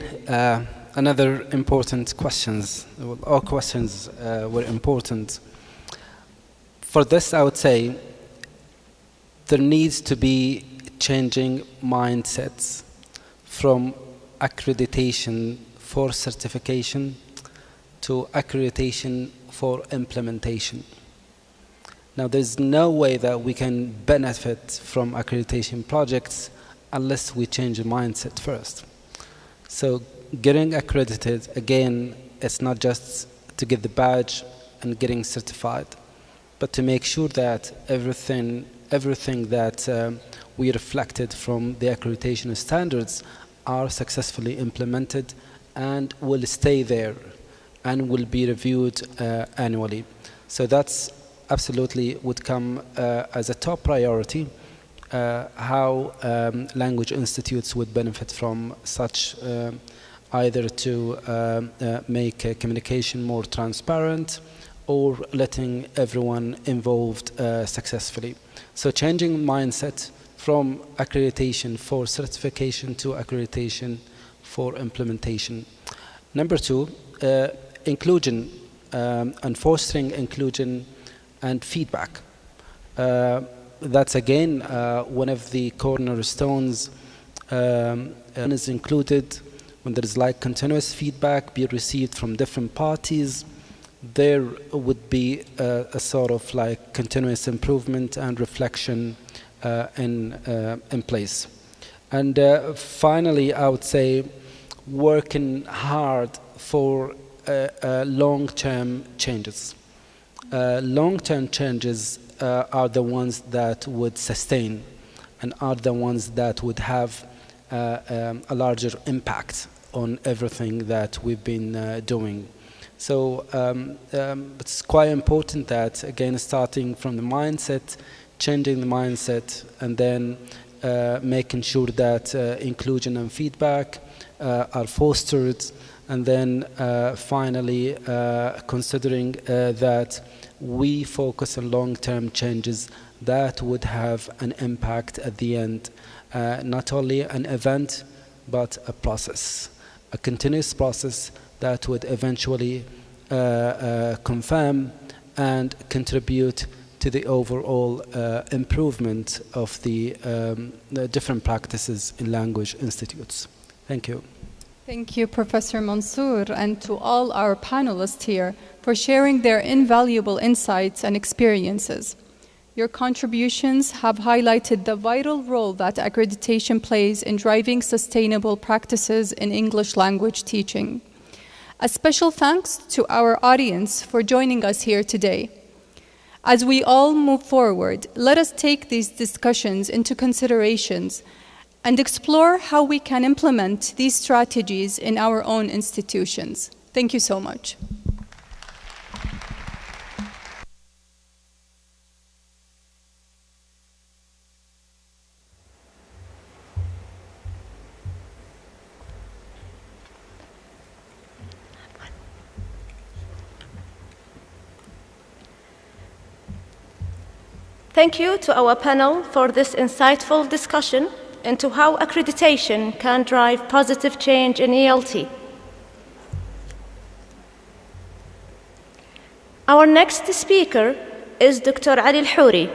another important questions. Well, all questions were important. For this, I would say there needs to be changing mindsets from accreditation for certification to accreditation for implementation. Now, there's no way that we can benefit from accreditation projects unless we change the mindset first. So getting accredited, again, it's not just to get the badge and getting certified, but to make sure that everything that we reflected from the accreditation standards are successfully implemented and will stay there and will be reviewed annually. So that's absolutely would come as a top priority, how language institutes would benefit from such, either to make communication more transparent or letting everyone involved successfully. So changing mindset from accreditation for certification to accreditation for implementation. Number two, inclusion and fostering inclusion and feedback. That's again one of the cornerstones, is included when there is like continuous feedback be received from different parties. There would be a sort of like continuous improvement and reflection in place. And finally, I would say working hard for long-term changes. Long-term changes are the ones that would sustain and are the ones that would have a larger impact on everything that we've been doing. So it's quite important that, again, starting from the mindset, changing the mindset, and then making sure that inclusion and feedback are fostered, and then finally considering that we focus on long-term changes that would have an impact at the end, not only an event, but a process, a continuous process that would eventually confirm and contribute to the overall improvement of the different practices in language institutes. Thank you. Thank you, Professor Mansour, and to all our panelists here for sharing their invaluable insights and experiences. Your contributions have highlighted the vital role that accreditation plays in driving sustainable practices in English language teaching. A special thanks to our audience for joining us here today. As we all move forward, let us take these discussions into considerations and explore how we can implement these strategies in our own institutions. Thank you so much. Thank you to our panel for this insightful discussion into how accreditation can drive positive change in ELT. Our next speaker is Dr. Ali Al-Houri,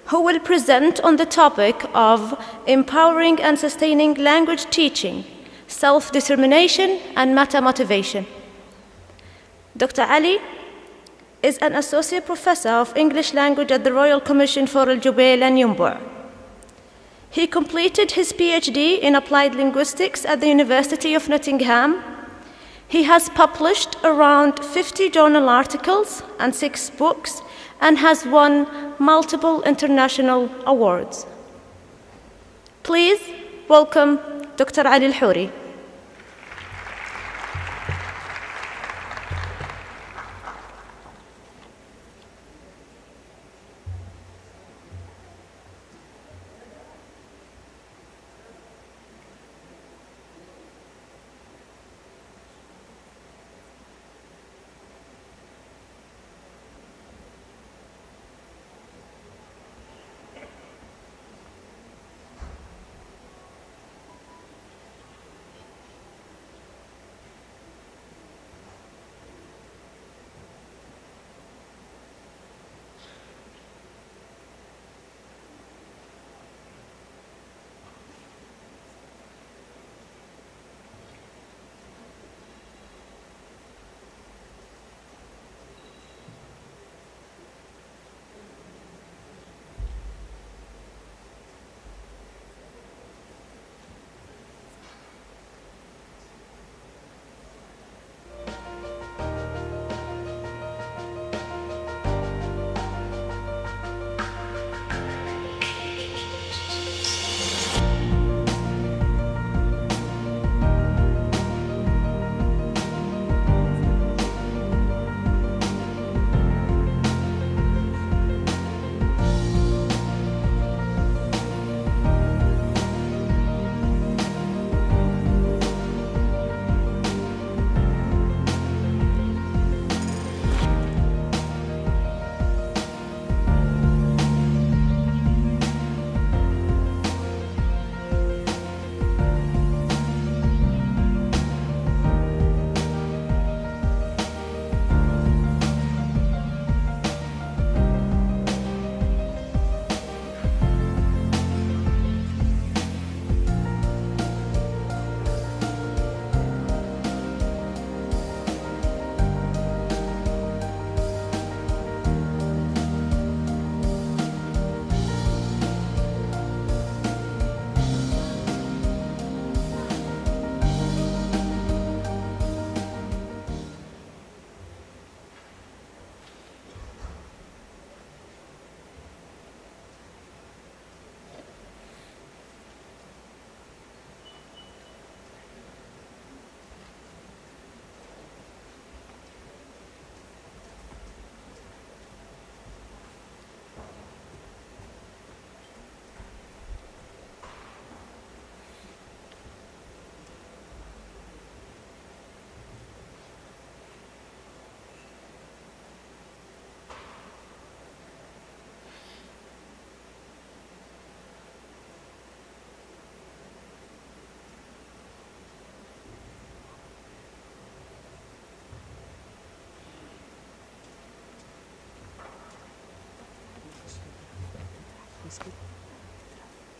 who will present on the topic of empowering and sustaining language teaching, self-determination, and meta-motivation. Dr. Ali is an associate professor of English language at the Royal Commission for Al Jubail and Yumbu'. He completed his PhD in applied linguistics at the University of Nottingham. He has published around 50 journal articles and 6 books and has won multiple international awards. Please welcome Dr. Ali Al-Houri.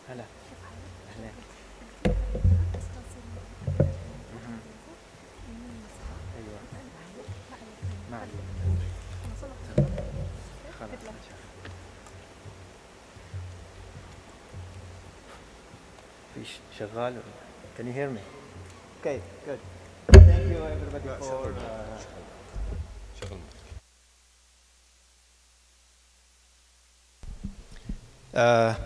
هلا. Can you hear me? Okay, good. Thank you everybody for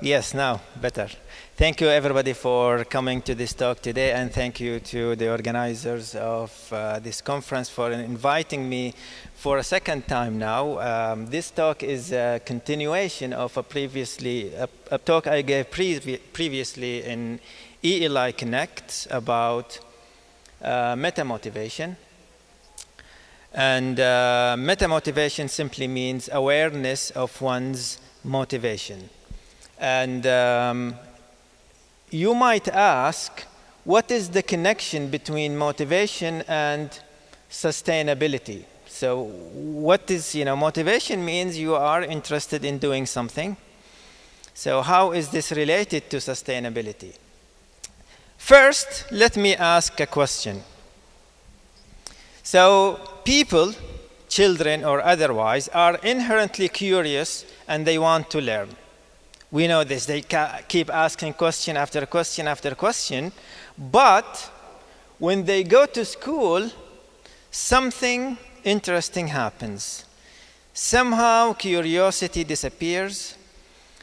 yes, now better. Thank you everybody for coming to this talk today, and thank you to the organizers of this conference for inviting me for a second time now. This talk is a continuation of a talk I gave previously in ELI Connect about meta-motivation. And meta-motivation simply means awareness of one's motivation. And you might ask, what is the connection between motivation and sustainability? So what is, motivation means you are interested in doing something. So how is this related to sustainability? First, let me ask a question. So people, children or otherwise, are inherently curious and they want to learn. We know this. They keep asking question after question after question. But when they go to school, something interesting happens. Somehow curiosity disappears.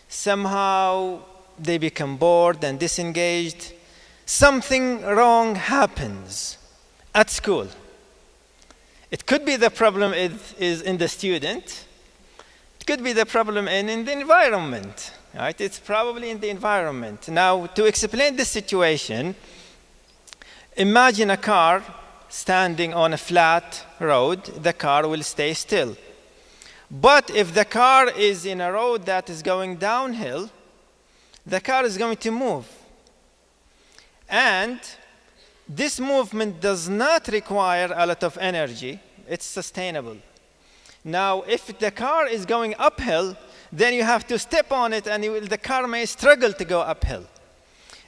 Somehow they become bored and disengaged. Something wrong happens at school. It could be the problem is in the student. It could be the problem in the environment. Right? It's probably in the environment. Now, to explain this situation, imagine a car standing on a flat road. The car will stay still. But if the car is in a road that is going downhill, the car is going to move. And this movement does not require a lot of energy. It's sustainable. Now, if the car is going uphill, then you have to step on it and the car may struggle to go uphill.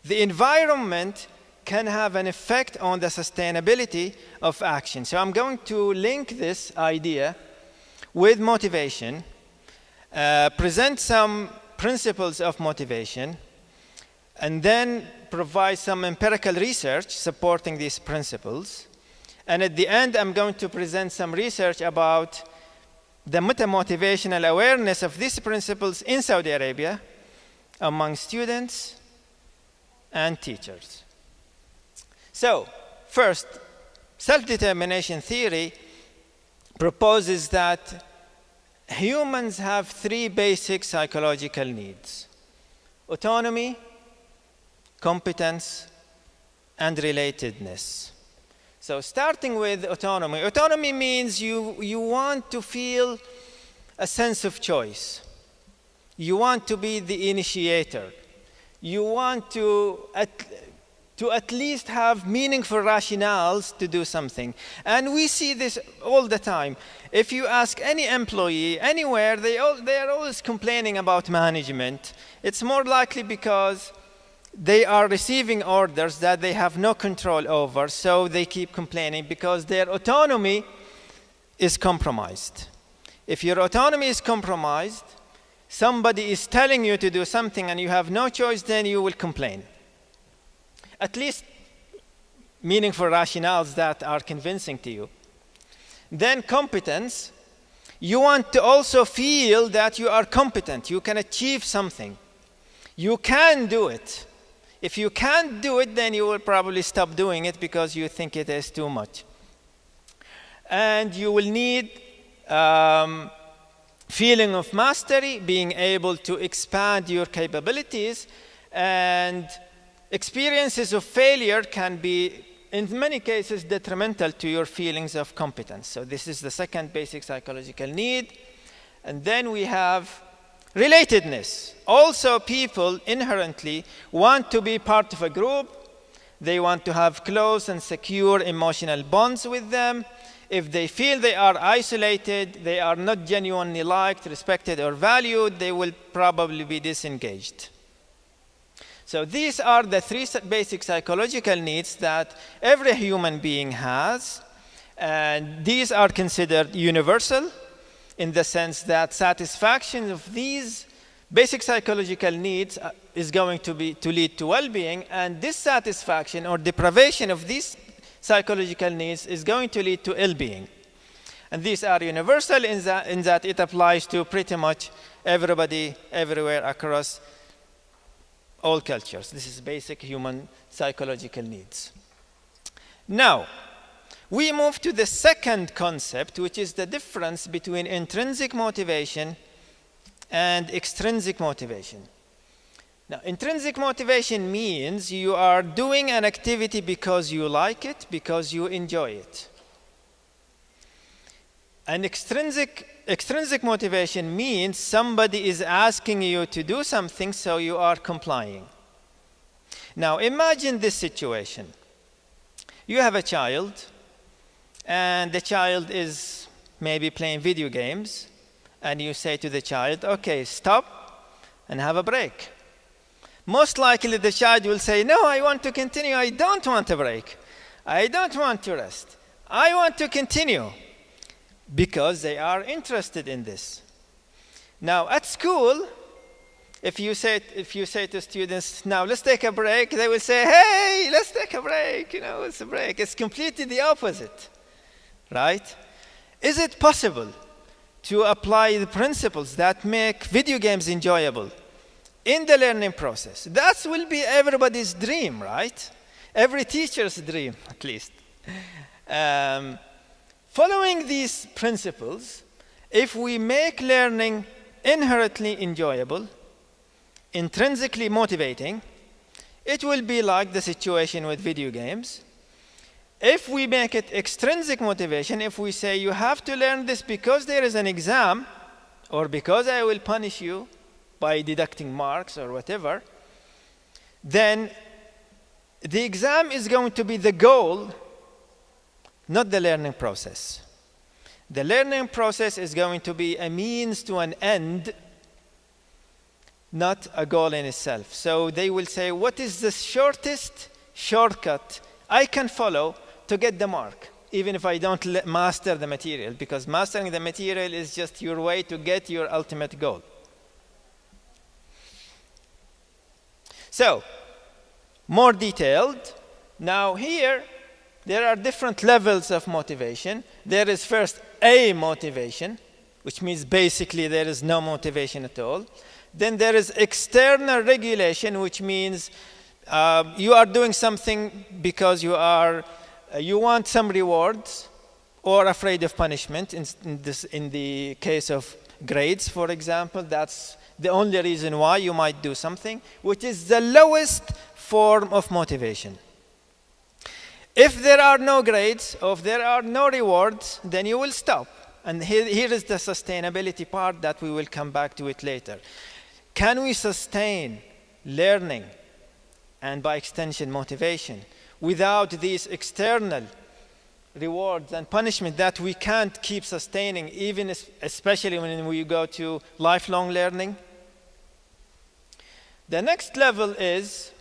The environment can have an effect on the sustainability of action. So I'm going to link this idea with motivation, present some principles of motivation, and then provide some empirical research supporting these principles. And at the end, I'm going to present some research about the meta-motivational awareness of these principles in Saudi Arabia among students and teachers. So, first, self-determination theory proposes that humans have three basic psychological needs: autonomy, competence, and relatedness. So starting with autonomy. Autonomy means you want to feel a sense of choice. You want to be the initiator. You want to at least have meaningful rationales to do something. And we see this all the time. If you ask any employee anywhere, they are always complaining about management. It's more likely because they are receiving orders that they have no control over, so they keep complaining because their autonomy is compromised. If your autonomy is compromised, somebody is telling you to do something and you have no choice, then you will complain. At least meaningful rationales that are convincing to you. Then competence. You want to also feel that you are competent. You can achieve something. You can do it. If you can't do it, then you will probably stop doing it because you think it is too much. And you will need feeling of mastery, being able to expand your capabilities, and experiences of failure can be, in many cases, detrimental to your feelings of competence. So this is the second basic psychological need. And then we have relatedness. Also, people inherently want to be part of a group. They want to have close and secure emotional bonds with them. If they feel they are isolated, they are not genuinely liked, respected, or valued, they will probably be disengaged. So these are the three basic psychological needs that every human being has. And these are considered universal, in the sense that satisfaction of these Basic psychological needs is going to lead to well-being, and dissatisfaction or deprivation of these psychological needs is going to lead to ill-being. And these are universal in that it applies to pretty much everybody, everywhere, across all cultures. This is basic human psychological needs. Now, we move to the second concept, which is the difference between intrinsic motivation and extrinsic motivation. Now, intrinsic motivation means you are doing an activity because you like it, because you enjoy it. And extrinsic motivation means somebody is asking you to do something, so you are complying. Now, imagine this situation. You have a child, and the child is maybe playing video games, and you say to the child, okay, stop and have a break. Most likely the child will say, no, I want to continue. I don't want a break. I don't want to rest. I want to continue, because they are interested in this. Now, at school, if you say to students, now let's take a break, they will say, hey, let's take a break. You know, it's a break. It's completely the opposite, right? Is it possible to apply the principles that make video games enjoyable in the learning process? That will be everybody's dream, right? Every teacher's dream, at least. Following these principles, if we make learning inherently enjoyable, intrinsically motivating, it will be like the situation with video games. If we make it extrinsic motivation, if we say you have to learn this because there is an exam, or because I will punish you by deducting marks or whatever, then the exam is going to be the goal, not the learning process. The learning process is going to be a means to an end, not a goal in itself. So they will say, what is the shortest shortcut I can follow to get the mark, even if I don't master the material? Because mastering the material is just your way to get your ultimate goal. So, more detailed. Now here, there are different levels of motivation. There is first a motivation, which means basically there is no motivation at all. Then there is external regulation, which means you are doing something because you want some rewards or afraid of punishment. In the case of grades, for example, that's the only reason why you might do something, which is the lowest form of motivation. If there are no grades, or if there are no rewards, then you will stop. And here is the sustainability part that we will come back to it later. Can we sustain learning, and by extension motivation, without these external rewards and punishment that we can't keep sustaining, even especially when we go to lifelong learning? The next level is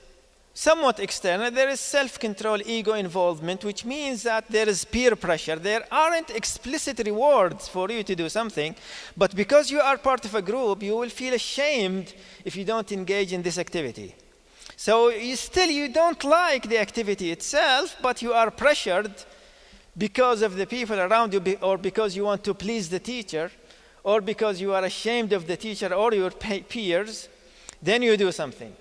somewhat external. There is self-control, ego involvement, which means that there is peer pressure. There aren't explicit rewards for you to do something, but because you are part of a group, you will feel ashamed if you don't engage in this activity. So you don't like the activity itself, but you are pressured because of the people around you, or because you want to please the teacher, or because you are ashamed of the teacher or your peers, then you do something.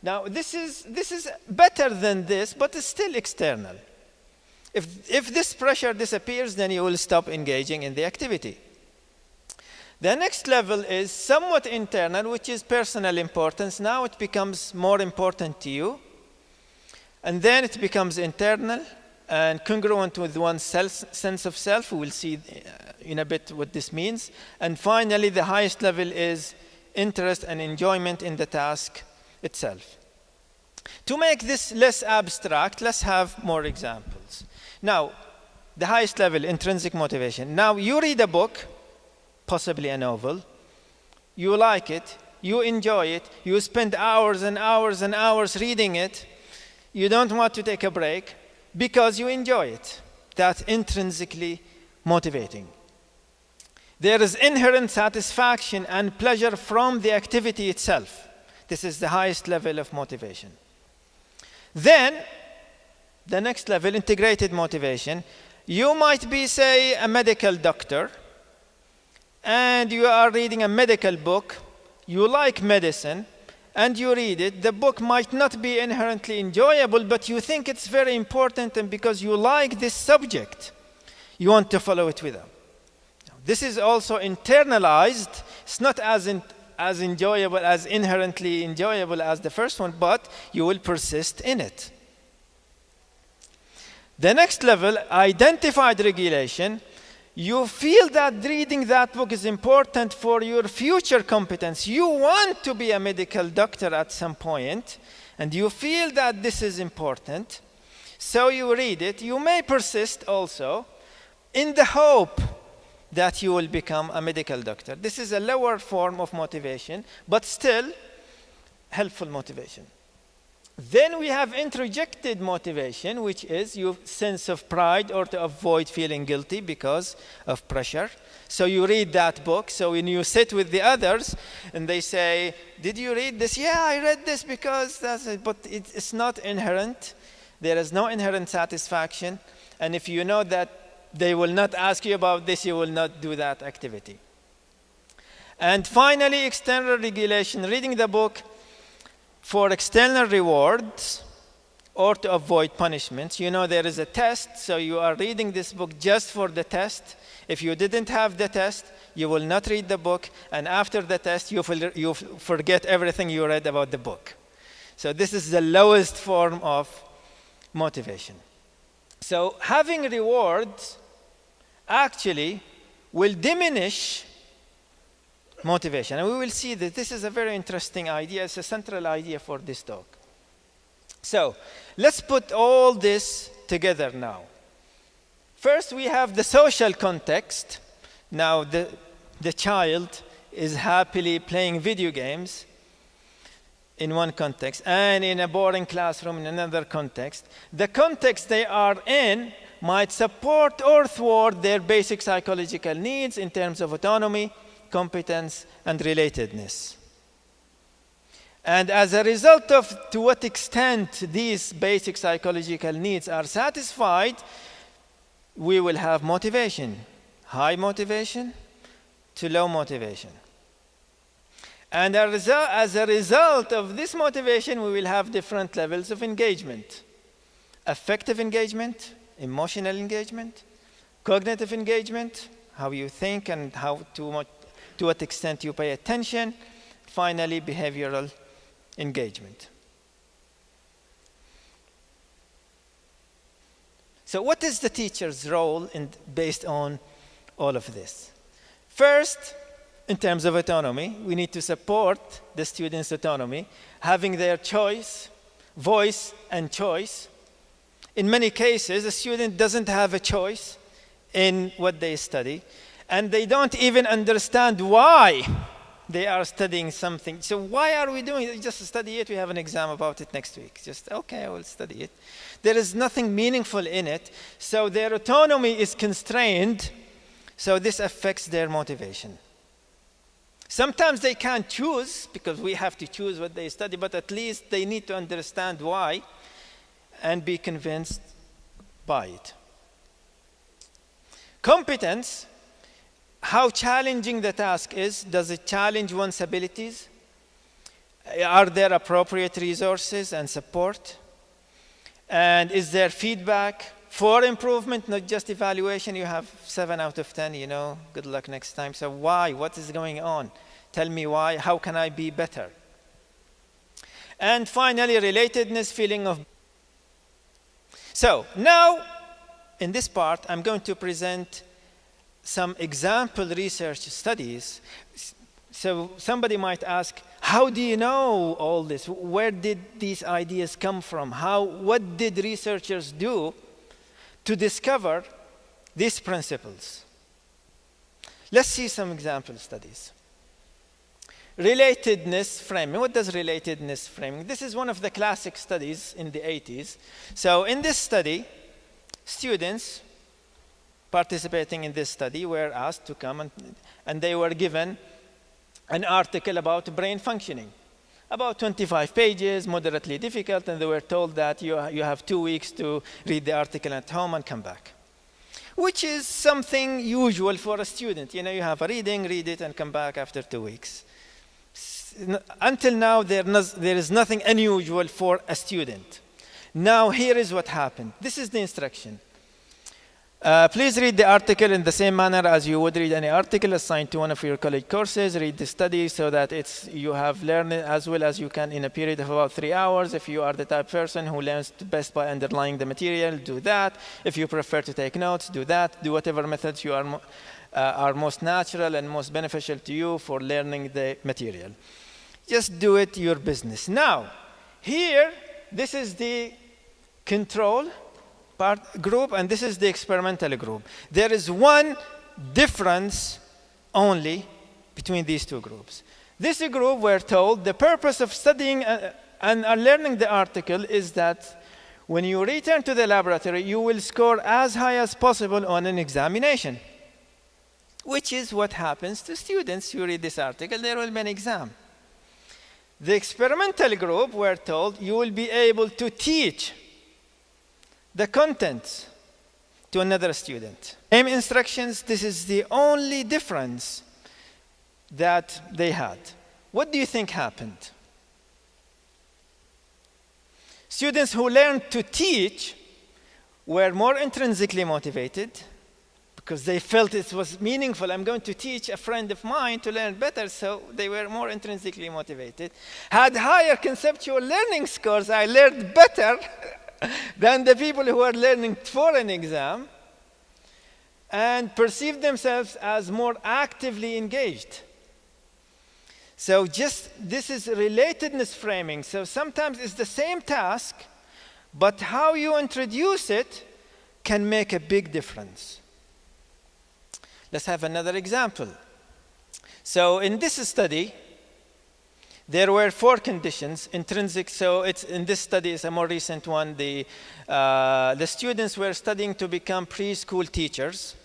Now, this is better than this, but it's still external. If this pressure disappears, then you will stop engaging in the activity. The next level is somewhat internal, which is personal importance. Now it becomes more important to you. And then it becomes internal and congruent with one's sense of self. We will see in a bit what this means. And finally, the highest level is interest and enjoyment in the task itself. To make this less abstract, let's have more examples. Now, the highest level, intrinsic motivation. Now, you read a book, possibly a novel. You like it. You enjoy it. You spend hours and hours and hours reading it. You don't want to take a break because you enjoy it. That's intrinsically motivating. There is inherent satisfaction and pleasure from the activity itself. This is the highest level of motivation. Then, the next level, integrated motivation. You might be, say, a medical doctor, and you are reading a medical book. You like medicine, and you read it. The book might not be inherently enjoyable, but you think it's very important, and because you like this subject, you want to follow it with them. This is also internalized. It's not as enjoyable, as inherently enjoyable as the first one, but you will persist in it. The next level, identified regulation. You feel that reading that book is important for your future competence. You want to be a medical doctor at some point, and you feel that this is important. So you read it. You may persist also in the hope that you will become a medical doctor. This is a lower form of motivation, but still helpful motivation. Then we have introjected motivation, which is your sense of pride or to avoid feeling guilty because of pressure. So you read that book. So when you sit with the others and they say, did you read this? Yeah, I read this because that's it. But it's not inherent. There is no inherent satisfaction. And if you know that they will not ask you about this, you will not do that activity. And finally, external regulation, reading the book for external rewards or to avoid punishments. You know there is a test, so you are reading this book just for the test. If you didn't have the test, you will not read the book, and after the test, you forget everything you read about the book. So this is the lowest form of motivation. So having rewards actually will diminish motivation. And we will see that this is a very interesting idea. It's a central idea for this talk. So let's put all this together now. First, we have the social context. Now, the child is happily playing video games in one context, and in a boring classroom in another context. The context they are in might support or thwart their basic psychological needs in terms of autonomy, competence, and relatedness. And as a result of to what extent these basic psychological needs are satisfied, we will have motivation, high motivation to low motivation. And as a result of this motivation, we will have different levels of engagement. Affective engagement, emotional engagement, cognitive engagement, how you think and to what extent you pay attention. Finally, behavioral engagement. So what is the teacher's role based on all of this? First, in terms of autonomy, we need to support the students' autonomy, having their choice, voice, and choice. In many cases, a student doesn't have a choice in what they study, and they don't even understand why they are studying something. So why are we doing it? Just study it. We have an exam about it next week. Just, okay, I will study it. There is nothing meaningful in it. So their autonomy is constrained. So this affects their motivation. Sometimes they can't choose because we have to choose what they study, but at least they need to understand why and be convinced by it. Competence, how challenging the task is. Does it challenge one's abilities? Are there appropriate resources and support? And is there feedback for improvement, not just evaluation? You have 7 out of 10, you know, good luck next time. So why? What is going on? Tell me why. How can I be better? And finally, relatedness, feeling of. So now, in this part, I'm going to present some example research studies. So somebody might ask, how do you know all this? Where did these ideas come from? What did researchers do to discover these principles? Let's see some example studies. Relatedness framing. What does relatedness framing? This is one of the classic studies in the 80s. So in this study, students participating in this study were asked to come and they were given an article about brain functioning. About 25 pages, moderately difficult, and they were told that you have 2 weeks to read the article at home and come back, which is something usual for a student. You know, you have a reading, read it, and come back after 2 weeks. Until now, there is nothing unusual for a student. Now, here is what happened. This is the instruction. Please read the article in the same manner as you would read any article assigned to one of your college courses. Read the study so that you have learned it as well as you can in a period of about 3 hours. If you are the type of person who learns best by underlying the material, do that. If you prefer to take notes, do that. Do whatever methods you are most natural and most beneficial to you for learning the material. Just do it your business. Now, here, this is the control group, and this is the experimental group. There is one difference only between these two groups. This group were told the purpose of studying and learning the article is that when you return to the laboratory, you will score as high as possible on an examination, which is what happens to students who read this article. There will be an exam. The experimental group were told you will be able to teach the contents to another student. Same instructions, this is the only difference that they had. What do you think happened? Students who learned to teach were more intrinsically motivated because they felt it was meaningful. I'm going to teach a friend of mine to learn better, so they were more intrinsically motivated. Had higher conceptual learning scores, I learned better than the people who are learning for an exam, and perceive themselves as more actively engaged. So this is relatedness framing. So sometimes it's the same task, but how you introduce it can make a big difference. Let's have another example. So in this study, there were 4 conditions, intrinsic. So in this study, it's a more recent one. The students were studying to become preschool teachers.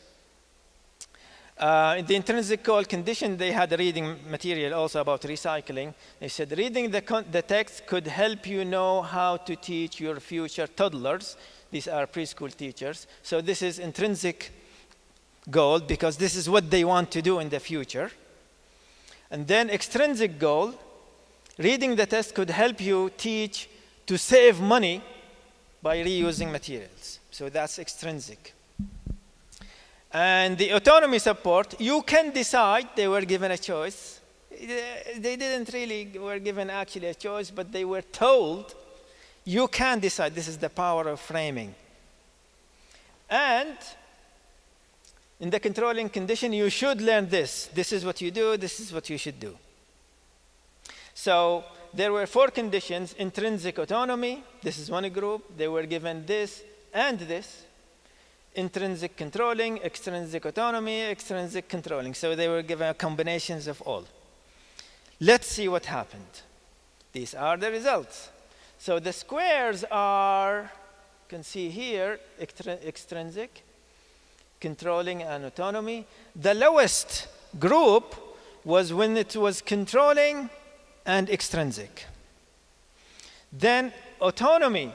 In the intrinsic goal condition, they had a reading material also about recycling. They said reading the text could help you know how to teach your future toddlers. These are preschool teachers. So this is intrinsic goal because this is what they want to do in the future. And then extrinsic goal, reading the test could help you teach to save money by reusing materials. So that's extrinsic. And the autonomy support, you can decide. They were given a choice. They didn't really were given actually a choice, but they were told you can decide. This is the power of framing. And in the controlling condition, you should learn this. This is what you do. This is what you should do. So there were 4 conditions. Intrinsic autonomy. This is one group. They were given this and this. Intrinsic controlling, extrinsic autonomy, extrinsic controlling. So they were given combinations of all. Let's see what happened. These are the results. So the squares are, you can see here, extrinsic, controlling, and autonomy. The lowest group was when it was controlling and extrinsic. Then autonomy,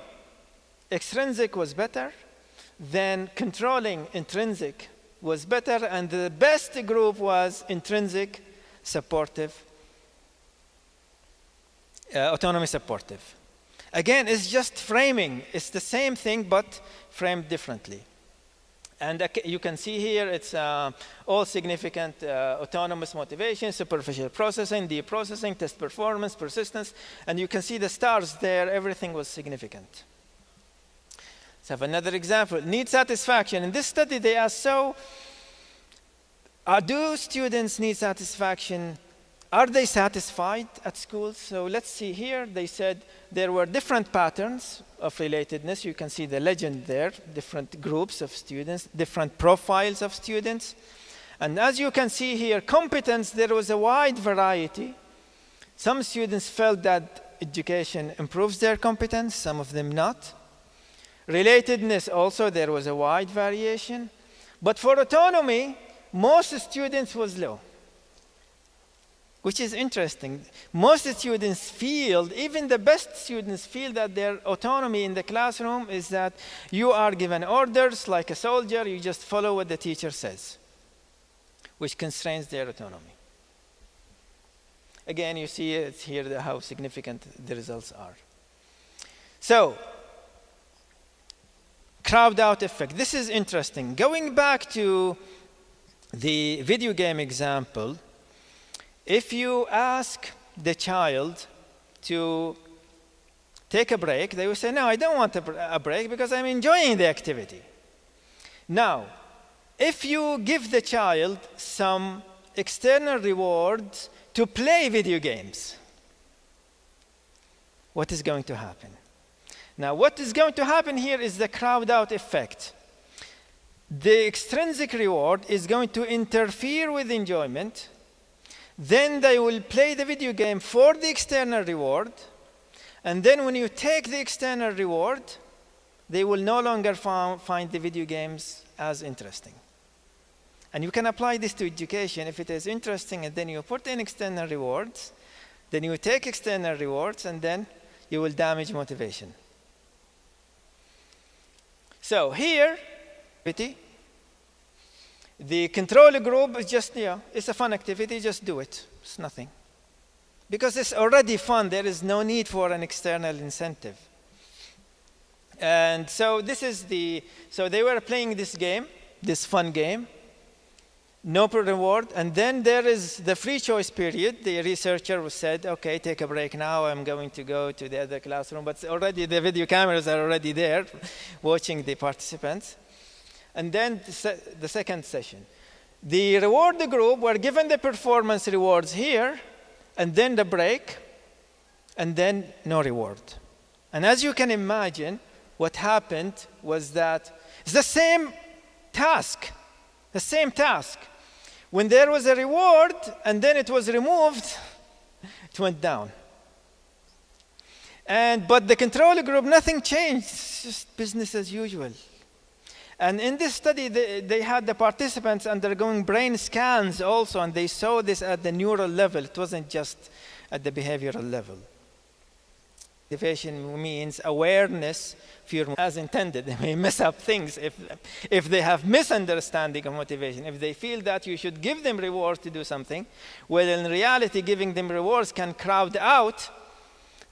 extrinsic was better. Then controlling, intrinsic was better. And the best group was intrinsic, supportive, autonomy supportive. Again, it's just framing. It's the same thing, but framed differently. And you can see here, it's all significant autonomous motivation, superficial processing, deep processing, test performance, persistence. And you can see the stars there. Everything was significant. Let's have another example. Need satisfaction. In this study, they asked, so do students need satisfaction? Are they satisfied at school? So let's see here. They said there were different patterns of relatedness. You can see the legend there, different groups of students, different profiles of students. And as you can see here, competence, there was a wide variety. Some students felt that education improves their competence, some of them not. Relatedness also, there was a wide variation. But for autonomy, most students was low, which is interesting. Most students feel, even the best students feel that their autonomy in the classroom is that you are given orders like a soldier, you just follow what the teacher says, which constrains their autonomy. Again, you see it here how significant the results are. So, crowd out effect. This is interesting. Going back to the video game example, if you ask the child to take a break, they will say, no, I don't want a break because I'm enjoying the activity. Now, if you give the child some external rewards to play video games, what is going to happen? Now, what is going to happen here is the crowd out effect. The extrinsic reward is going to interfere with enjoyment. Then they will play the video game for the external reward. And then when you take the external reward, they will no longer find the video games as interesting. And you can apply this to education. If it is interesting and then you put in external rewards, then you take external rewards and then you will damage motivation. So here, the control group is just, it's a fun activity, just do it. It's nothing. Because it's already fun, there is no need for an external incentive. And so this is so they were playing this game, this fun game, no reward, and then there is the free choice period. The researcher said, okay, take a break now, I'm going to go to the other classroom, but already the video cameras are already there watching the participants. And then the second session. The reward group were given the performance rewards here, and then the break, and then no reward. And as you can imagine, what happened was that it's the same task. When there was a reward, and then it was removed, it went down. But the control group, nothing changed. It's just business as usual. And in this study, they had the participants undergoing brain scans also, and they saw this at the neural level. It wasn't just at the behavioral level. Motivation means awareness as intended. They may mess up things if they have misunderstanding of motivation. If they feel that you should give them rewards to do something, well, in reality, giving them rewards can crowd out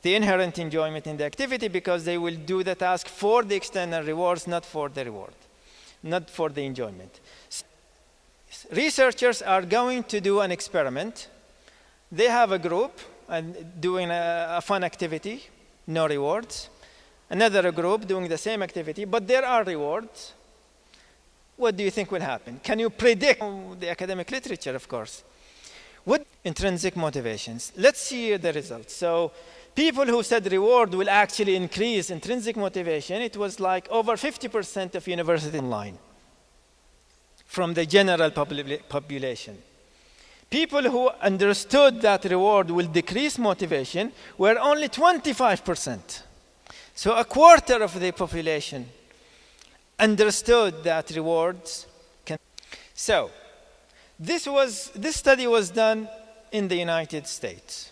the inherent enjoyment in the activity because they will do the task for the external rewards, not for the reward, not for the enjoyment. Researchers are going to do an experiment. They have a group and doing a fun activity, no rewards. Another group doing the same activity, but there are rewards. What do you think will happen? Can you predict the academic literature, of course? What intrinsic motivations? Let's see the results. So people who said reward will actually increase intrinsic motivation, it was like over 50% of university online from the general population. People who understood that reward will decrease motivation were only 25%. So a quarter of the population understood that rewards can. So this study was done in the United States.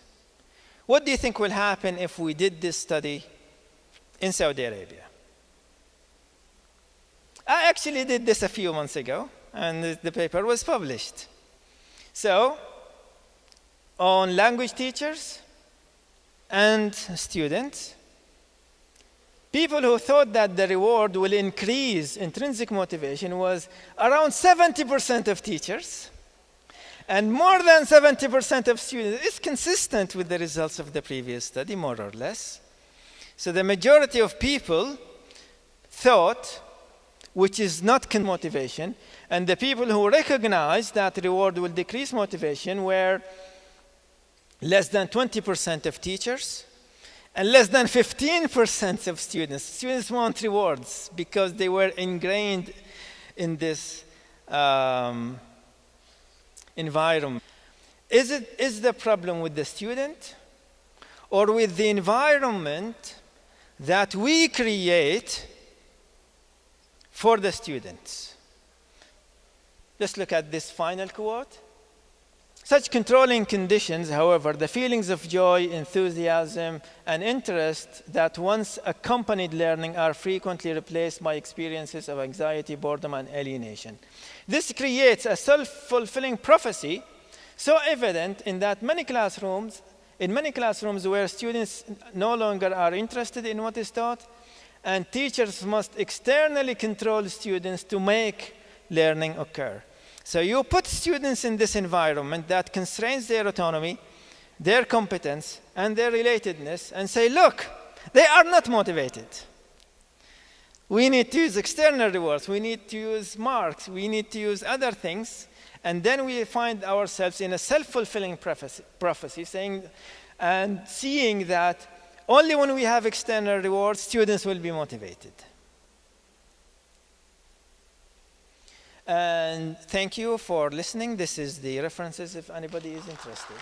What do you think will happen if we did this study in Saudi Arabia? I actually did this a few months ago, and the paper was published. So, on language teachers and students, people who thought that the reward will increase intrinsic motivation was around 70% of teachers, and more than 70% of students. It's consistent with the results of the previous study, more or less. So the majority of people thought, which is not motivation, and the people who recognized that reward will decrease motivation were less than 20% of teachers and less than 15% of students. Students want rewards because they were ingrained in this environment. Is the problem with the student or with the environment that we create for the students? Just look at this final quote. Such controlling conditions, however, the feelings of joy, enthusiasm, and interest that once accompanied learning are frequently replaced by experiences of anxiety, boredom, and alienation. This creates a self-fulfilling prophecy so evident in many classrooms where students no longer are interested in what is taught, and teachers must externally control students to make learning occur. So you put students in this environment that constrains their autonomy, their competence, and their relatedness, and say, look, they are not motivated. We need to use external rewards. We need to use marks. We need to use other things. And then we find ourselves in a self-fulfilling prophecy, saying and seeing that only when we have external rewards, students will be motivated. And thank you for listening. This is the references if anybody is interested.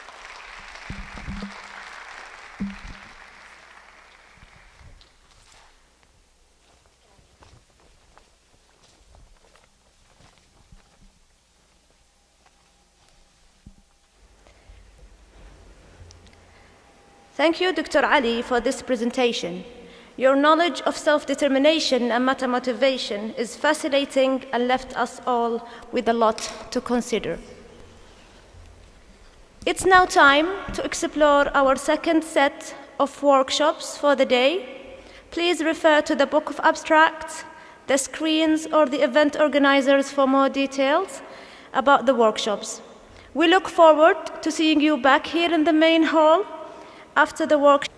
Thank you, Dr. Ali, for this presentation. Your knowledge of self-determination and meta-motivation is fascinating and left us all with a lot to consider. It's now time to explore our second set of workshops for the day. Please refer to the book of abstracts, the screens, or the event organizers for more details about the workshops. We look forward to seeing you back here in the main hall after the workshop.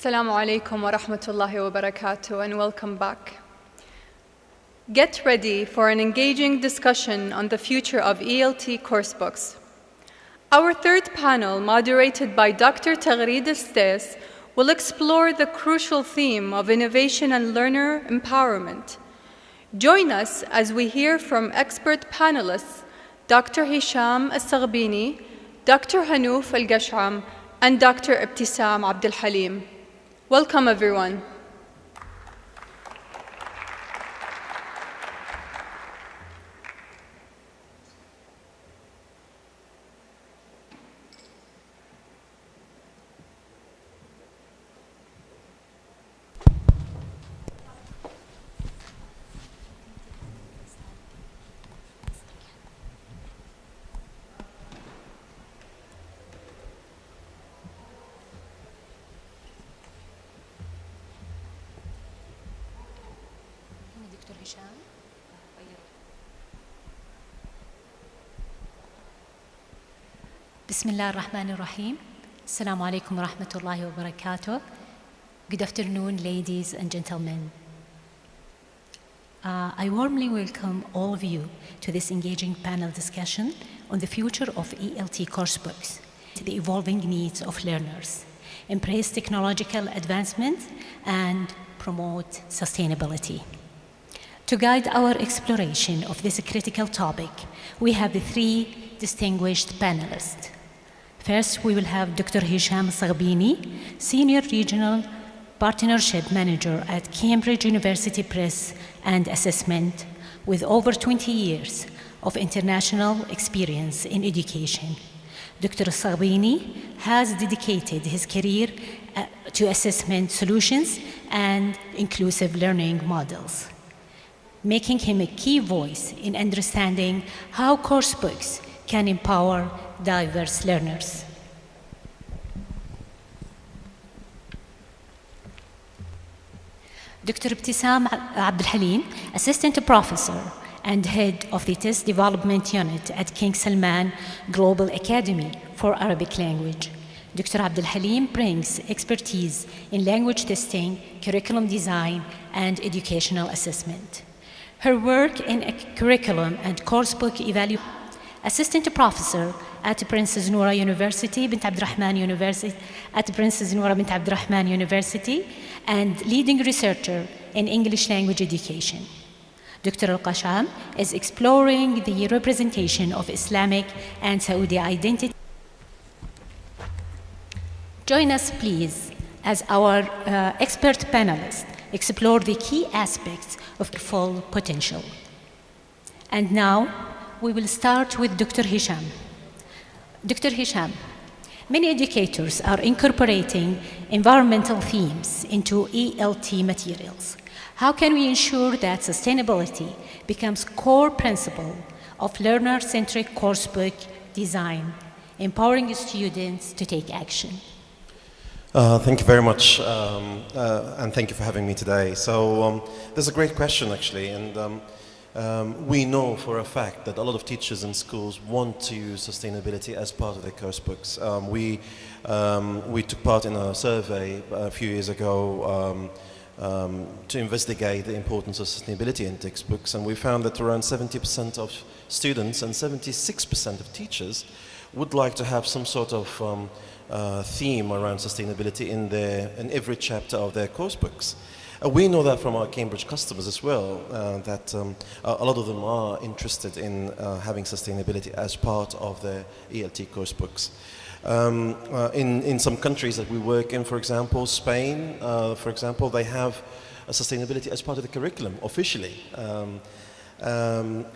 Assalamu alaikum wa rahmatullahi wa barakatuh, and welcome back. Get ready for an engaging discussion on the future of ELT coursebooks. Our third panel, moderated by Dr. Taghreed Estes, will explore the crucial theme of innovation and learner empowerment. Join us as we hear from expert panelists Dr. Hisham Al-Saghbini, Dr. Hanouf Al-Gasham, and Dr. Ibtisam Abdul Halim. Welcome, everyone. Bismillah ar-Rahman ar-Rahim. Assalamu alaikum wa rahmatullahi wa barakatuh. Good afternoon, ladies and gentlemen. I warmly welcome all of you to this engaging panel discussion on the future of ELT coursebooks, the evolving needs of learners, embrace technological advancement, and promote sustainability. To guide our exploration of this critical topic, we have the three distinguished panelists. First, we will have Dr. Hisham Al-Saghbini, Senior Regional Partnership Manager at Cambridge University Press and Assessment, with over 20 years of international experience in education. Dr. Al-Saghbini has dedicated his career to assessment solutions and inclusive learning models, making him a key voice in understanding how coursebooks can empower diverse learners. Dr. Ibtisam Abdul Halim, Assistant Professor and Head of the Test Development Unit at King Salman Global Academy for Arabic Language. Dr. Abdul Halim brings expertise in language testing, curriculum design, and educational assessment. Her work in curriculum and coursebook evaluation, Assistant Professor at Princess Noura University, Bint Abdurrahman University, at Princess Noura Bint Abdurrahman University, and leading researcher in English language education. Dr. Al-Gasham is exploring the representation of Islamic and Saudi identity. Join us, please, as our expert panelists explore the key aspects of full potential. And now, we will start with Dr. Hisham. Dr. Hisham, many educators are incorporating environmental themes into ELT materials. How can we ensure that sustainability becomes core principle of learner-centric coursebook design, empowering students to take action? Thank you very much, and thank you for having me today. So there's a great question, actually, and we know for a fact that a lot of teachers in schools want to use sustainability as part of their course books. We took part in a survey a few years ago to investigate the importance of sustainability in textbooks, and we found that around 70% of students and 76% of teachers would like to have some sort of theme around sustainability in every chapter of their course books. We know that from our Cambridge customers as well, that a lot of them are interested in having sustainability as part of their ELT course books. In some countries that we work in, for example, Spain, for example, they have sustainability as part of the curriculum officially.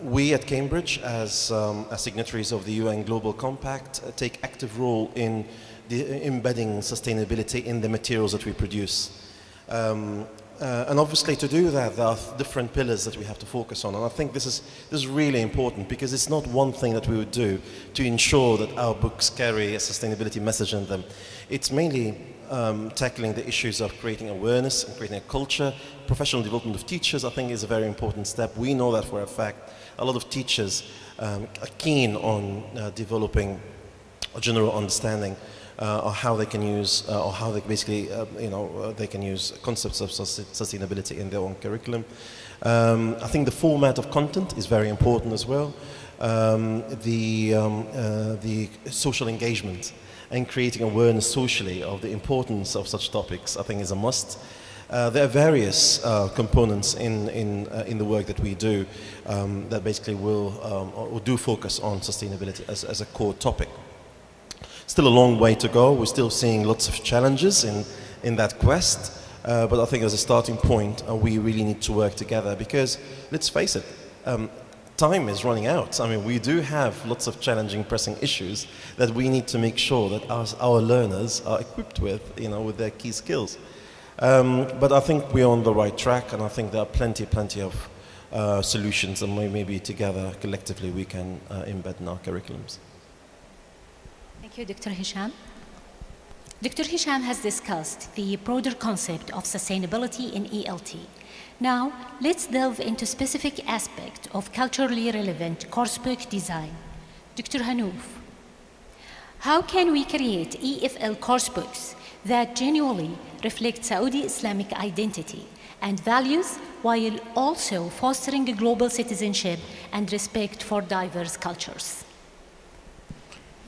We at Cambridge, as signatories of the UN Global Compact, take active role in embedding sustainability in the materials that we produce. And obviously to do that, there are different pillars that we have to focus on. And I think this is really important, because it's not one thing that we would do to ensure that our books carry a sustainability message in them. It's mainly tackling the issues of creating awareness and creating a culture. Professional development of teachers, I think, is a very important step. We know that for a fact. A lot of teachers are keen on developing a general understanding or how they can use, or how they basically, they can use concepts of sustainability in their own curriculum. I think the format of content is very important as well. The social engagement and creating awareness socially of the importance of such topics, I think, is a must. There are various components in the work that we do that basically will or do focus on sustainability as a core topic. Still a long way to go. We're still seeing lots of challenges in that quest, but I think as a starting point, we really need to work together because, let's face it, time is running out. I mean, we do have lots of challenging, pressing issues that we need to make sure that our learners are equipped with, with their key skills. But I think we're on the right track, and I think there are plenty of solutions, and maybe together, collectively, we can embed in our curriculums. Thank you, Dr. Hisham. Dr. Hisham has discussed the broader concept of sustainability in ELT. Now, let's delve into specific aspects of culturally relevant coursebook design. Dr. Hanouf, how can we create EFL coursebooks that genuinely reflect Saudi Islamic identity and values while also fostering global citizenship and respect for diverse cultures?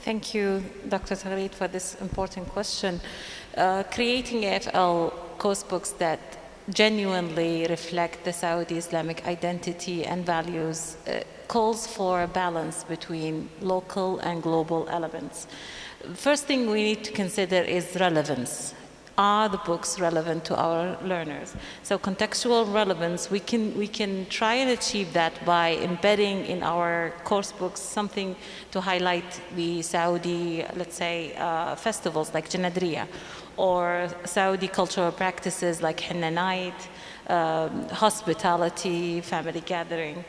Thank you, Dr. Tagreed, for this important question. Creating EFL coursebooks that genuinely reflect the Saudi Islamic identity and values calls for a balance between local and global elements. First thing we need to consider is relevance. Are the books relevant to our learners? So contextual relevance, we can try and achieve that by embedding in our course books something to highlight the Saudi, let's say, festivals like Janadriya, or Saudi cultural practices like Henna Night, hospitality, family gathering.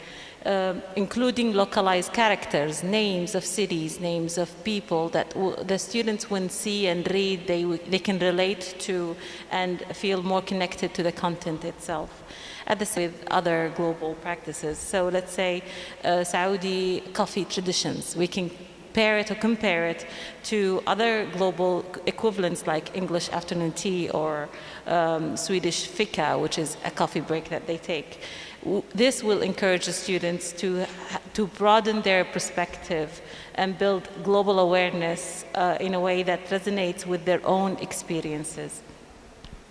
Including localized characters, names of cities, names of people that the students when see and read, they can relate to and feel more connected to the content itself. At the same with other global practices. So let's say Saudi coffee traditions, we can pair it or compare it to other global equivalents like English afternoon tea or Swedish fika, which is a coffee break that they take. This will encourage the students to broaden their perspective and build global awareness in a way that resonates with their own experiences.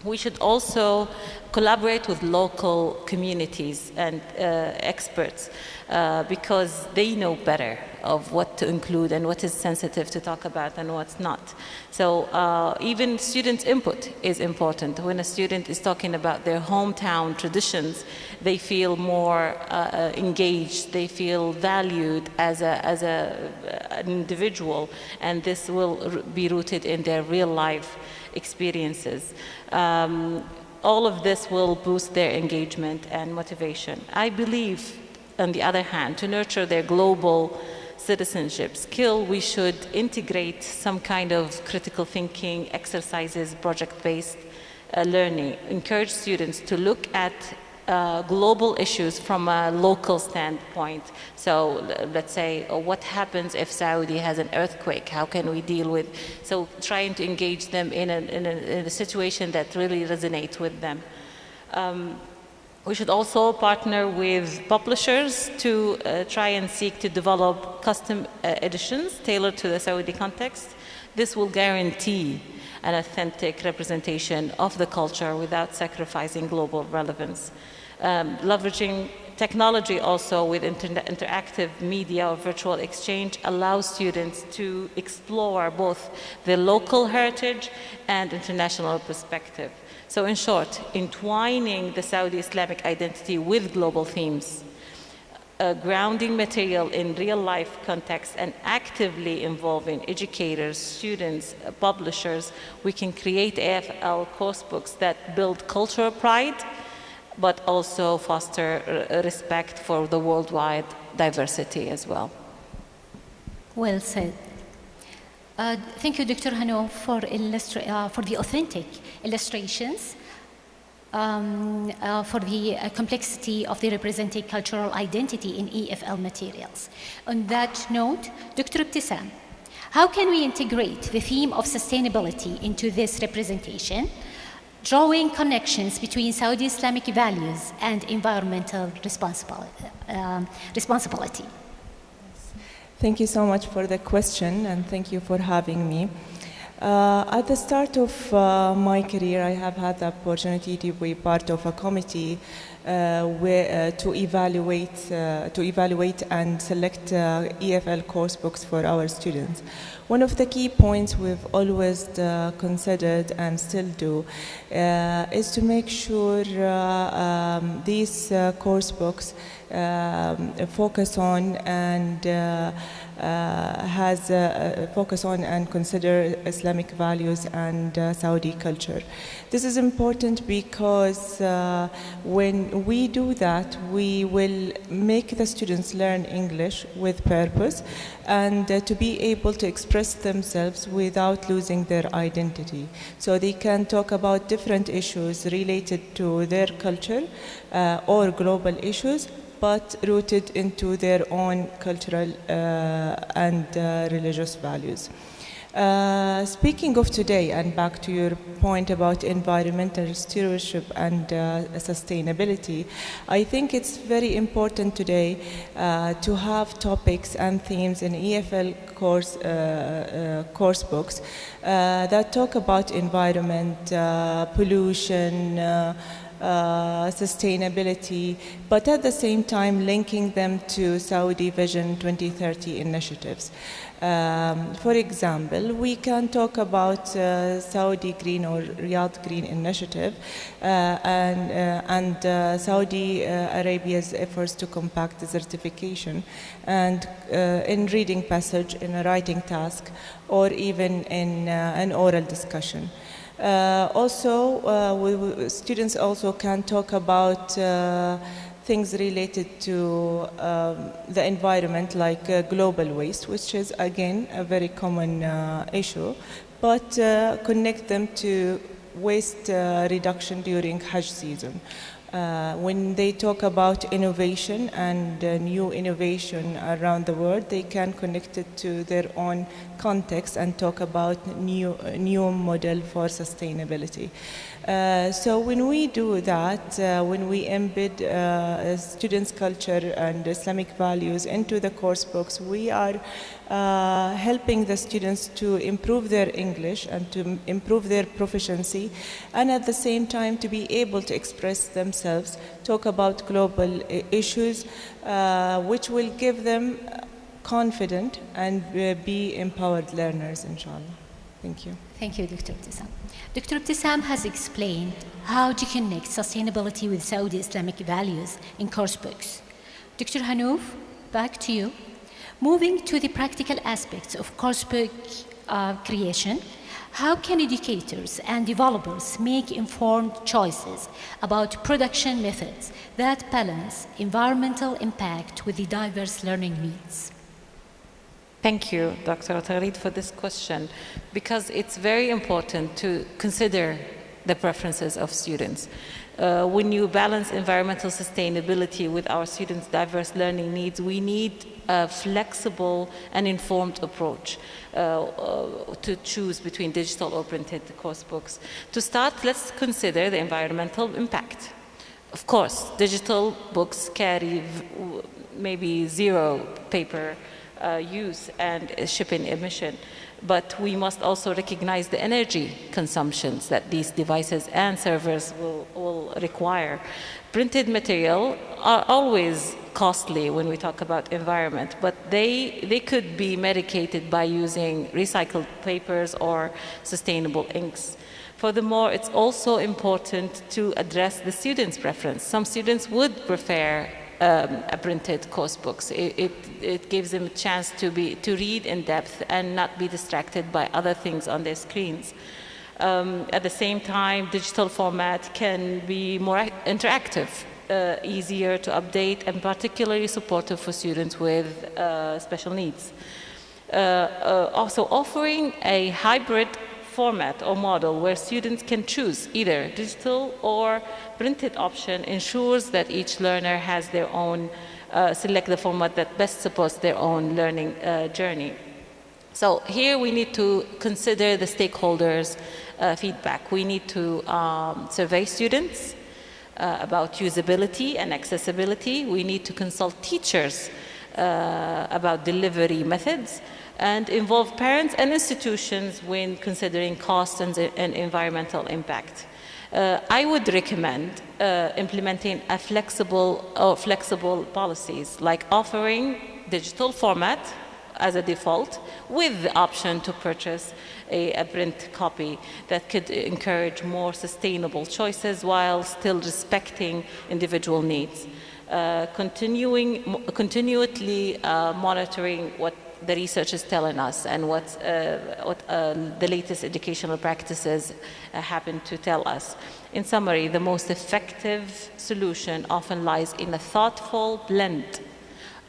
We should also collaborate with local communities and experts because they know better of what to include and what is sensitive to talk about and what's not. So even students' input is important. When a student is talking about their hometown traditions, they feel more engaged, they feel valued as an individual, and this will be rooted in their real life experiences. All of this will boost their engagement and motivation. I believe, on the other hand, to nurture their global citizenship skill, we should integrate some kind of critical thinking exercises, project-based learning, encourage students to look at global issues from a local standpoint. So let's say, what happens if Saudi has an earthquake? How can we deal with? So trying to engage them in a situation that really resonates with them. We should also partner with publishers to try and seek to develop custom editions tailored to the Saudi context. This will guarantee an authentic representation of the culture without sacrificing global relevance. Leveraging technology also with interactive media or virtual exchange allows students to explore both the local heritage and international perspective. So in short, entwining the Saudi Islamic identity with global themes, grounding material in real-life context, and actively involving educators, students, publishers, we can create AFL coursebooks that build cultural pride, but also foster respect for the worldwide diversity as well. Well said. Thank you, Dr. Hanouf, for the authentic illustrations, for the complexity of the represented cultural identity in EFL materials. On that note, Dr. Ibtisam, How can we integrate the theme of sustainability into this representation, drawing connections between Saudi Islamic values and environmental responsibility? Thank you so much for the question, and thank you for having me. At the start of my career, I have had the opportunity to be part of a committee to evaluate and select EFL course books for our students. One of the key points we've always considered and still do is to make sure these course books focus on and focus on and consider Islamic values and Saudi culture. This is important because when we do that, we will make the students learn English with purpose and to be able to express themselves without losing their identity. So they can talk about different issues related to their culture or global issues, but rooted into their own cultural and religious values. Speaking of today, and back to your point about environmental stewardship and sustainability, I think it's very important today to have topics and themes in EFL course books that talk about environment, pollution, sustainability, but at the same time linking them to Saudi Vision 2030 initiatives. For example, we can talk about Saudi Green or Riyadh Green Initiative and Saudi Arabia's efforts to combat desertification, and in reading passage, in a writing task, or even in an oral discussion. Students also can talk about things related to the environment, like global waste, which is again a very common issue, but connect them to waste reduction during Hajj season. When they talk about innovation and new innovation around the world, they can connect it to their own context and talk about new model for sustainability. So when we do that, when we embed students' culture and Islamic values into the course books, we are helping the students to improve their English and to improve their proficiency, and at the same time to be able to express themselves, talk about global issues, which will give them confident and be empowered learners, inshallah. Thank you. Thank you, Dr. Ibtisam. Dr. Ibtisam has explained how to connect sustainability with Saudi Islamic values in course books. Dr. Hanouf, back to you. Moving to the practical aspects of course book creation, how can educators and developers make informed choices about production methods that balance environmental impact with the diverse learning needs? Thank you, Dr. Tagreed, for this question, because it's very important to consider the preferences of students. When you balance environmental sustainability with our students' diverse learning needs, we need a flexible and informed approach to choose between digital or printed course books. To start, let's consider the environmental impact. Of course, digital books carry maybe zero paper use and shipping emission, but we must also recognize the energy consumptions that these devices and servers will require. Printed material are always costly when we talk about environment, but they could be mitigated by using recycled papers or sustainable inks. Furthermore, it's also important to address the students' preference. Some students would prefer printed course books. It gives them a chance to read in depth and not be distracted by other things on their screens. At the same time, digital format can be more interactive, easier to update, and particularly supportive for students with special needs. Also offering a hybrid format or model where students can choose either digital or printed option ensures that each learner has their own, select the format that best supports their own learning journey. So here we need to consider the stakeholders' feedback. We need to survey students about usability and accessibility. We need to consult teachers about delivery methods, and involve parents and institutions when considering cost and environmental impact. I would recommend implementing a flexible policies, like offering digital format as a default with the option to purchase a print copy that could encourage more sustainable choices while still respecting individual needs. Continually monitoring what the research is telling us and what the latest educational practices happen to tell us. In summary, the most effective solution often lies in a thoughtful blend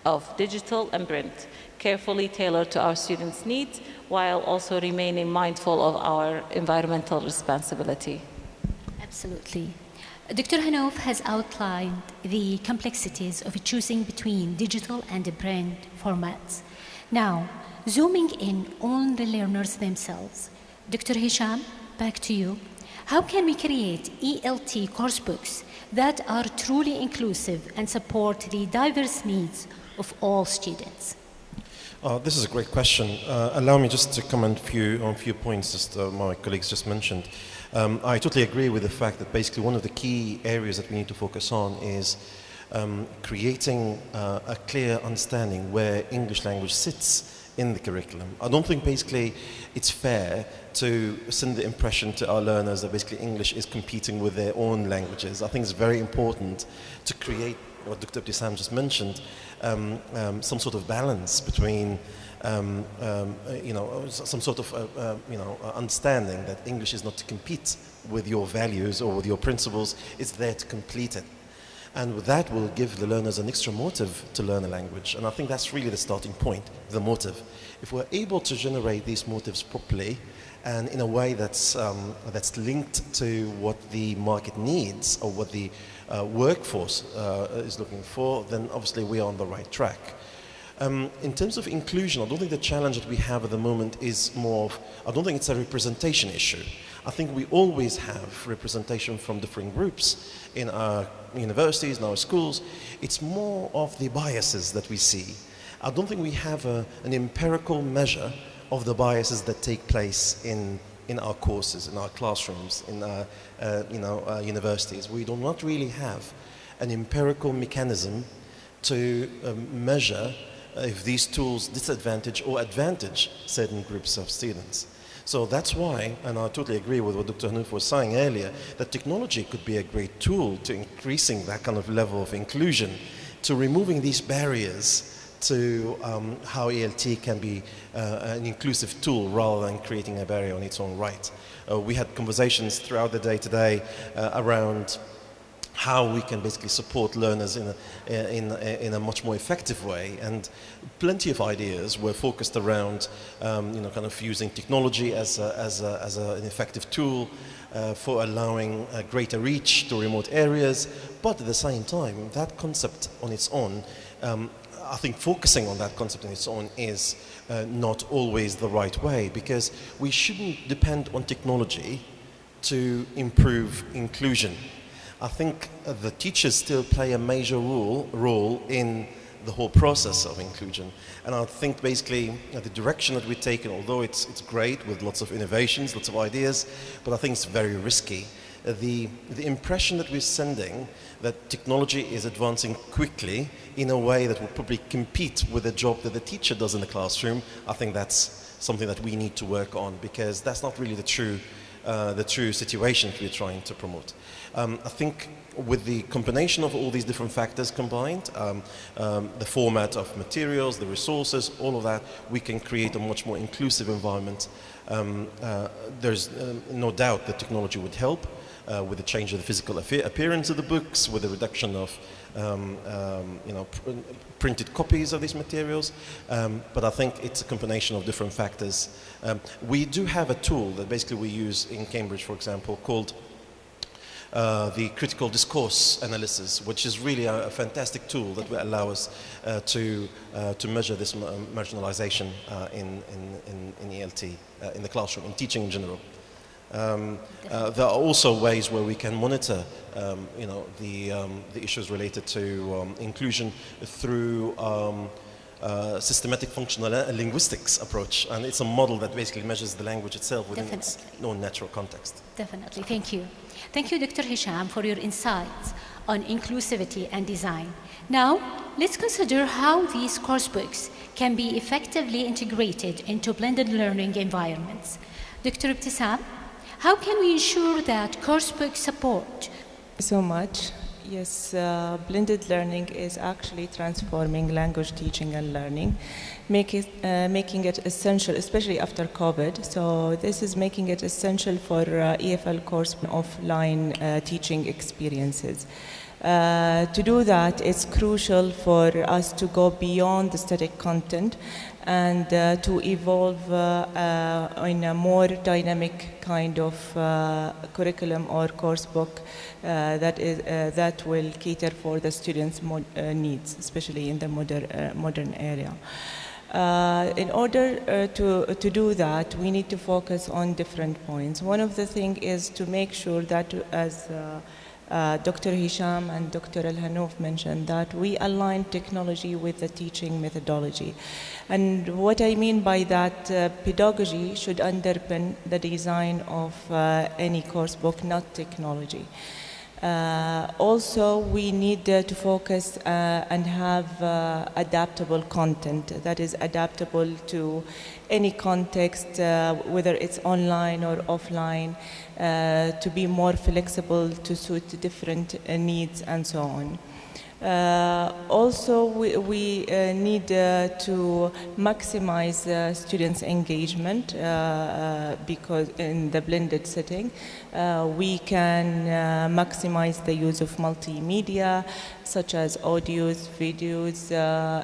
of digital and print, carefully tailored to our students' needs, while also remaining mindful of our environmental responsibility. Absolutely. Dr. Hanouf has outlined the complexities of choosing between digital and print formats. Now, zooming in on the learners themselves, Dr. Hisham, back to you. How can we create ELT course books that are truly inclusive and support the diverse needs of all students? This is a great question. Allow me just to comment on a few points that my colleagues just mentioned. I totally agree with the fact that basically one of the key areas that we need to focus on is creating a clear understanding where English language sits in the curriculum. I don't think basically it's fair to send the impression to our learners that basically English is competing with their own languages. I think it's very important to create what Dr. Abdissam just mentioned, some sort of balance between some sort of understanding that English is not to compete with your values or with your principles, it's there to complete it. And with that will give the learners an extra motive to learn a language. And I think that's really the starting point, the motive. If we're able to generate these motives properly and in a way that's linked to what the market needs or what the workforce is looking for, then obviously we are on the right track. In terms of inclusion, I don't think the challenge that we have at the moment is more of, I don't think it's a representation issue. I think we always have representation from different groups in our universities, in our schools. It's more of the biases that we see. I don't think we have an empirical measure of the biases that take place in our courses, in our classrooms, in our universities. We do not really have an empirical mechanism to measure if these tools disadvantage or advantage certain groups of students. So that's why, and I totally agree with what Dr. Hanouf was saying earlier, that technology could be a great tool to increasing that kind of level of inclusion, to removing these barriers to how ELT can be an inclusive tool rather than creating a barrier on its own right. We had conversations throughout the day today around how we can basically support learners in a much more effective way, and plenty of ideas were focused around kind of using technology as an effective tool for allowing a greater reach to remote areas, but at the same time that concept on its own, I think focusing on that concept on its own is not always the right way, because we shouldn't depend on technology to improve inclusion. I think the teachers still play a major role in the whole process of inclusion. And I think basically the direction that we've taken, although it's great with lots of innovations, lots of ideas, but I think it's very risky. The impression that we're sending that technology is advancing quickly in a way that will probably compete with the job that the teacher does in the classroom, I think that's something that we need to work on, because that's not really the true situation that we're trying to promote. I think with the combination of all these different factors combined, the format of materials, the resources, all of that, we can create a much more inclusive environment. There's no doubt that technology would help with the change of the physical appearance of the books, with the reduction of printed copies of these materials, but I think it's a combination of different factors. We do have a tool that basically we use in Cambridge, for example, called the critical discourse analysis, which is really a fantastic tool that will allow us to measure this marginalization in ELT, in the classroom, in teaching in general. There are also ways where we can monitor, the issues related to inclusion through systematic functional linguistics approach, and it's a model that basically measures the language itself within its known natural context. Definitely, thank you. Thank you, Dr. Hisham, for your insights on inclusivity and design. Now, let's consider how these coursebooks can be effectively integrated into blended learning environments. Dr. Ibtisam, how can we ensure that coursebook support? So much. Yes, blended learning is actually transforming language teaching and learning, making it essential, especially after COVID. So this is making it essential for EFL course offline teaching experiences. To do that, it's crucial for us to go beyond the static content and to evolve in a more dynamic kind of curriculum or course book that will cater for the students' needs, especially in the modern era. In order to do that, we need to focus on different points. One of the things is to make sure that, as Dr. Hisham and Dr. Al-Hanouf mentioned, that we align technology with the teaching methodology. And what I mean by that, pedagogy should underpin the design of any course book, not technology. Also, we need to focus and have adaptable content that is adaptable to any context, whether it's online or offline, to be more flexible to suit different needs and so on. Also, we need to maximize students' engagement because in the blended setting, we can maximize the use of multimedia, such as audios, videos,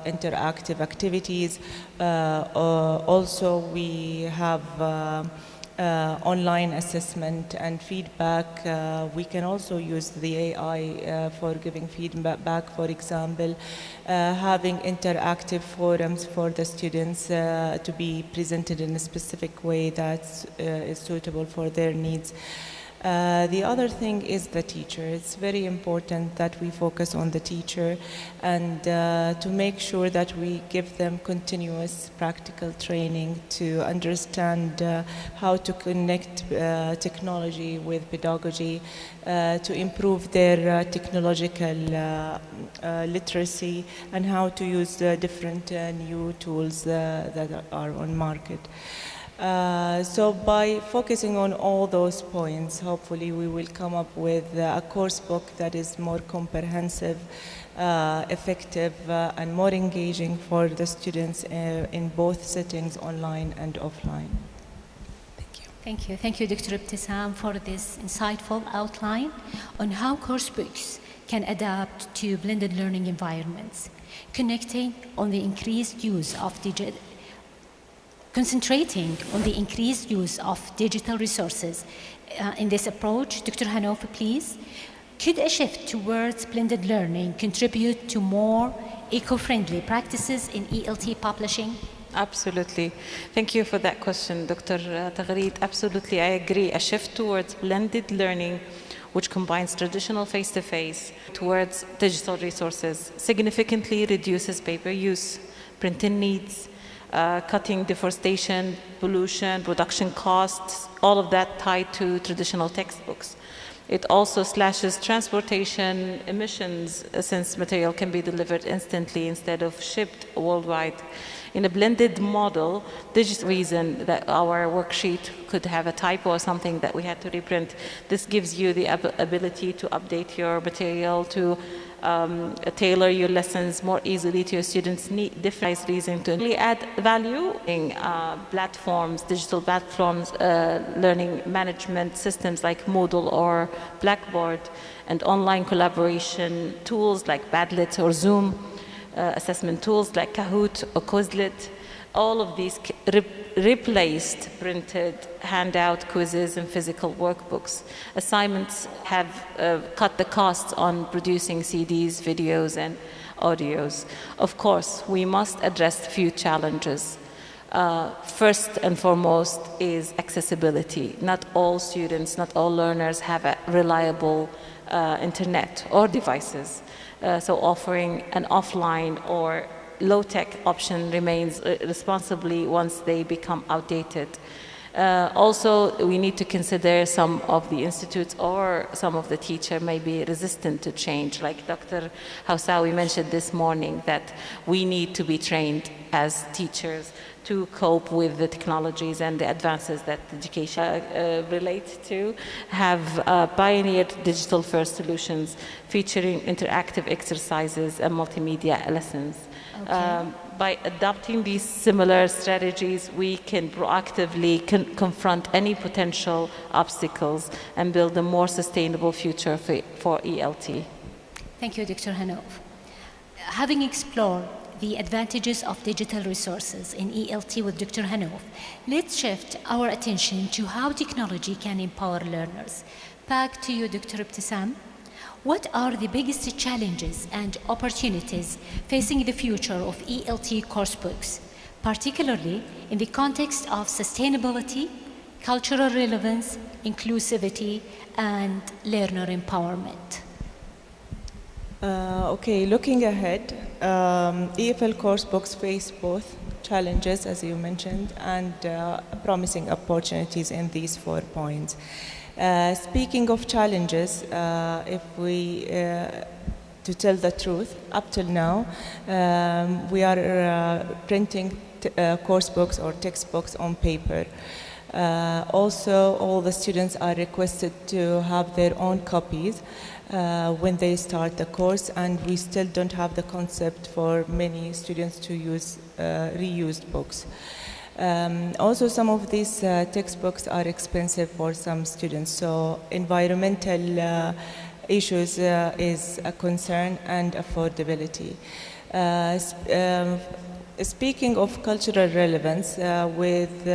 interactive activities. Also, we have online assessment and feedback. We can also use the AI for giving feedback, for example, having interactive forums for the students to be presented in a specific way that is suitable for their needs. The other thing is the teacher. It's very important that we focus on the teacher and to make sure that we give them continuous practical training to understand how to connect technology with pedagogy, to improve their technological literacy, and how to use different new tools that are on market. So by focusing on all those points, hopefully we will come up with a course book that is more comprehensive, effective, and more engaging for the students in both settings, online and offline. Thank you. Thank you. Thank you, Dr. Ibtisam, for this insightful outline on how course books can adapt to blended learning environments, connecting on the increased use of concentrating on the increased use of digital resources. In this approach, Dr. Hanouf, please, could a shift towards blended learning contribute to more eco-friendly practices in ELT publishing? Absolutely. Thank you for that question, Dr. Taghreed. Absolutely, I agree. A shift towards blended learning, which combines traditional face-to-face towards digital resources, significantly reduces paper use, printing needs, cutting deforestation, pollution, production costs, all of that tied to traditional textbooks. It also slashes transportation emissions since material can be delivered instantly instead of shipped worldwide. In a blended model, this reason that our worksheet could have a typo or something that we had to reprint. This gives you the ability to update your material, to tailor your lessons more easily to your students' need, different reason to really add value in platforms, digital platforms, learning management systems like Moodle or Blackboard, and online collaboration tools like Padlet or Zoom, assessment tools like Kahoot or Quizlet, All of these replaced printed handout quizzes and physical workbooks. Assignments have cut the costs on producing CDs, videos, and audios. Of course, we must address a few challenges. First and foremost is accessibility. Not all students, not all learners have a reliable internet or devices. So offering an offline or low-tech option remains responsibly once they become outdated. Also, we need to consider some of the institutes or some of the teachers may be resistant to change. Like Dr. Hausawi mentioned this morning, that we need to be trained as teachers to cope with the technologies and the advances that education relates to, have pioneered digital-first solutions featuring interactive exercises and multimedia lessons. Okay. By adopting these similar strategies, we can proactively confront any potential obstacles and build a more sustainable future for ELT. Thank you, Dr. Hanouf. Having explored the advantages of digital resources in ELT with Dr. Hanouf, let's shift our attention to how technology can empower learners. Back to you, Dr. Ibtisam. What are the biggest challenges and opportunities facing the future of ELT coursebooks, particularly in the context of sustainability, cultural relevance, inclusivity, and learner empowerment? Okay, looking ahead, EFL coursebooks face both challenges, as you mentioned, and promising opportunities in these 4 points. Speaking of challenges, if we, to tell the truth, up till now, we are printing coursebooks or textbooks on paper. Also, all the students are requested to have their own copies when they start the course, and we still don't have the concept for many students to use reused books. Also, some of these textbooks are expensive for some students, so environmental issues is a concern, and affordability. Speaking of cultural relevance, with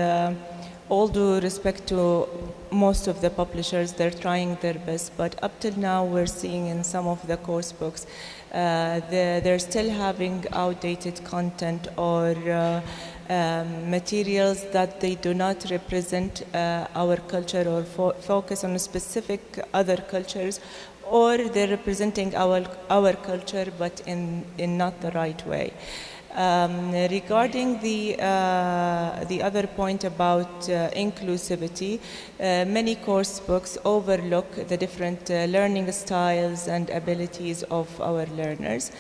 all due respect to most of the publishers, they're trying their best, but up till now we're seeing in some of the course books they're still having outdated content or materials that they do not represent our culture or focus on specific other cultures, or they're representing our culture but in not the right way. Regarding the other point about inclusivity, many course books overlook the different learning styles and abilities of our learners.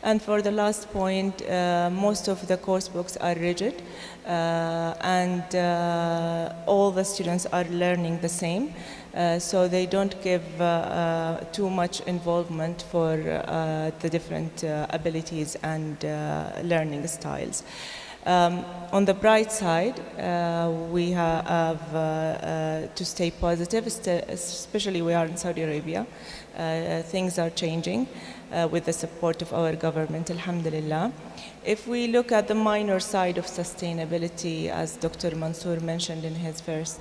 And for the last point, most of the course books are rigid, and all the students are learning the same. So they don't give too much involvement for the different abilities and learning styles. On the bright side, we have to stay positive, especially we are in Saudi Arabia. Things are changing with the support of our government, alhamdulillah. If we look at the minor side of sustainability, as Dr. Mansour mentioned in his first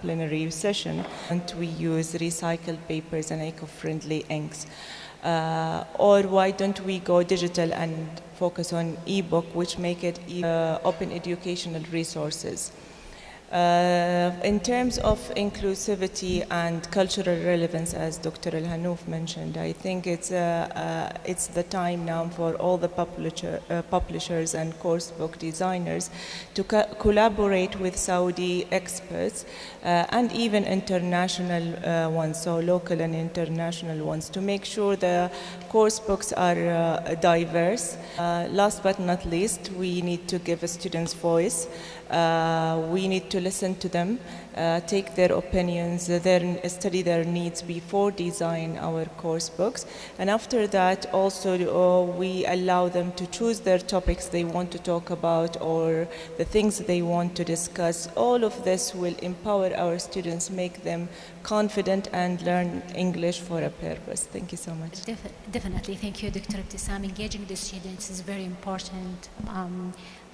plenary session, and we use recycled papers and eco-friendly inks. Or why don't we go digital and focus on e-book, which make it open educational resources. In terms of inclusivity and cultural relevance, as Dr. Al-Hanouf mentioned, I think it's the time now for all the publishers and course book designers to collaborate with Saudi experts and even international ones, so local and international ones, to make sure the course books are diverse. Last but not least, we need to give students voice. We need to listen to them, take their opinions, study their needs before design our course books. And after that, also we allow them to choose their topics they want to talk about or the things they want to discuss. All of this will empower our students, make them confident and learn English for a purpose. Thank you so much. Definitely. Thank you, Dr. Ibtisam. Engaging the students is very important.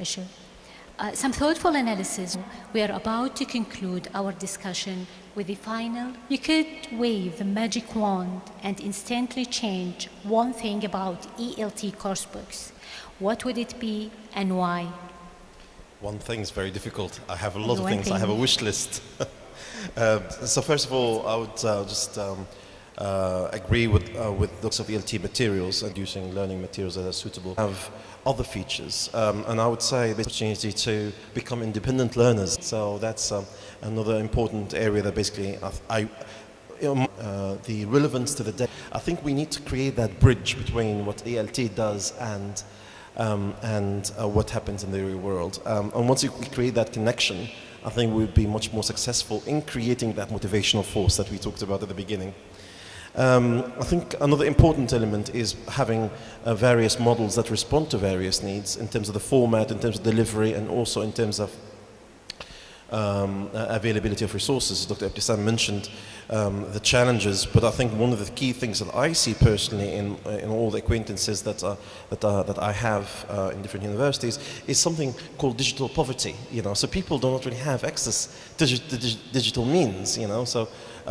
Sure. Some thoughtful analysis. We are about to conclude our discussion with the final. You could wave the magic wand and instantly change one thing about ELT course books. What would it be and why? One thing is very difficult. I have a lot of things. I have a wish list. So first of all, I would just agree with those of ELT materials and using learning materials that are suitable. Have other features, and I would say the opportunity to become independent learners. So that's another important area that basically the relevance to the day. I think we need to create that bridge between what ELT does and what happens in the real world. And once we create that connection, I think we'll be much more successful in creating that motivational force that we talked about at the beginning. I think another important element is having various models that respond to various needs in terms of the format, in terms of delivery, and also in terms of availability of resources. Dr. Ibtisam mentioned the challenges, but I think one of the key things that I see personally in all the acquaintances that I have in different universities is something called digital poverty. So people do not really have access to digital means. So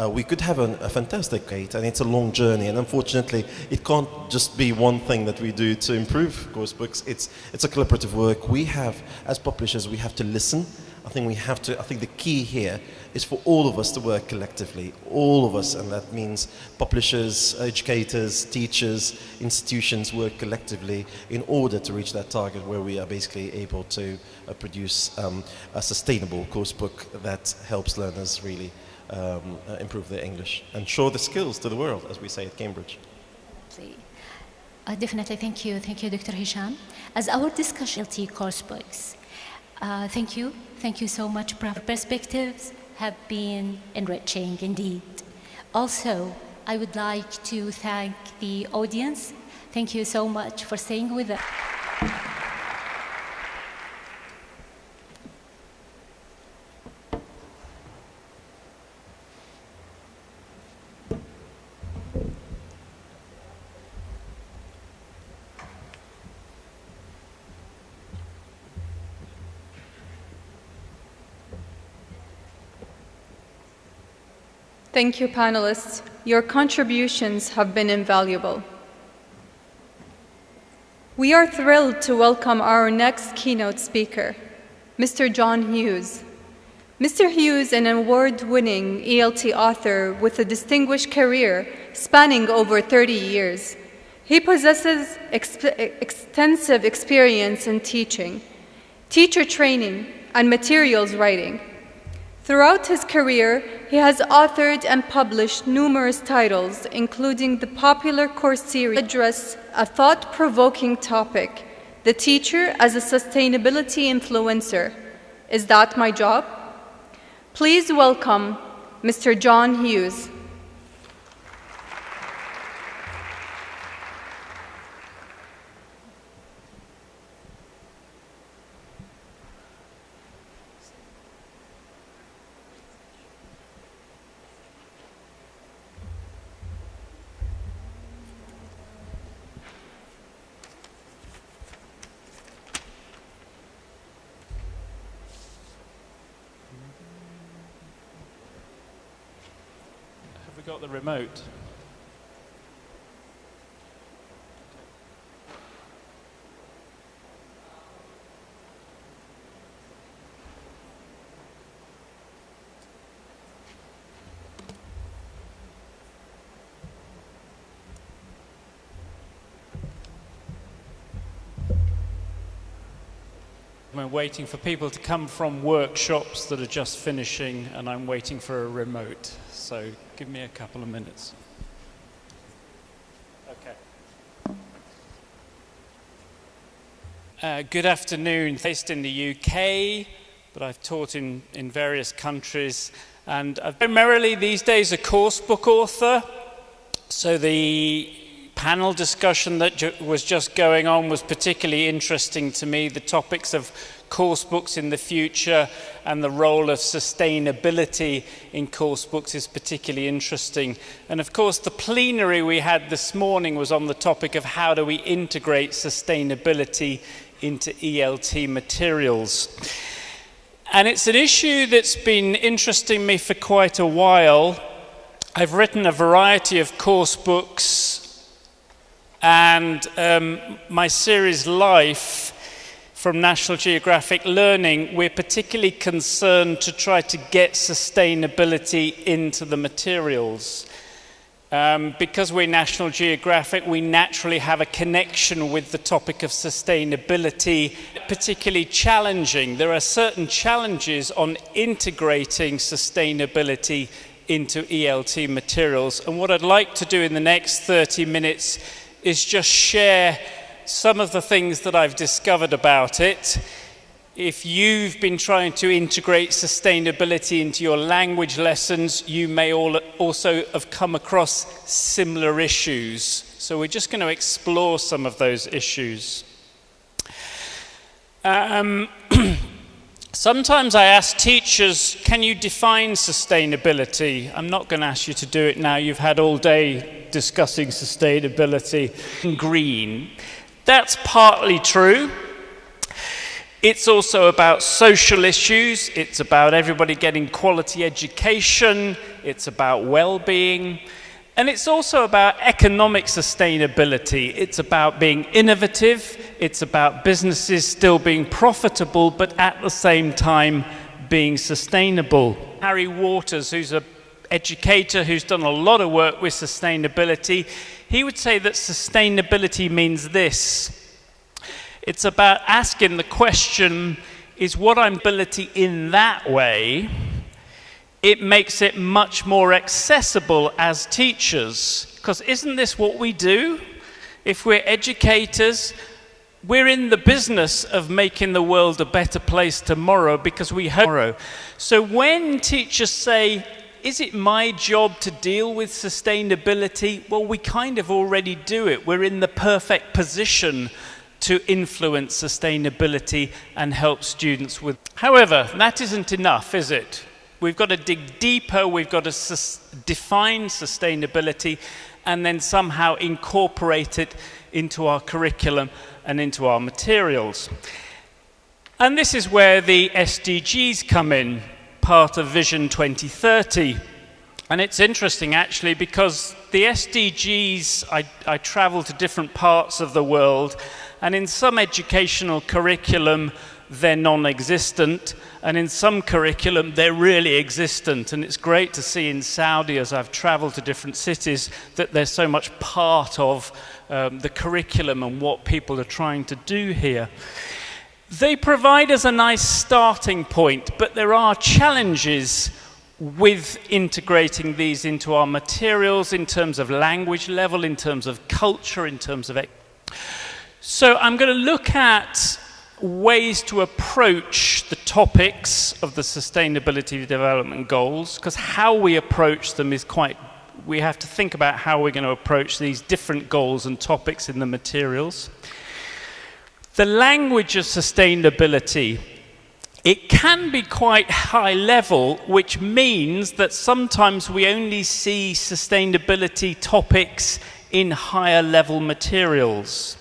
we could have a fantastic rate, and it's a long journey. And unfortunately, it can't just be one thing that we do to improve course books. It's a collaborative work. We have, as publishers, we have to listen. I think the key here is for all of us to work collectively, all of us, and that means publishers, educators, teachers, institutions work collectively in order to reach that target where we are basically able to produce a sustainable course book that helps learners really improve their English and show the skills to the world, as we say at Cambridge. Definitely, thank you, Dr. Hisham. As our discussion, ELT course books. Thank you so much, Prof. Perspectives have been enriching indeed. Also, I would like to thank the audience. Thank you so much for staying with us. Thank you, panelists. Your contributions have been invaluable. We are thrilled to welcome our next keynote speaker, Mr. John Hughes. Mr. Hughes, an award-winning ELT author with a distinguished career spanning over 30 years. He possesses extensive experience in teaching, teacher training, and materials writing. Throughout his career, he has authored and published numerous titles, including the popular course series address a thought-provoking topic, The Teacher as a Sustainability Influencer. Is that my job? Please welcome Mr. John Hughes. Got the remote. We're waiting for people to come from workshops that are just finishing, and I'm waiting for a remote. So give me a couple of minutes. Okay. Good afternoon. Based in the UK, but I've taught in various countries, and I'm primarily these days a course book author. So the panel discussion that was just going on was particularly interesting to me, the topics of course books in the future and the role of sustainability in course books is particularly interesting. And of course the plenary we had this morning was on the topic of how do we integrate sustainability into ELT materials. And it's an issue that's been interesting me for quite a while. I've written a variety of course books, and my series Life from National Geographic Learning, we're particularly concerned to try to get sustainability into the materials. Because we're National Geographic, we naturally have a connection with the topic of sustainability, particularly challenging. There are certain challenges on integrating sustainability into ELT materials. And what I'd like to do in the next 30 minutes is just share some of the things that I've discovered about it. If you've been trying to integrate sustainability into your language lessons, you may also have come across similar issues. So we're just going to explore some of those issues. Sometimes I ask teachers, can you define sustainability? I'm not going to ask you to do it now. You've had all day discussing sustainability. Green. That's partly true. It's also about social issues. It's about everybody getting quality education. It's about well-being. And it's also about economic sustainability. It's about being innovative. It's about businesses still being profitable, but at the same time being sustainable. Harry Waters, who's an educator who's done a lot of work with sustainability, he would say that sustainability means this. It's about asking the question, is what I'm ability in that way? It makes it much more accessible as teachers. Because isn't this what we do? If we're educators, we're in the business of making the world a better place tomorrow because we hope tomorrow. So when teachers say, is it my job to deal with sustainability? Well, we kind of already do it. We're in the perfect position to influence sustainability and help students with. However, that isn't enough, is it? We've got to dig deeper, we've got to define sustainability and then somehow incorporate it into our curriculum and into our materials. And this is where the SDGs come in, part of Vision 2030. And it's interesting actually because the SDGs, I travel to different parts of the world, and in some educational curriculum they're non-existent, and in some curriculum they're really existent. And it's great to see in Saudi, as I've traveled to different cities, that they're so much part of the curriculum and what people are trying to do here. They provide us a nice starting point, but there are challenges with integrating these into our materials in terms of language level, in terms of culture, in terms of... So I'm going to look at ways to approach the topics of the Sustainability Development Goals, because how we approach them is we have to think about how we're going to approach these different goals and topics in the materials. The language of sustainability, it can be quite high level, which means that sometimes we only see sustainability topics in higher level materials.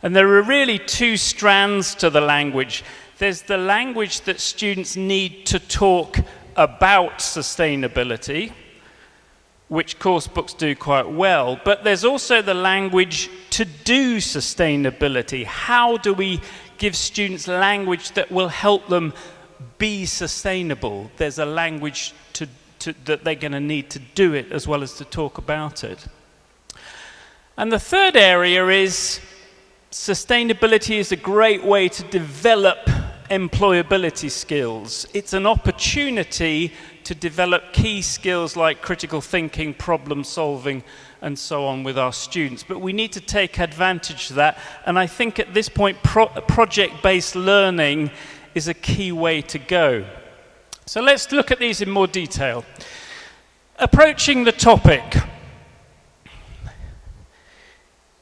And there are really two strands to the language. There's the language that students need to talk about sustainability, which course books do quite well, but there's also the language to do sustainability. How do we give students language that will help them be sustainable? There's a language that they're going to need to do it as well as to talk about it. And the third area is sustainability is a great way to develop employability skills. It's an opportunity to develop key skills like critical thinking, problem solving, and so on with our students. But we need to take advantage of that. And I think at this point, project-based learning is a key way to go. So let's look at these in more detail. Approaching the topic.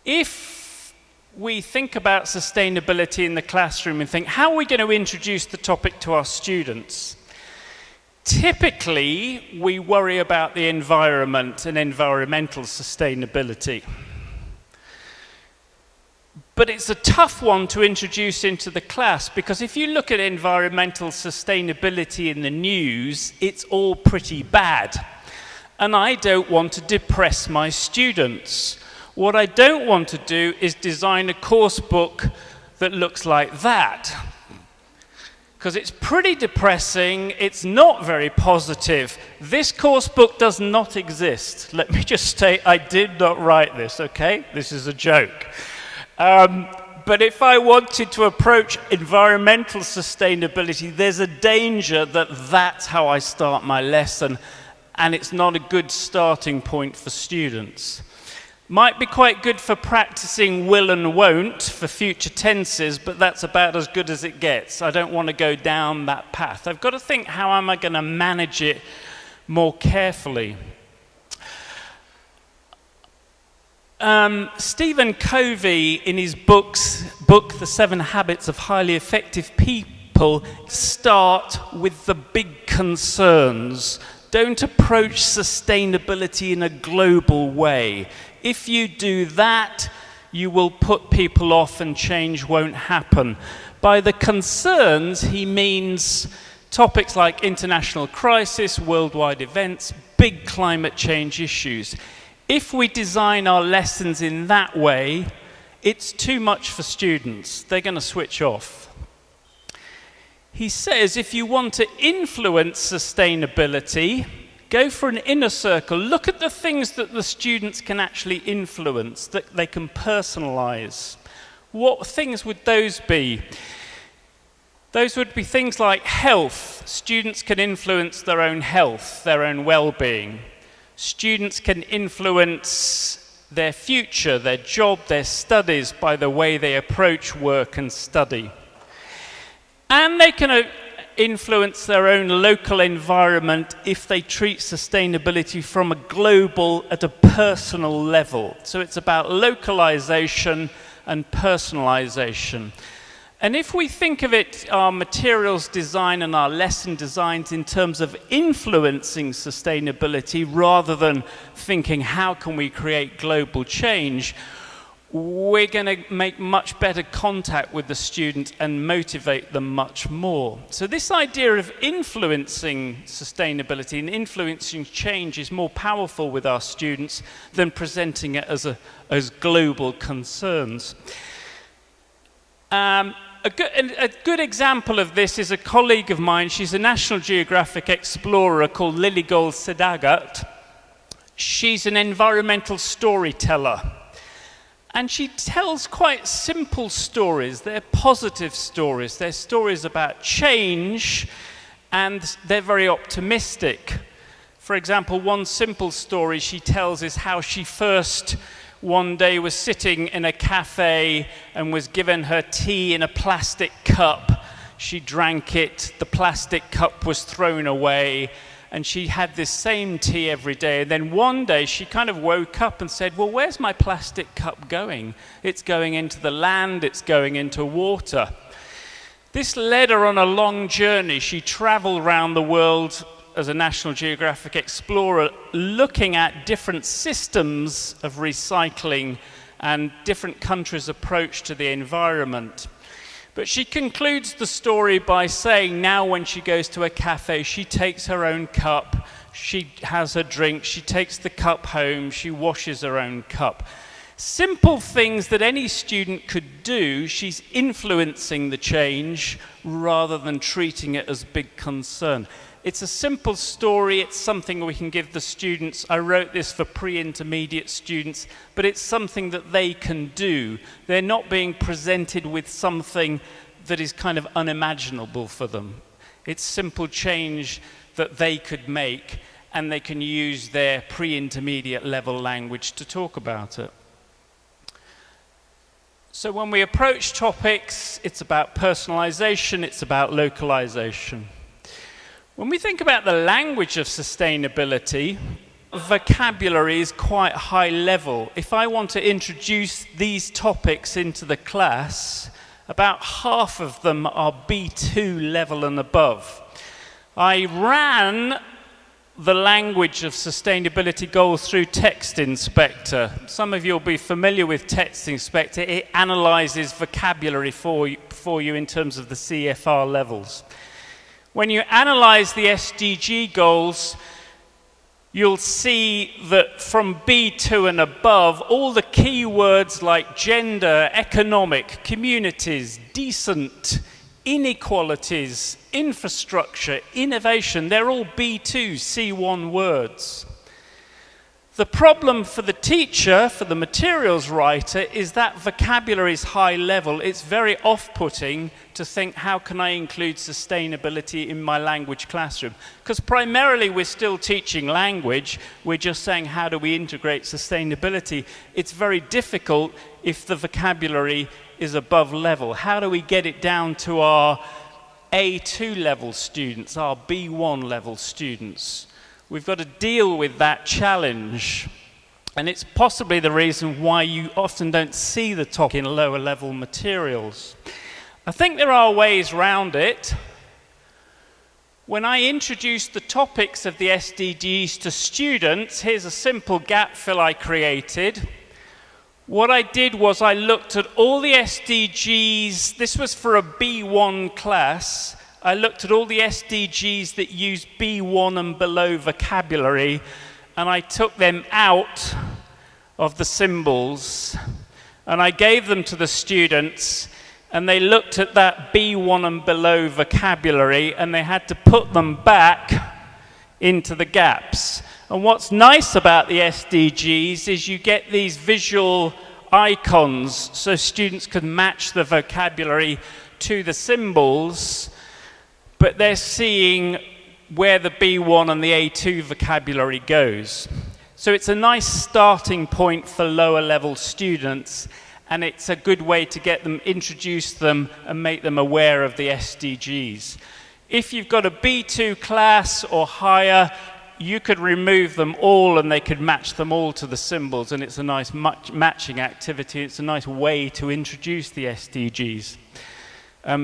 If we think about sustainability in the classroom and think, how are we going to introduce the topic to our students? Typically, we worry about the environment and environmental sustainability. But it's a tough one to introduce into the class, because if you look at environmental sustainability in the news, it's all pretty bad. And I don't want to depress my students. What I don't want to do is design a course book that looks like that, because it's pretty depressing, it's not very positive. This course book does not exist. Let me just state, I did not write this, okay? This is a joke. But if I wanted to approach environmental sustainability, there's a danger that that's how I start my lesson, and it's not a good starting point for students. Might be quite good for practicing will and won't for future tenses, but that's about as good as it gets. I don't want to go down that path. I've got to think, how am I going to manage it more carefully? Stephen Covey, in his book, The 7 Habits of Highly Effective People, start with the big concerns. Don't approach sustainability in a global way. If you do that, you will put people off and change won't happen. By the concerns, he means topics like international crisis, worldwide events, big climate change issues. If we design our lessons in that way, it's too much for students. They're going to switch off. He says if you want to influence sustainability, go for an inner circle. Look at the things that the students can actually influence, that they can personalize. What things would those be? Those would be things like health. Students can influence their own health, their own well-being. Students can influence their future, their job, their studies by the way they approach work and study. And they can influence their own local environment if they treat sustainability from a global at a personal level. So it's about localization and personalization. And if we think of it, our materials design and our lesson designs in terms of influencing sustainability rather than thinking how can we create global change, we're going to make much better contact with the student and motivate them much more. So this idea of influencing sustainability and influencing change is more powerful with our students than presenting it as global concerns. A good example of this is a colleague of mine. She's a National Geographic explorer called Lily Gold Sedagat. She's an environmental storyteller. And she tells quite simple stories. They're positive stories. They're stories about change, and they're very optimistic. For example, one simple story she tells is how she first one day was sitting in a cafe and was given her tea in a plastic cup. She drank it, the plastic cup was thrown away, and she had this same tea every day. And then one day she kind of woke up and said, well, where's my plastic cup going? It's going into the land, it's going into water. This led her on a long journey. She traveled around the world as a National Geographic explorer, looking at different systems of recycling and different countries' approach to the environment. But she concludes the story by saying now when she goes to a cafe, she takes her own cup, she has her drink, she takes the cup home, she washes her own cup. Simple things that any student could do. She's influencing the change rather than treating it as a big concern. It's a simple story, it's something we can give the students. I wrote this for pre-intermediate students, but it's something that they can do. They're not being presented with something that is kind of unimaginable for them. It's simple change that they could make, and they can use their pre-intermediate level language to talk about it. So when we approach topics, it's about personalization, it's about localization. When we think about the language of sustainability, vocabulary is quite high level. If I want to introduce these topics into the class, about half of them are B2 level and above. I ran the language of sustainability goals through Text Inspector. Some of you will be familiar with Text Inspector. It analyzes vocabulary for you in terms of the CFR levels. When you analyze the SDG goals, you'll see that from B2 and above, all the key words like gender, economic, communities, decent, inequalities, infrastructure, innovation, they're all B2, C1 words. The problem for the teacher, for the materials writer, is that vocabulary is high level. It's very off-putting to think, how can I include sustainability in my language classroom? Because primarily we're still teaching language. We're just saying, how do we integrate sustainability? It's very difficult if the vocabulary is above level. How do we get it down to our A2 level students, our B1 level students? We've got to deal with that challenge. And it's possibly the reason why you often don't see the topic in lower level materials. I think there are ways around it. When I introduced the topics of the SDGs to students, here's a simple gap fill I created. What I did was I looked at all the SDGs. This was for a B1 class. I looked at all the SDGs that use B1 and below vocabulary, and I took them out of the symbols, and I gave them to the students, and they looked at that B1 and below vocabulary, and they had to put them back into the gaps. And what's nice about the SDGs is you get these visual icons so students can match the vocabulary to the symbols, but they're seeing where the B1 and the A2 vocabulary goes. So it's a nice starting point for lower level students, and it's a good way to get them, introduce them, and make them aware of the SDGs. If you've got a B2 class or higher, you could remove them all and they could match them all to the symbols, and it's a nice matching activity. It's a nice way to introduce the SDGs.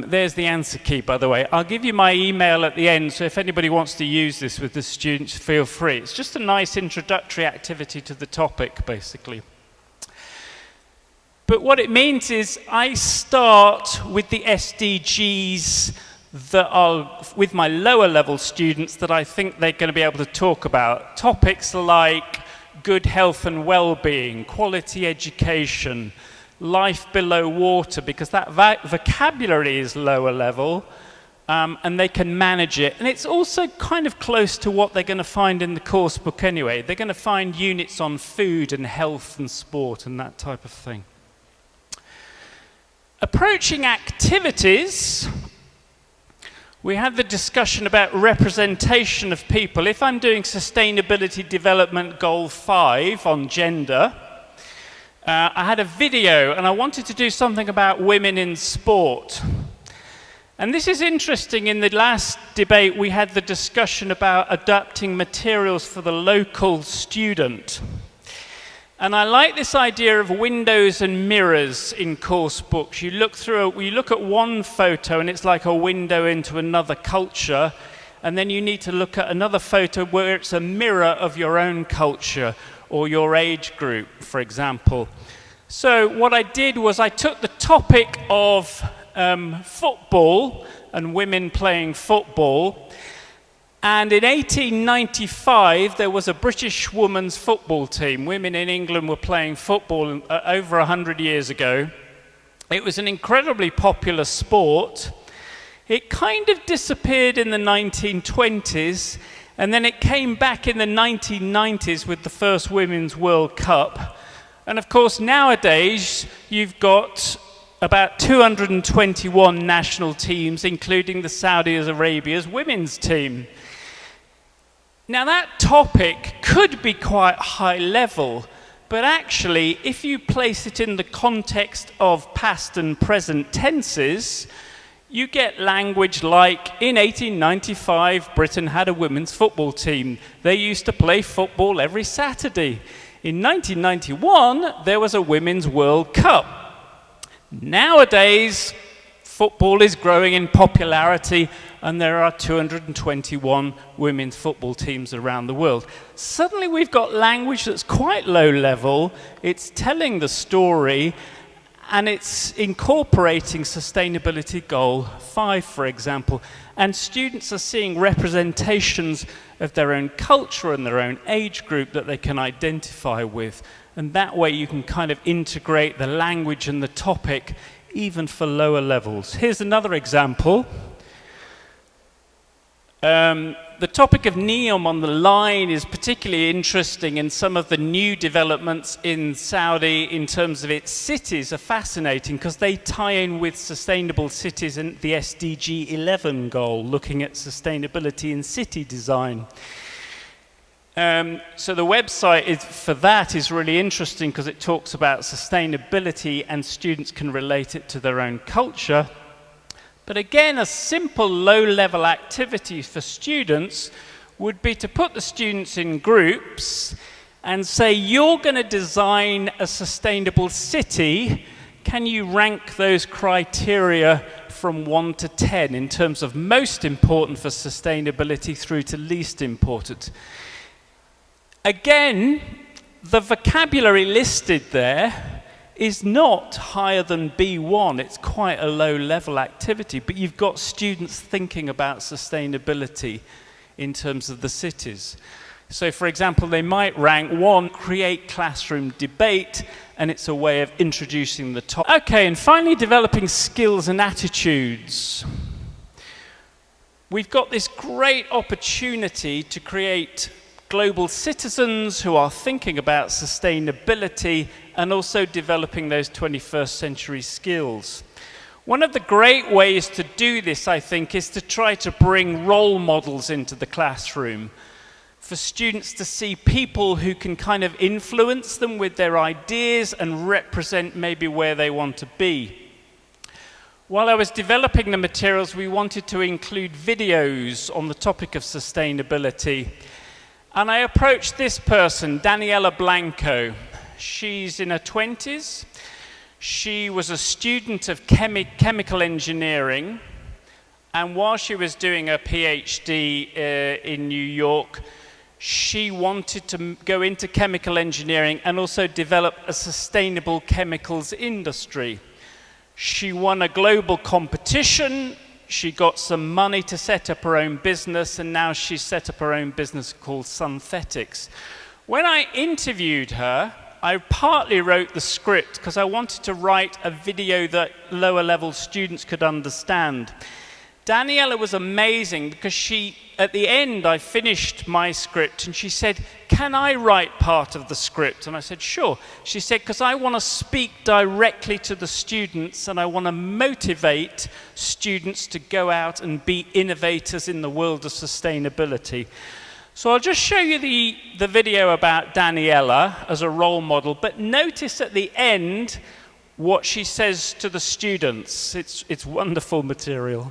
There's the answer key, by the way. I'll give you my email at the end, so if anybody wants to use this with the students, feel free. It's just a nice introductory activity to the topic, basically. But what it means is I start with the SDGs that are with my lower level students that I think they're going to be able to talk about. Topics like good health and well-being, quality education, life below water, because that vocabulary is lower level, and they can manage it. And it's also kind of close to what they're going to find in the course book anyway. They're going to find units on food and health and sport and that type of thing. Approaching activities, we had the discussion about representation of people. If I'm doing Sustainability Development Goal 5 on gender, I had a video and I wanted to do something about women in sport. And this is interesting. In the last debate, we had the discussion about adapting materials for the local student. And I like this idea of windows and mirrors in course books. You look at one photo and it's like a window into another culture, and then you need to look at another photo where it's a mirror of your own culture or your age group, for example. So what I did was I took the topic of football and women playing football, and in 1895 there was a British women's football team. Women in England were playing football over 100 years ago. It was an incredibly popular sport. It kind of disappeared in the 1920s, and then it came back in the 1990s with the first Women's World Cup. And of course, nowadays, you've got about 221 national teams, including the Saudi Arabia's women's team. Now, that topic could be quite high level, But actually, if you place it in the context of past and present tenses, you get language like, in 1895, Britain had a women's football team. They used to play football every Saturday. In 1991, there was a Women's World Cup. Nowadays, football is growing in popularity, and there are 221 women's football teams around the world. Suddenly we've got language that's quite low level, it's telling the story, and it's incorporating Sustainability Goal 5, for example, and students are seeing representations of their own culture and their own age group that they can identify with. And that way you can kind of integrate the language and the topic even for lower levels. Here's another example. The topic of NEOM on the line is particularly interesting, and some of the new developments in Saudi in terms of its cities are fascinating because they tie in with sustainable cities and the SDG 11 goal, looking at sustainability in city design. So the website for that is really interesting because it talks about sustainability and students can relate it to their own culture. But again, a simple low-level activity for students would be to put the students in groups and say, you're going to design a sustainable city. Can you rank those criteria from 1 to 10 in terms of most important for sustainability through to least important? Again, the vocabulary listed there is not higher than B1. It's quite a low-level activity, but you've got students thinking about sustainability in terms of the cities. So, for example, they might rank 1, create classroom debate, and it's a way of introducing the topic. Okay, and finally, developing skills and attitudes. We've got this great opportunity to create global citizens who are thinking about sustainability and also developing those 21st century skills. One of the great ways to do this, I think, is to try to bring role models into the classroom for students to see people who can kind of influence them with their ideas and represent maybe where they want to be. While I was developing the materials, we wanted to include videos on the topic of sustainability. And I approached this person, Daniela Blanco. She's in her 20s. She was a student of chemical engineering. And while she was doing her PhD in New York, she wanted to go into chemical engineering and also develop a sustainable chemicals industry. She won a global competition. She got some money to set up her own business, and now she's set up her own business called Synthetics. When I interviewed her, I partly wrote the script because I wanted to write a video that lower level students could understand. Daniela was amazing because she, at the end, I finished my script and she said, "Can I write part of the script?" And I said, "Sure." She said, "Because I want to speak directly to the students and I want to motivate students to go out and be innovators in the world of sustainability." So I'll just show you the video about Daniela as a role model, but notice at the end what she says to the students. It's wonderful material.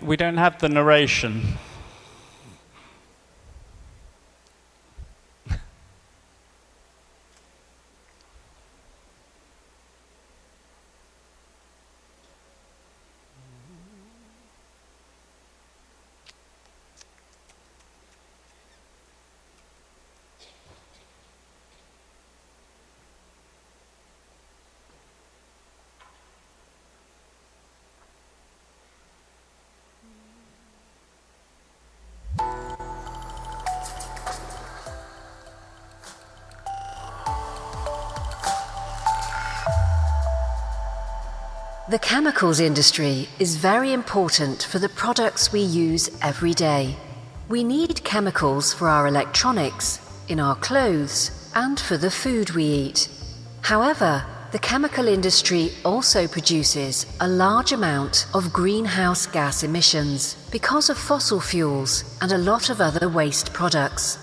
We don't have the narration. The chemicals industry is very important for the products we use every day. We need chemicals for our electronics, in our clothes, and for the food we eat. However, the chemical industry also produces a large amount of greenhouse gas emissions because of fossil fuels and a lot of other waste products.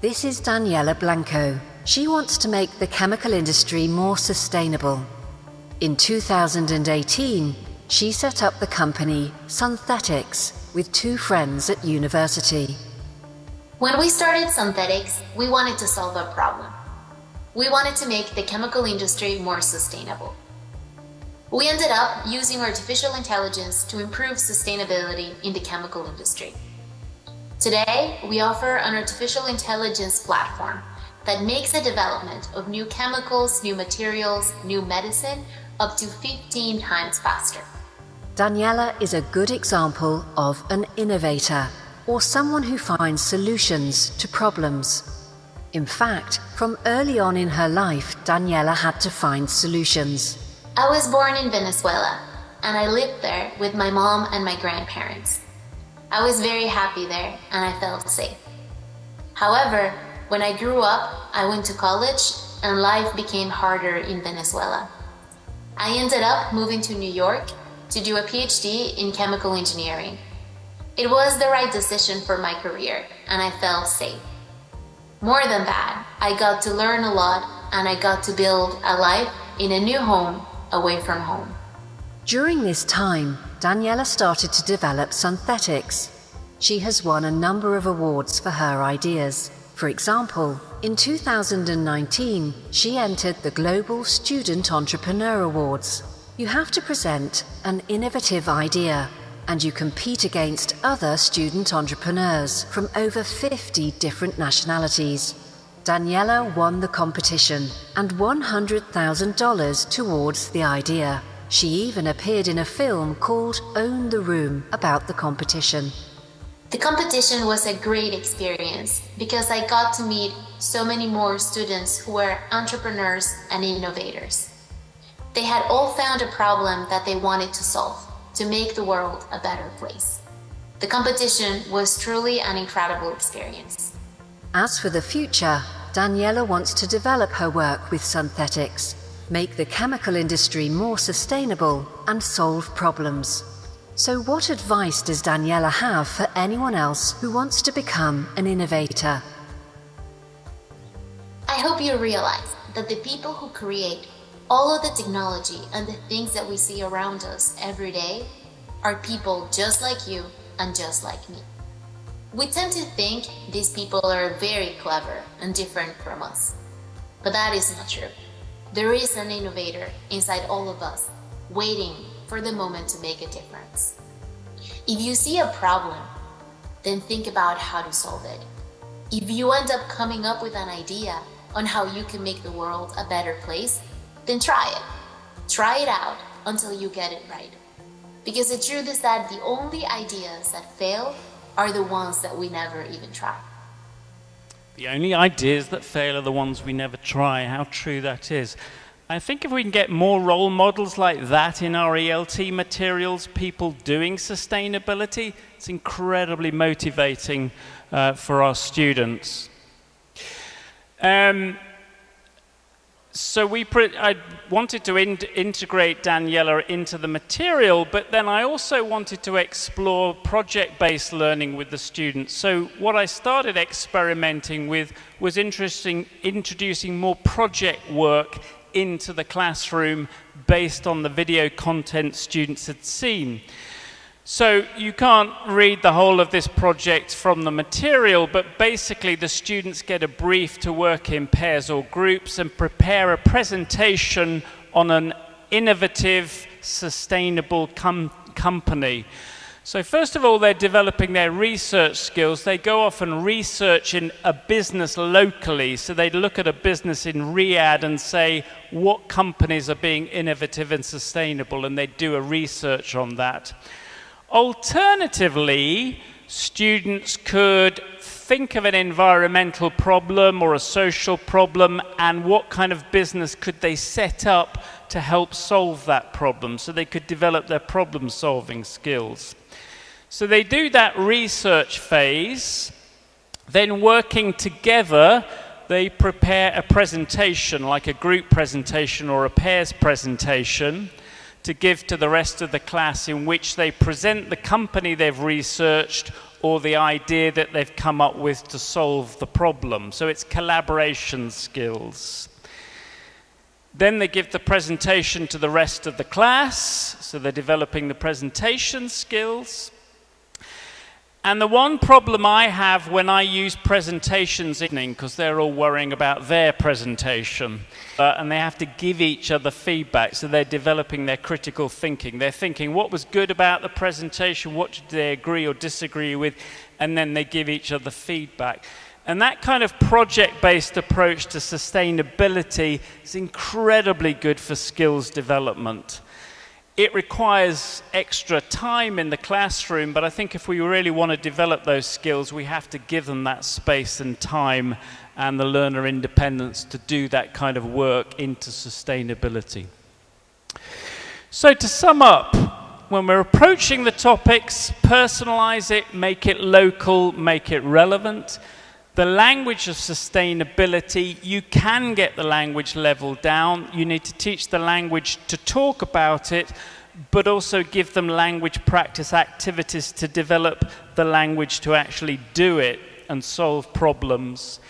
This is Daniela Blanco. She wants to make the chemical industry more sustainable. In 2018, she set up the company Synthetics with two friends at university. When we started Synthetics, we wanted to solve a problem. We wanted to make the chemical industry more sustainable. We ended up using artificial intelligence to improve sustainability in the chemical industry. Today, we offer an artificial intelligence platform that makes the development of new chemicals, new materials, new medicine up to 15 times faster. Daniela is a good example of an innovator, or someone who finds solutions to problems. In fact, from early on in her life, Daniela had to find solutions. I was born in Venezuela, and I lived there with my mom and my grandparents. I was very happy there, and I felt safe. However, when I grew up, I went to college, and life became harder in Venezuela. I ended up moving to New York to do a PhD in chemical engineering. It was the right decision for my career, and I felt safe. More than that, I got to learn a lot, and I got to build a life in a new home away from home. During this time, Daniela started to develop Synthetics. She has won a number of awards for her ideas. For example, in 2019, she entered the Global Student Entrepreneur Awards. You have to present an innovative idea, and you compete against other student entrepreneurs from over 50 different nationalities. Daniela won the competition and $100,000 towards the idea. She even appeared in a film called Own the Room about the competition. The competition was a great experience because I got to meet so many more students who were entrepreneurs and innovators. They had all found a problem that they wanted to solve to make the world a better place. The competition was truly an incredible experience. As for the future, Daniela wants to develop her work with Synthetics, make the chemical industry more sustainable, and solve problems. So what advice does Daniela have for anyone else who wants to become an innovator? I hope you realize that the people who create all of the technology and the things that we see around us every day are people just like you and just like me. We tend to think these people are very clever and different from us, but that is not true. There is an innovator inside all of us, waiting for the moment to make a difference. If you see a problem, then think about how to solve it. If you end up coming up with an idea on how you can make the world a better place, then try it. Try it out until you get it right. Because the truth is that the only ideas that fail are the ones that we never even try. The only ideas that fail are the ones we never try. How true that is. I think if we can get more role models like that in our ELT materials, people doing sustainability, it's incredibly motivating for our students. So I wanted to integrate Daniela into the material, but then I also wanted to explore project-based learning with the students. So what I started experimenting with was introducing more project work into the classroom based on the video content students had seen. So you can't read the whole of this project from the material, but basically the students get a brief to work in pairs or groups and prepare a presentation on an innovative, sustainable company. So first of all, they're developing their research skills. They go off and research in a business locally. So they look at a business in Riyadh and say, what companies are being innovative and sustainable? And they do a research on that. Alternatively, students could think of an environmental problem or a social problem, and what kind of business could they set up to help solve that problem, so they could develop their problem-solving skills. So they do that research phase, then working together, they prepare a presentation, like a group presentation or a pairs presentation, to give to the rest of the class, in which they present the company they've researched or the idea that they've come up with to solve the problem. So it's collaboration skills. Then they give the presentation to the rest of the class, so they're developing the presentation skills. And the one problem I have when I use presentations, because they're all worrying about their presentation, and they have to give each other feedback, so they're developing their critical thinking. They're thinking, what was good about the presentation, what did they agree or disagree with, and then they give each other feedback. And that kind of project-based approach to sustainability is incredibly good for skills development. It requires extra time in the classroom, but I think if we really want to develop those skills, we have to give them that space and time and the learner independence to do that kind of work into sustainability. So to sum up, when we're approaching the topics, personalize it, make it local, make it relevant. The language of sustainability, you can get the language level down. You need to teach the language to talk about it, but also give them language practice activities to develop the language to actually do it and solve problems.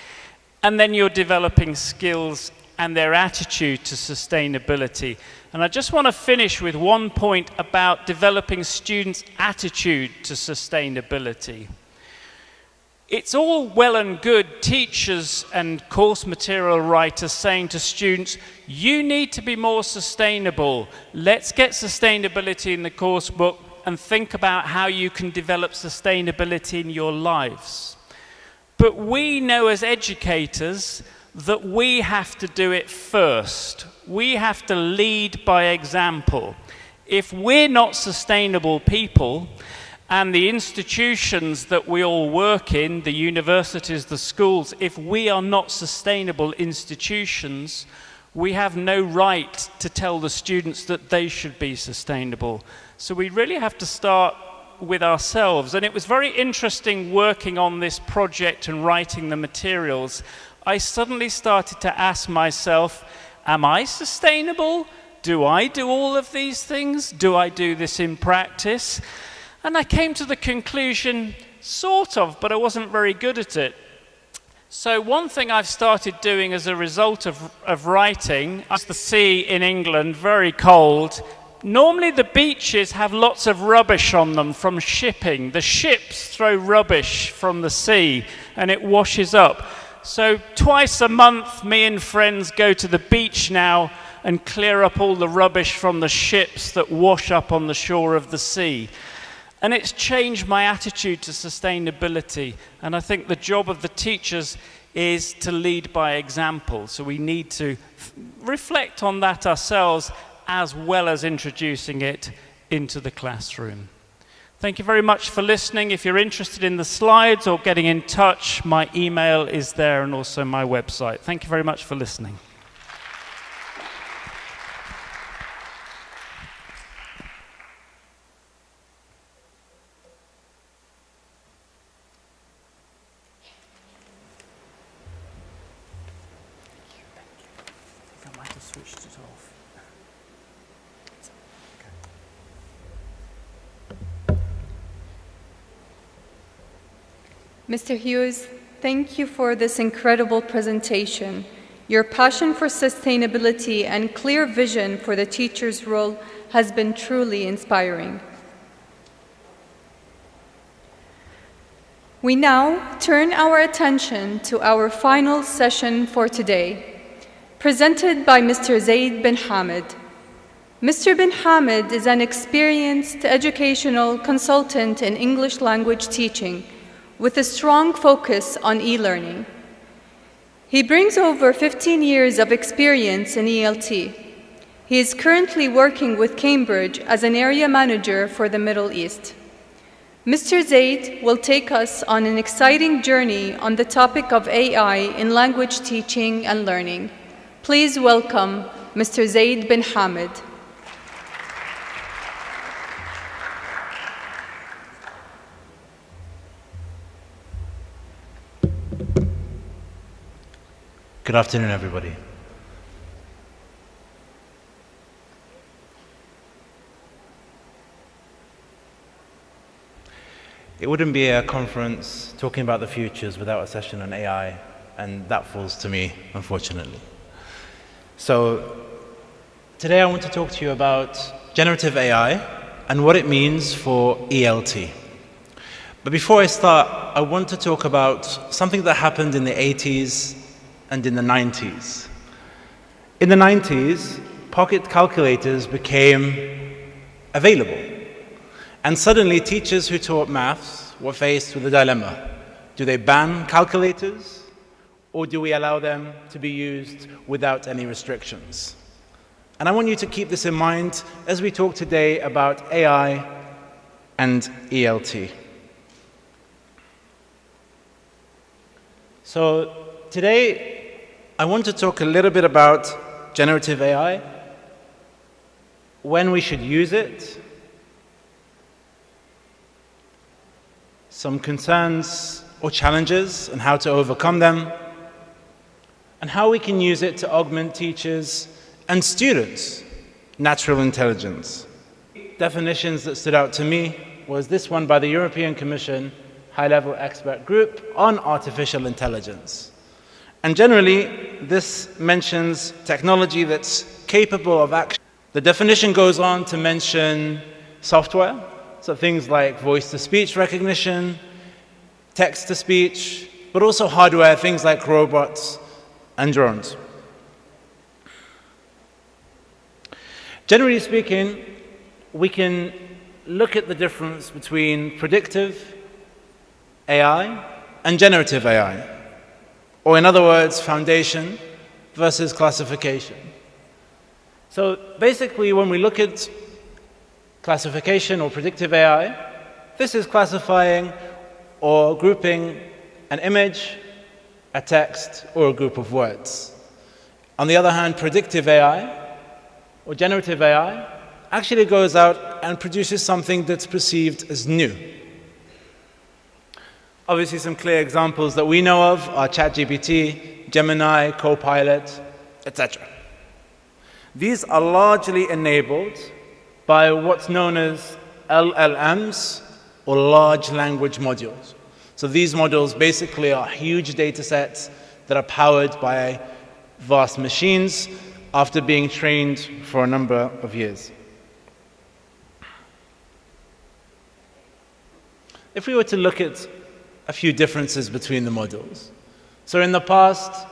And then you're developing skills and their attitude to sustainability. And I just want to finish with one point about developing students' attitude to sustainability. It's all well and good teachers and course material writers saying to students, you need to be more sustainable. Let's get sustainability in the course book and think about how you can develop sustainability in your lives. But we know as educators that we have to do it first. We have to lead by example. If we're not sustainable people, and the institutions that we all work in, the universities, the schools, if we are not sustainable institutions, we have no right to tell the students that they should be sustainable. So we really have to start with ourselves. And it was very interesting working on this project and writing the materials. I suddenly started to ask myself, am I sustainable? Do I do all of these things? Do I do this in practice? And I came to the conclusion, sort of, but I wasn't very good at it. So one thing I've started doing as a result of writing, the sea in England, very cold. Normally the beaches have lots of rubbish on them from shipping. The ships throw rubbish from the sea and it washes up. So twice a month, me and friends go to the beach now and clear up all the rubbish from the ships that wash up on the shore of the sea. And it's changed my attitude to sustainability. And I think the job of the teachers is to lead by example. So we need to reflect on that ourselves as well as introducing it into the classroom. Thank you very much for listening. If you're interested in the slides or getting in touch, my email is there and also my website. Thank you very much for listening. Mr. Hughes, thank you for this incredible presentation. Your passion for sustainability and clear vision for the teacher's role has been truly inspiring. We now turn our attention to our final session for today, presented by Mr. Zaid bin Hamid. Mr. bin Hamid is an experienced educational consultant in English language teaching, with a strong focus on e-learning. He brings over 15 years of experience in ELT. He is currently working with Cambridge as an area manager for the Middle East. Mr. Zaid will take us on an exciting journey on the topic of AI in language teaching and learning. Please welcome Mr. Zaid bin Hamid. Good afternoon, everybody. It wouldn't be a conference talking about the futures without a session on AI, and that falls to me, unfortunately. So today I want to talk to you about generative AI and what it means for ELT. But before I start, I want to talk about something that happened in the 80s and in the 90s. In the 90s, pocket calculators became available. And suddenly, teachers who taught maths were faced with a dilemma. Do they ban calculators, or do we allow them to be used without any restrictions? And I want you to keep this in mind as we talk today about AI and ELT. So today, I want to talk a little bit about generative AI, when we should use it, some concerns or challenges and how to overcome them, and how we can use it to augment teachers and students' natural intelligence. Definitions that stood out to me was this one by the European Commission High-Level Expert Group on Artificial Intelligence. And generally, this mentions technology that's capable of action. The definition goes on to mention software, so things like voice-to-speech recognition, text-to-speech, but also hardware, things like robots and drones. Generally speaking, we can look at the difference between predictive AI and generative AI, or in other words, foundation versus classification. So basically, when we look at classification or predictive AI, this is classifying or grouping an image, a text, or a group of words. On the other hand, predictive AI or generative AI actually goes out and produces something that's perceived as new. Obviously, some clear examples that we know of are ChatGPT, Gemini, Copilot, etc. These are largely enabled by what's known as LLMs, or large language modules. So these models basically are huge data sets that are powered by vast machines after being trained for a number of years. If we were to look at a few differences between the models. So in the past,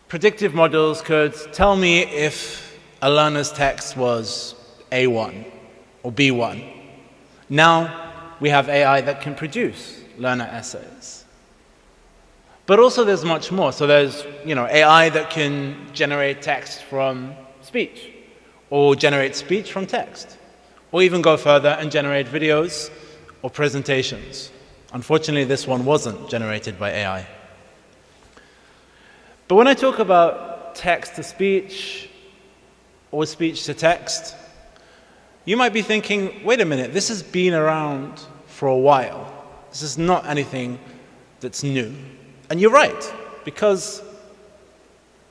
predictive models could tell me if a learner's text was A1 or B1. Now we have AI that can produce learner essays. But also there's much more. So there's AI that can generate text from speech, or generate speech from text, or even go further and generate videos or presentations. Unfortunately, this one wasn't generated by AI. But when I talk about text-to-speech or speech-to-text, you might be thinking, wait a minute, this has been around for a while. This is not anything that's new. And you're right, because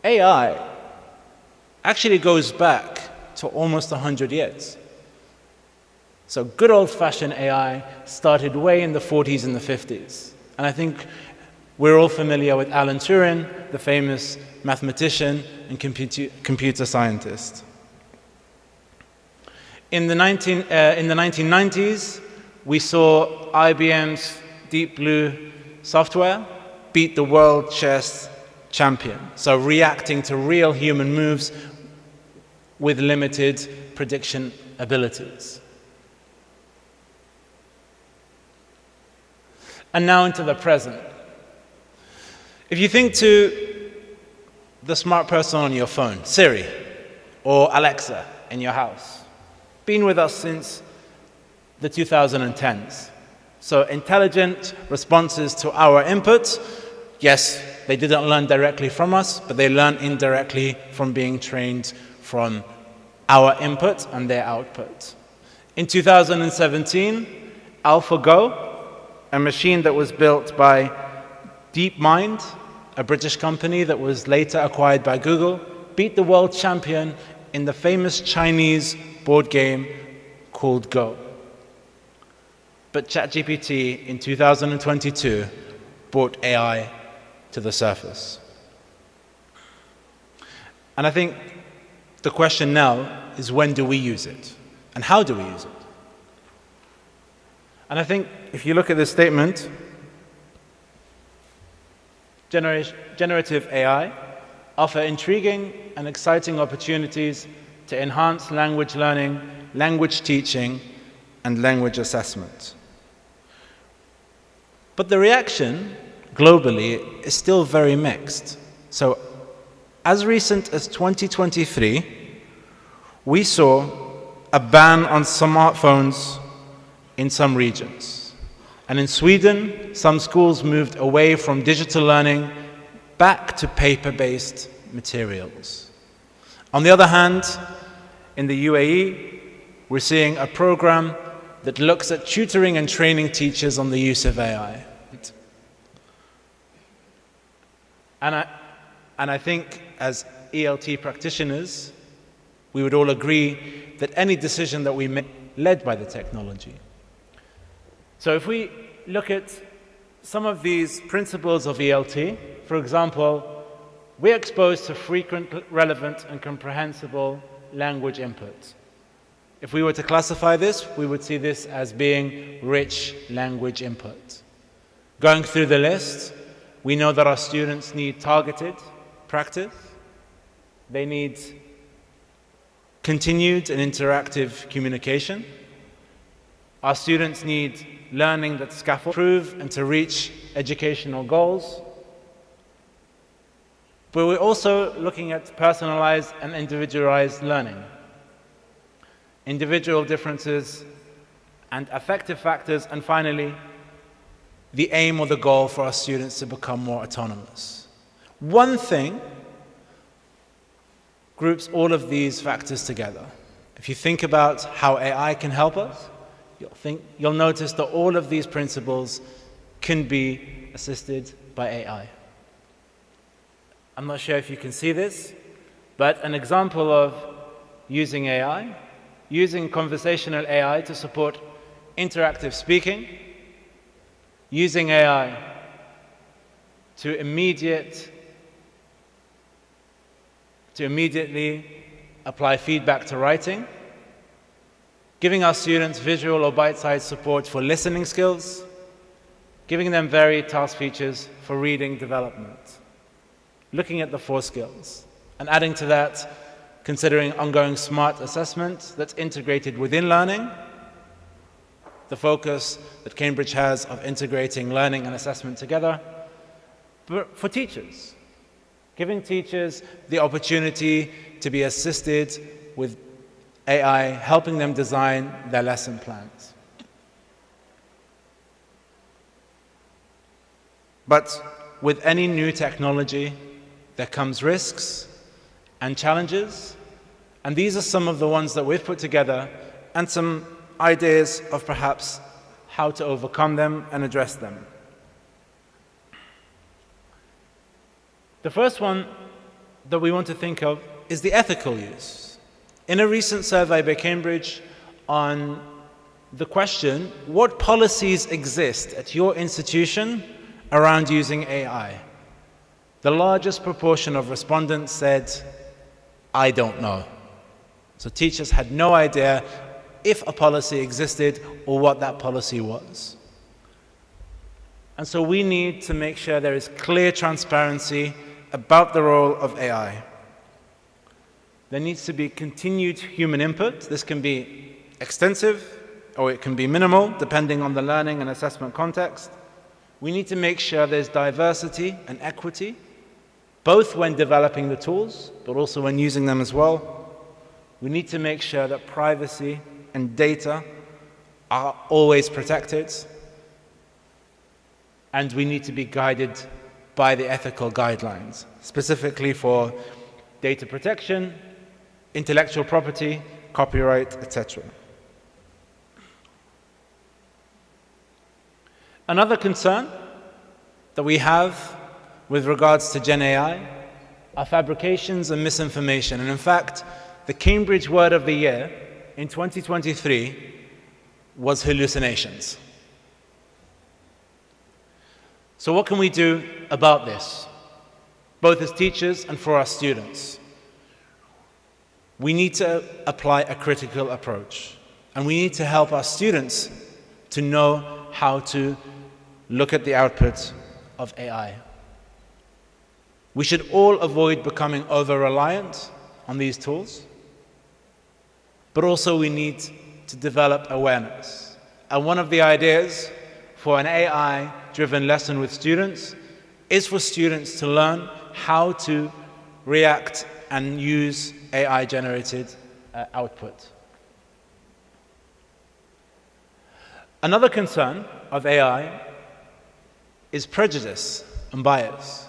AI actually goes back to almost 100 years. So good old-fashioned AI started way in the 40s and the 50s. And I think we're all familiar with Alan Turing, the famous mathematician and computer scientist. In the 1990s, we saw IBM's Deep Blue software beat the world chess champion. So reacting to real human moves with limited prediction abilities. And now into the present. If you think to the smart person on your phone, Siri, or Alexa in your house, been with us since the 2010s. So intelligent responses to our input, yes, they didn't learn directly from us, but they learn indirectly from being trained from our input and their output. In 2017, AlphaGo, a machine that was built by DeepMind, a British company that was later acquired by Google, beat the world champion in the famous Chinese board game called Go. But ChatGPT in 2022 brought AI to the surface. And I think the question now is, when do we use it? And how do we use it? And I think if you look at this statement, generative AI offer intriguing and exciting opportunities to enhance language learning, language teaching, and language assessment. But the reaction globally is still very mixed. So as recent as 2023, we saw a ban on smartphones in some regions. And in Sweden, some schools moved away from digital learning back to paper-based materials. On the other hand, in the UAE, we're seeing a program that looks at tutoring and training teachers on the use of AI. And I think as ELT practitioners, we would all agree that any decision that we make led by the technology. So if we look at some of these principles of ELT, for example, we're exposed to frequent, relevant, and comprehensible language input. If we were to classify this, we would see this as being rich language input. Going through the list, we know that our students need targeted practice. They need continued and interactive communication. Our students need learning that scaffolds improve and to reach educational goals. But we're also looking at personalized and individualized learning. Individual differences and affective factors, and finally, the aim or the goal for our students to become more autonomous. One thing groups all of these factors together. If you think about how AI can help us, you'll notice that all of these principles can be assisted by AI. I'm not sure if you can see this, but an example of using AI, using conversational AI to support interactive speaking, using AI to immediately apply feedback to writing, giving our students visual or bite-sized support for listening skills, giving them varied task features for reading development, looking at the 4 skills, and adding to that, considering ongoing smart assessment that's integrated within learning, the focus that Cambridge has of integrating learning and assessment together, but for teachers, giving teachers the opportunity to be assisted with AI, helping them design their lesson plans. But with any new technology, there comes risks and challenges, and these are some of the ones that we've put together and some ideas of perhaps how to overcome them and address them. The first one that we want to think of is the ethical use. In a recent survey by Cambridge on the question, what policies exist at your institution around using AI? The largest proportion of respondents said, I don't know. So teachers had no idea if a policy existed or what that policy was. And so we need to make sure there is clear transparency about the role of AI. There needs to be continued human input. This can be extensive or it can be minimal, depending on the learning and assessment context. We need to make sure there's diversity and equity, both when developing the tools, but also when using them as well. We need to make sure that privacy and data are always protected. and we need to be guided by the ethical guidelines, specifically for data protection, intellectual property, copyright, etc. Another concern that we have with regards to Gen AI are fabrications and misinformation. And in fact, the Cambridge word of the year in 2023 was hallucinations. So what can we do about this, both as teachers and for our students? We need to apply a critical approach, and we need to help our students to know how to look at the output of AI. We should all avoid becoming over-reliant on these tools, but also we need to develop awareness. And one of the ideas for an AI-driven lesson with students is for students to learn how to react and use AI-generated output. Another concern of AI is prejudice and bias.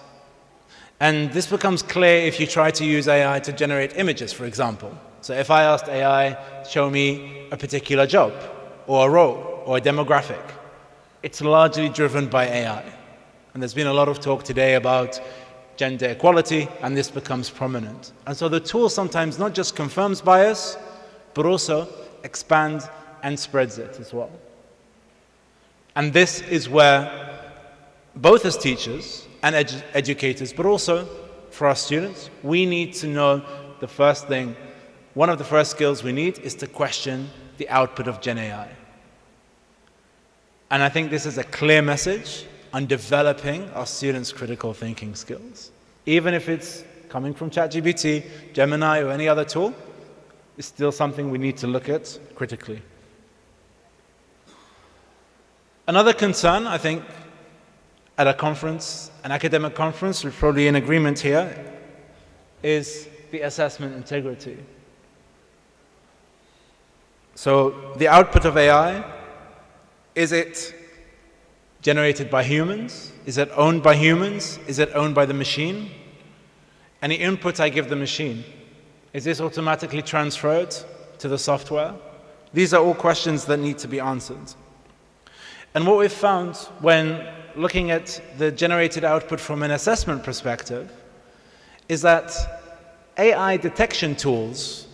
And this becomes clear if you try to use AI to generate images, for example. So if I asked AI, show me a particular job, or a role, or a demographic, it's largely driven by AI. And there's been a lot of talk today about gender equality, and this becomes prominent. And so the tool sometimes not just confirms bias, but also expands and spreads it as well. And this is where, both as teachers and educators, but also for our students, we need to know the first thing. One of the first skills we need is to question the output of Gen AI. And I think this is a clear message on developing our students' critical thinking skills. Even if it's coming from ChatGPT, Gemini, or any other tool, it's still something we need to look at critically. Another concern, I think, at a conference, an academic conference, we're probably in agreement here, is the assessment integrity. So the output of AI, is it generated by humans? Is it owned by humans? Is it owned by the machine? Any input I give the machine, is this automatically transferred to the software? These are all questions that need to be answered. And what we've found when looking at the generated output from an assessment perspective is that AI detection tools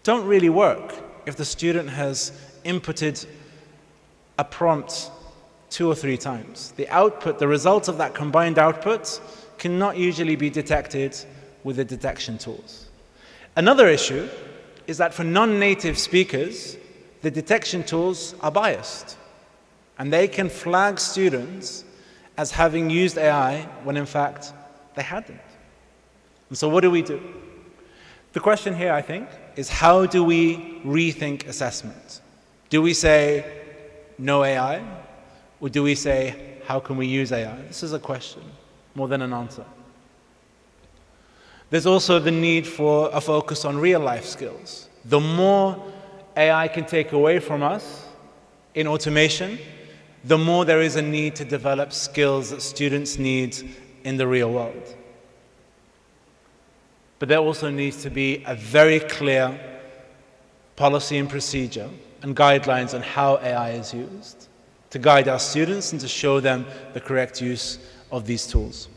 don't really work if the student has inputted a prompt 2 or 3 times. The output, the result of that combined output, cannot usually be detected with the detection tools. Another issue is that for non-native speakers, the detection tools are biased, and they can flag students as having used AI when in fact they hadn't. And so what do we do? The question here, I think, is how do we rethink assessment? Do we say no AI? Or do we say, how can we use AI? This is a question more than an answer. There's also the need for a focus on real-life skills. The more AI can take away from us in automation, the more there is a need to develop skills that students need in the real world. But there also needs to be a very clear policy and procedure and guidelines on how AI is used to guide our students and to show them the correct use of these tools.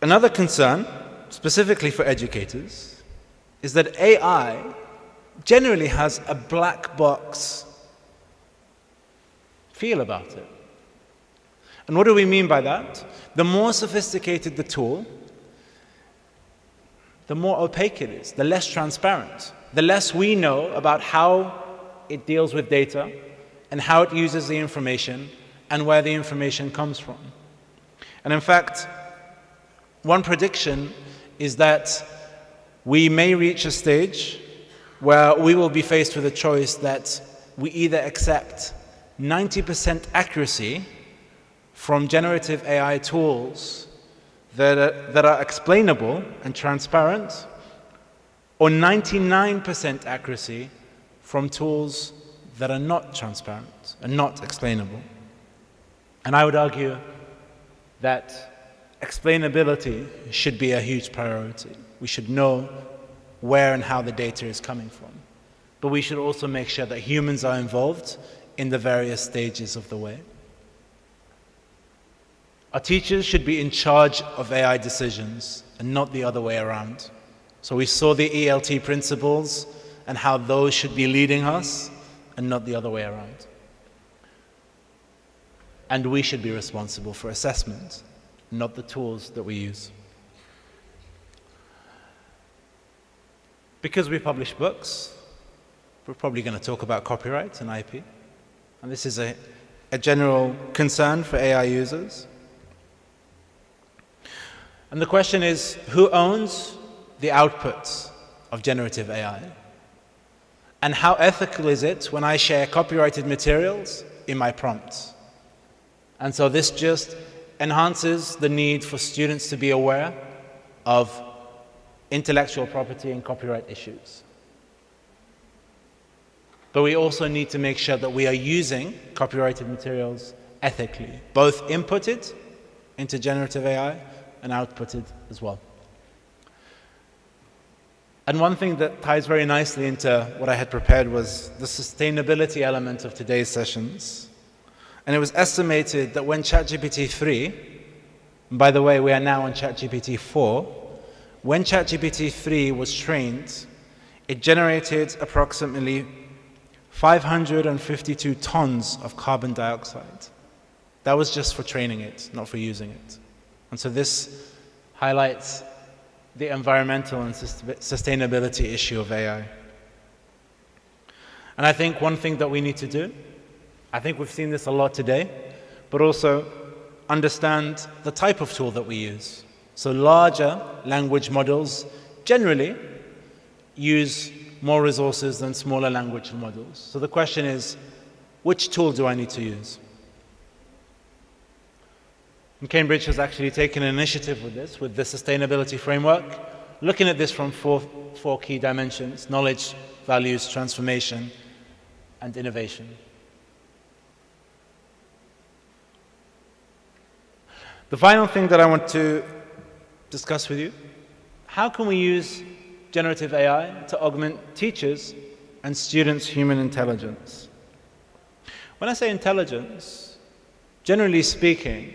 Another concern, specifically for educators, is that AI generally has a black box feel about it. And what do we mean by that? The more sophisticated the tool, the more opaque it is, the less transparent, the less we know about how it deals with data and how it uses the information and where the information comes from. And in fact, one prediction is that we may reach a stage where we will be faced with a choice that we either accept 90% accuracy from generative AI tools that are explainable and transparent, or 99% accuracy from tools that are not transparent and not explainable. And I would argue that explainability should be a huge priority. We should know where and how the data is coming from. But we should also make sure that humans are involved in the various stages of the way. Our teachers should be in charge of AI decisions and not the other way around. So we saw the ELT principles and how those should be leading us and not the other way around. And we should be responsible for assessment, not the tools that we use. Because we publish books, we're probably going to talk about copyright and IP. And this is a general concern for AI users. And the question is, who owns the outputs of generative AI? And how ethical is it when I share copyrighted materials in my prompts? And so this just enhances the need for students to be aware of intellectual property and copyright issues. But we also need to make sure that we are using copyrighted materials ethically, both inputted into generative AI and outputted as well. And one thing that ties very nicely into what I had prepared was the sustainability element of today's sessions. And it was estimated that when ChatGPT 3, and by the way, we are now on ChatGPT 4, when ChatGPT 3 was trained, it generated approximately 552 tons of carbon dioxide. That was just for training it, not for using it. And so this highlights the environmental and sustainability issue of AI. And I think one thing that we need to do, I think we've seen this a lot today, but also understand the type of tool that we use. So larger language models generally use more resources than smaller language models. So the question is, which tool do I need to use? And Cambridge has actually taken an initiative with this, with the sustainability framework, looking at this from four key dimensions: knowledge, values, transformation, and innovation. The final thing that I want to discuss with you, how can we use generative AI to augment teachers and students' human intelligence? When I say intelligence, generally speaking,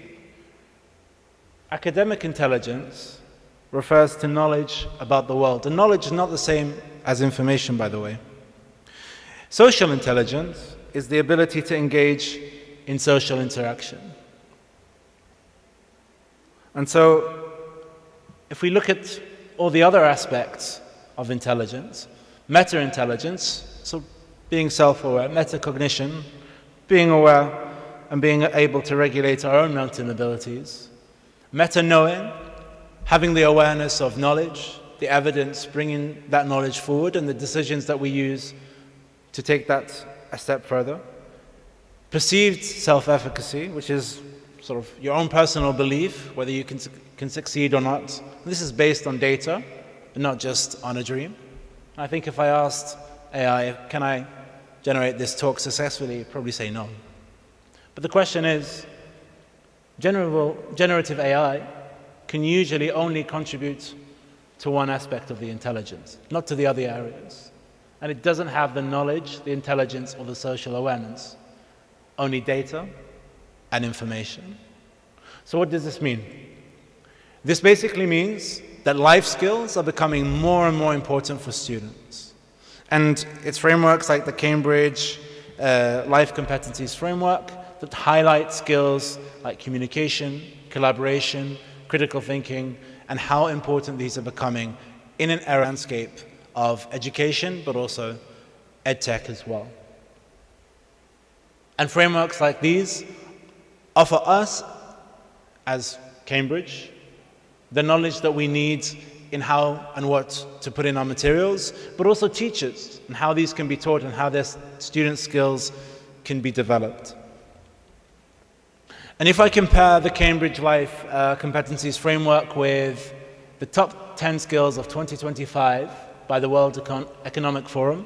academic intelligence refers to knowledge about the world. And knowledge is not the same as information, by the way. Social intelligence is the ability to engage in social interaction. And so, if we look at all the other aspects of intelligence, meta-intelligence, so being self-aware, metacognition, being aware and being able to regulate our own mental abilities, meta-knowing, having the awareness of knowledge, the evidence, bringing that knowledge forward, and the decisions that we use to take that a step further. Perceived self-efficacy, which is sort of your own personal belief, whether you can succeed or not. This is based on data, and not just on a dream. I think if I asked AI, can I generate this talk successfully, it'd probably say no. But the question is, generative AI can usually only contribute to one aspect of the intelligence, not to the other areas. And it doesn't have the knowledge, the intelligence, or the social awareness, only data and information. So what does this mean? This basically means that life skills are becoming more and more important for students. And it's frameworks like the Cambridge Life Competencies Framework that highlight skills like communication, collaboration, critical thinking, and how important these are becoming in an era landscape of education, but also edtech as well. And frameworks like these offer us, as Cambridge, the knowledge that we need in how and what to put in our materials, but also teachers, and how these can be taught and how their student skills can be developed. And if I compare the Cambridge Life Competencies Framework with the top 10 skills of 2025 by the World Economic Forum,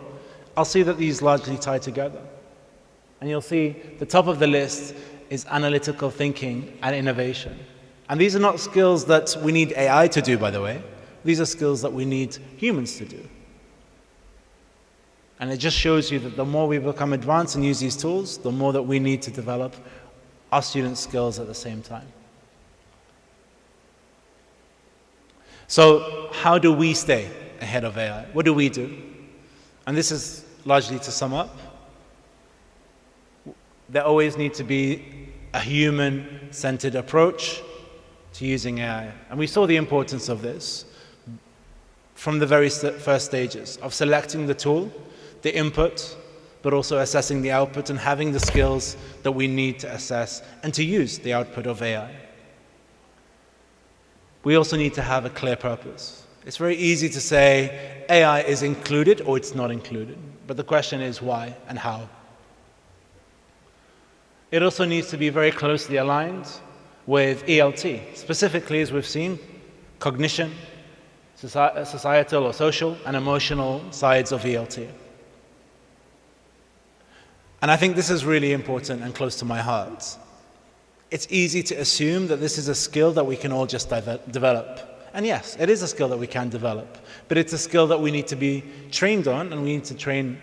I'll see that these largely tie together. And you'll see the top of the list is analytical thinking and innovation. And these are not skills that we need AI to do, by the way. These are skills that we need humans to do. And it just shows you that the more we become advanced and use these tools, the more that we need to develop our students' skills at the same time. So how do we stay ahead of AI? What do we do? And this is largely to sum up. There always needs to be a human-centered approach to using AI. And we saw the importance of this from the very first stages of selecting the tool, the input, but also assessing the output and having the skills that we need to assess and to use the output of AI. We also need to have a clear purpose. It's very easy to say AI is included or it's not included, but the question is why and how. It also needs to be very closely aligned with ELT, specifically, as we've seen, cognition, societal or social and emotional sides of ELT. And I think this is really important and close to my heart. It's easy to assume that this is a skill that we can all just develop. And yes, it is a skill that we can develop, but it's a skill that we need to be trained on and we need to train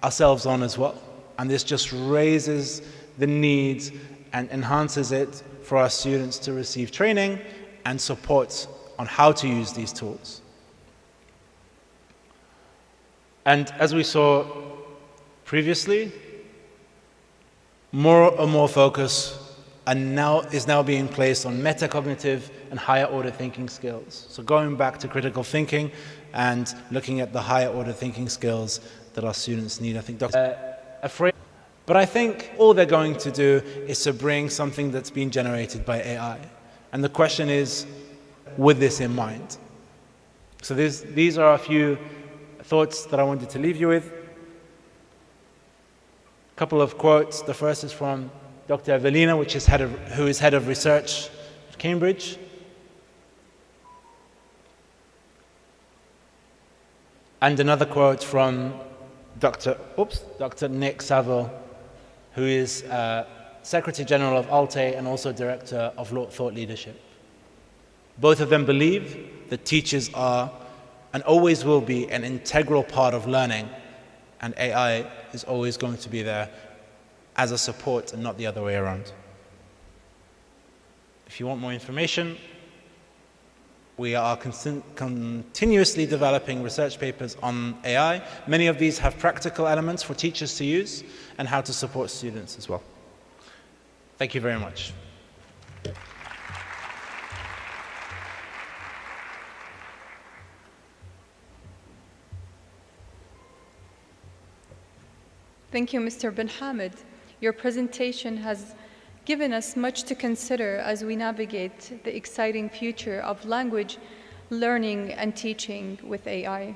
ourselves on as well. And this just raises the need and enhances it for our students to receive training and support on how to use these tools. And as we saw previously, more and more focus is now being placed on metacognitive and higher order thinking skills. So going back to critical thinking and looking at the higher order thinking skills that our students need. I think Dr. afraid. But I think all they're going to do is to bring something that's been generated by AI. And the question is, with this in mind. So these are a few thoughts that I wanted to leave you with. A couple of quotes. The first is from Dr. Evelina, who is head of research at Cambridge. And another quote from Dr. Nick Saville, who is Secretary General of ALTE and also Director of Thought Leadership. Both of them believe that teachers are and always will be an integral part of learning, and AI is always going to be there as a support and not the other way around. If you want more information, we are continuously developing research papers on AI. Many of these have practical elements for teachers to use and how to support students as well. Thank you very much. Thank you, Mr. Ben Hamid. Your presentation has given us much to consider as we navigate the exciting future of language learning and teaching with AI.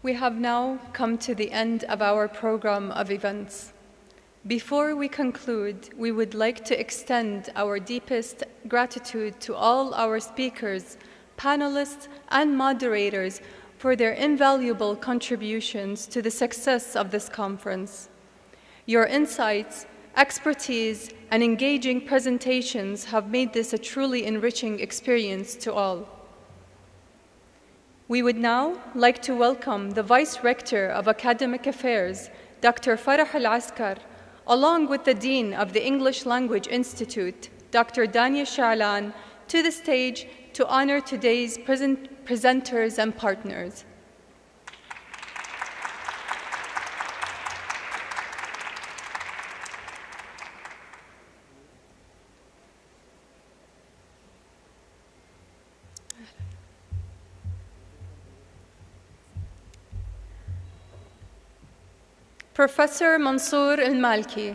We have now come to the end of our program of events. Before we conclude, we would like to extend our deepest gratitude to all our speakers, panelists, and moderators for their invaluable contributions to the success of this conference. Your insights, expertise, and engaging presentations have made this a truly enriching experience to all. We would now like to welcome the Vice Rector of Academic Affairs, Dr. Farah Al-Askar, along with the Dean of the English Language Institute, Dr. Dania Sha'lan, to the stage to honor today's presenters and partners. Professor Mansour Al-Malki.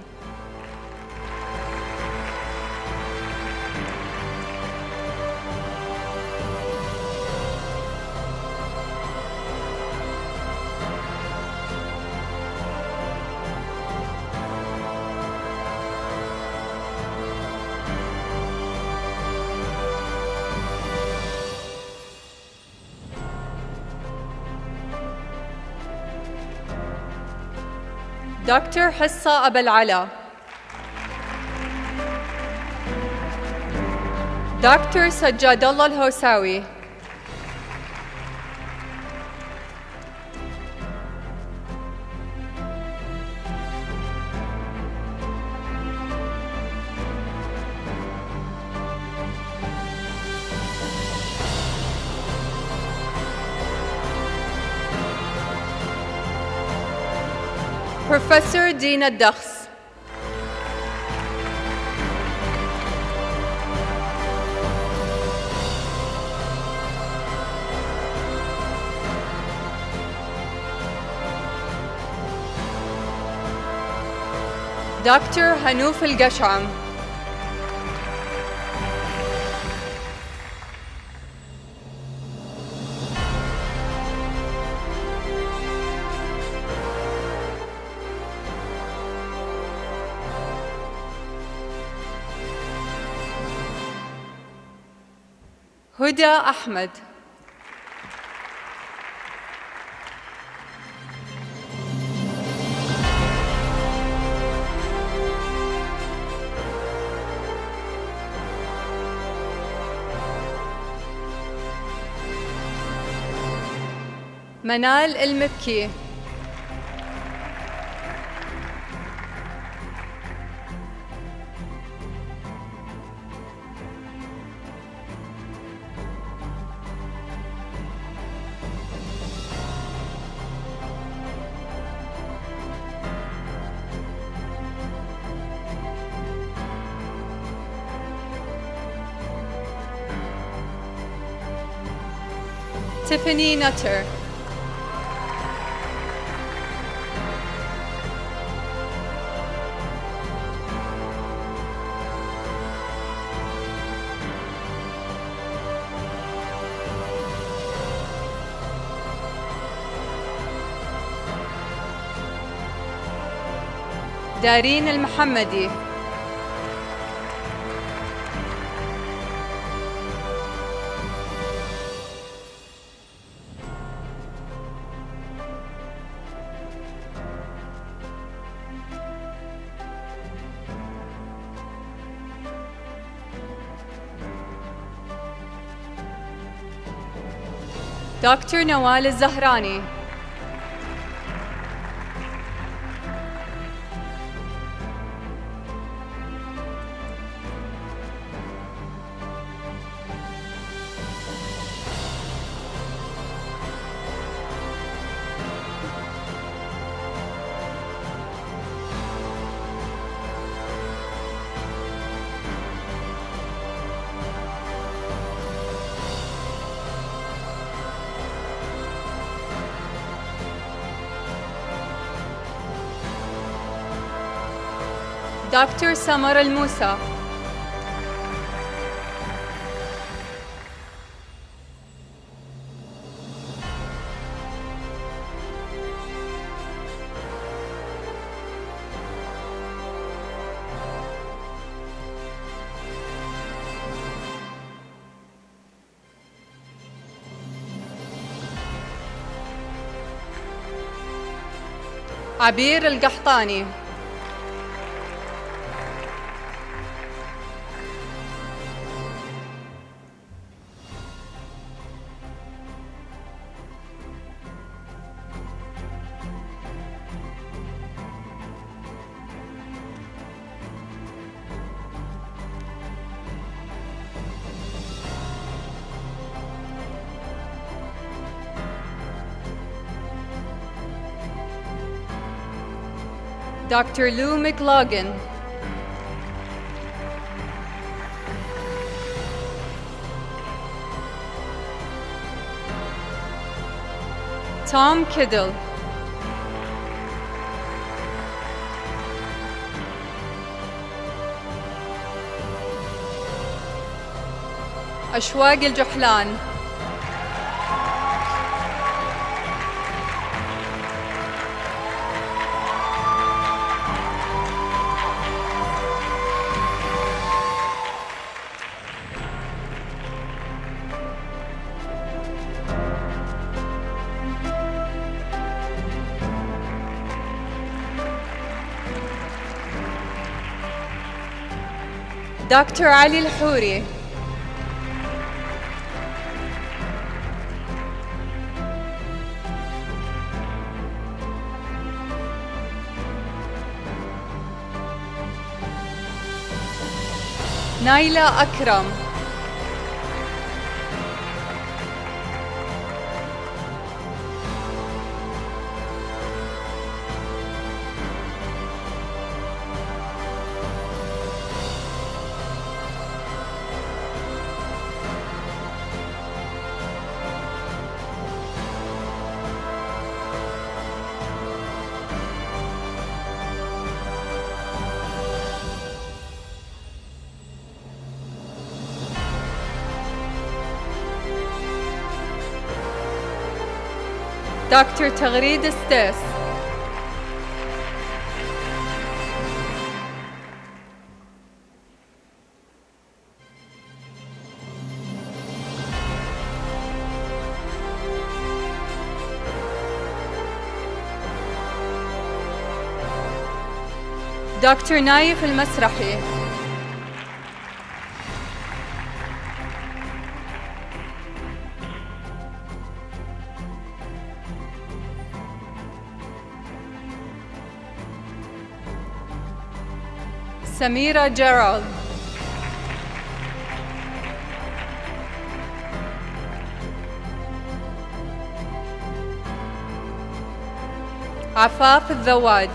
Dr. Hissa Abalala. Dr. Sajjadullah Al-Hawsawi. Professor Dina Dakhs. Dr. Hanouf Al-Gasham. هدى أحمد. منال المبكي. Tiffany Nutter. دارين المحمدي. دكتور نوال الزهراني. دكتور سمر الموسى. عبير القحطاني. Dr. Lou McLaughlin. Tom Kiddle. أشواق الجحلان. دكتور علي الحوري. نايلة أكرم. دكتور تغريد ستيس. دكتور نايف المسرحي. سميرة جيرالد. عفاف الذواد.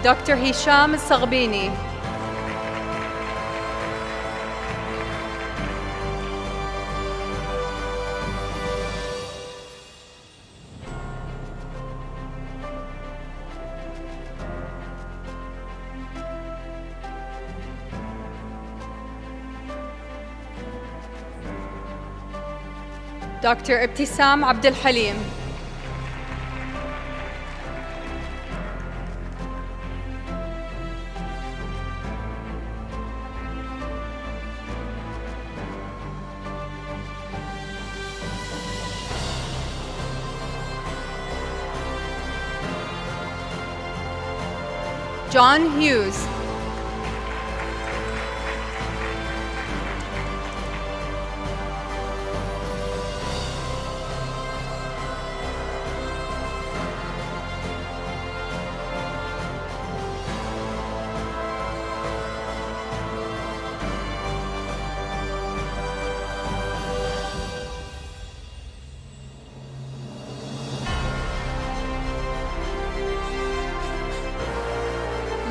دكتور هشام الصغبيني. دكتور ابتسام عبد الحليم. John Hughes.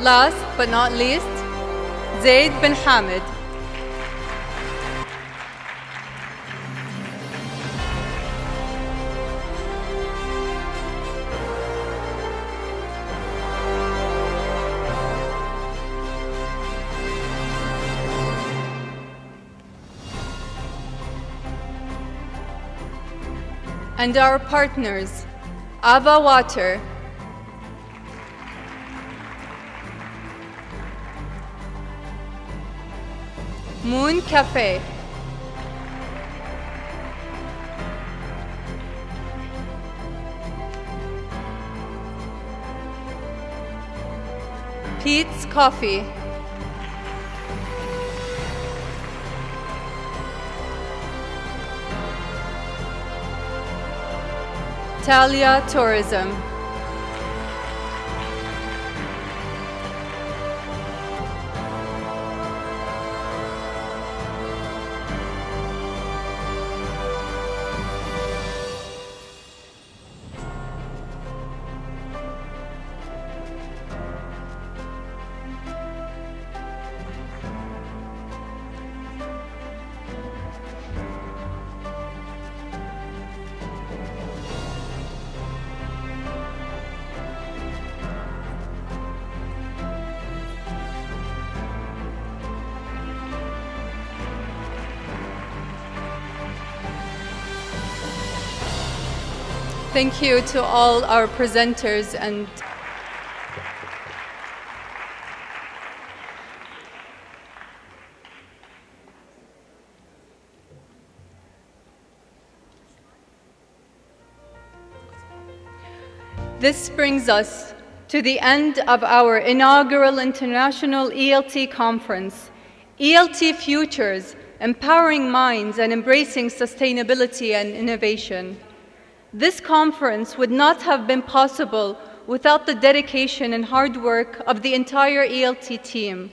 Last but not least, Zaid bin Hamid. and our partners, Ava Water, Moon Cafe, Pete's Coffee, Talia Tourism, Thank you to all our presenters and this brings us to the end of our inaugural International ELT Conference, ELT Futures, Empowering Minds and Embracing Sustainability and Innovation. This conference would not have been possible without the dedication and hard work of the entire ELT team.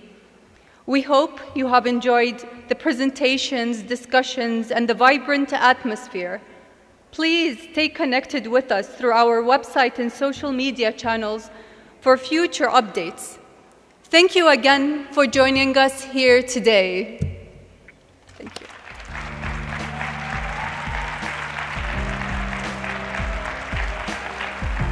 We hope you have enjoyed the presentations, discussions, and the vibrant atmosphere. Please stay connected with us through our website and social media channels for future updates. Thank you again for joining us here today.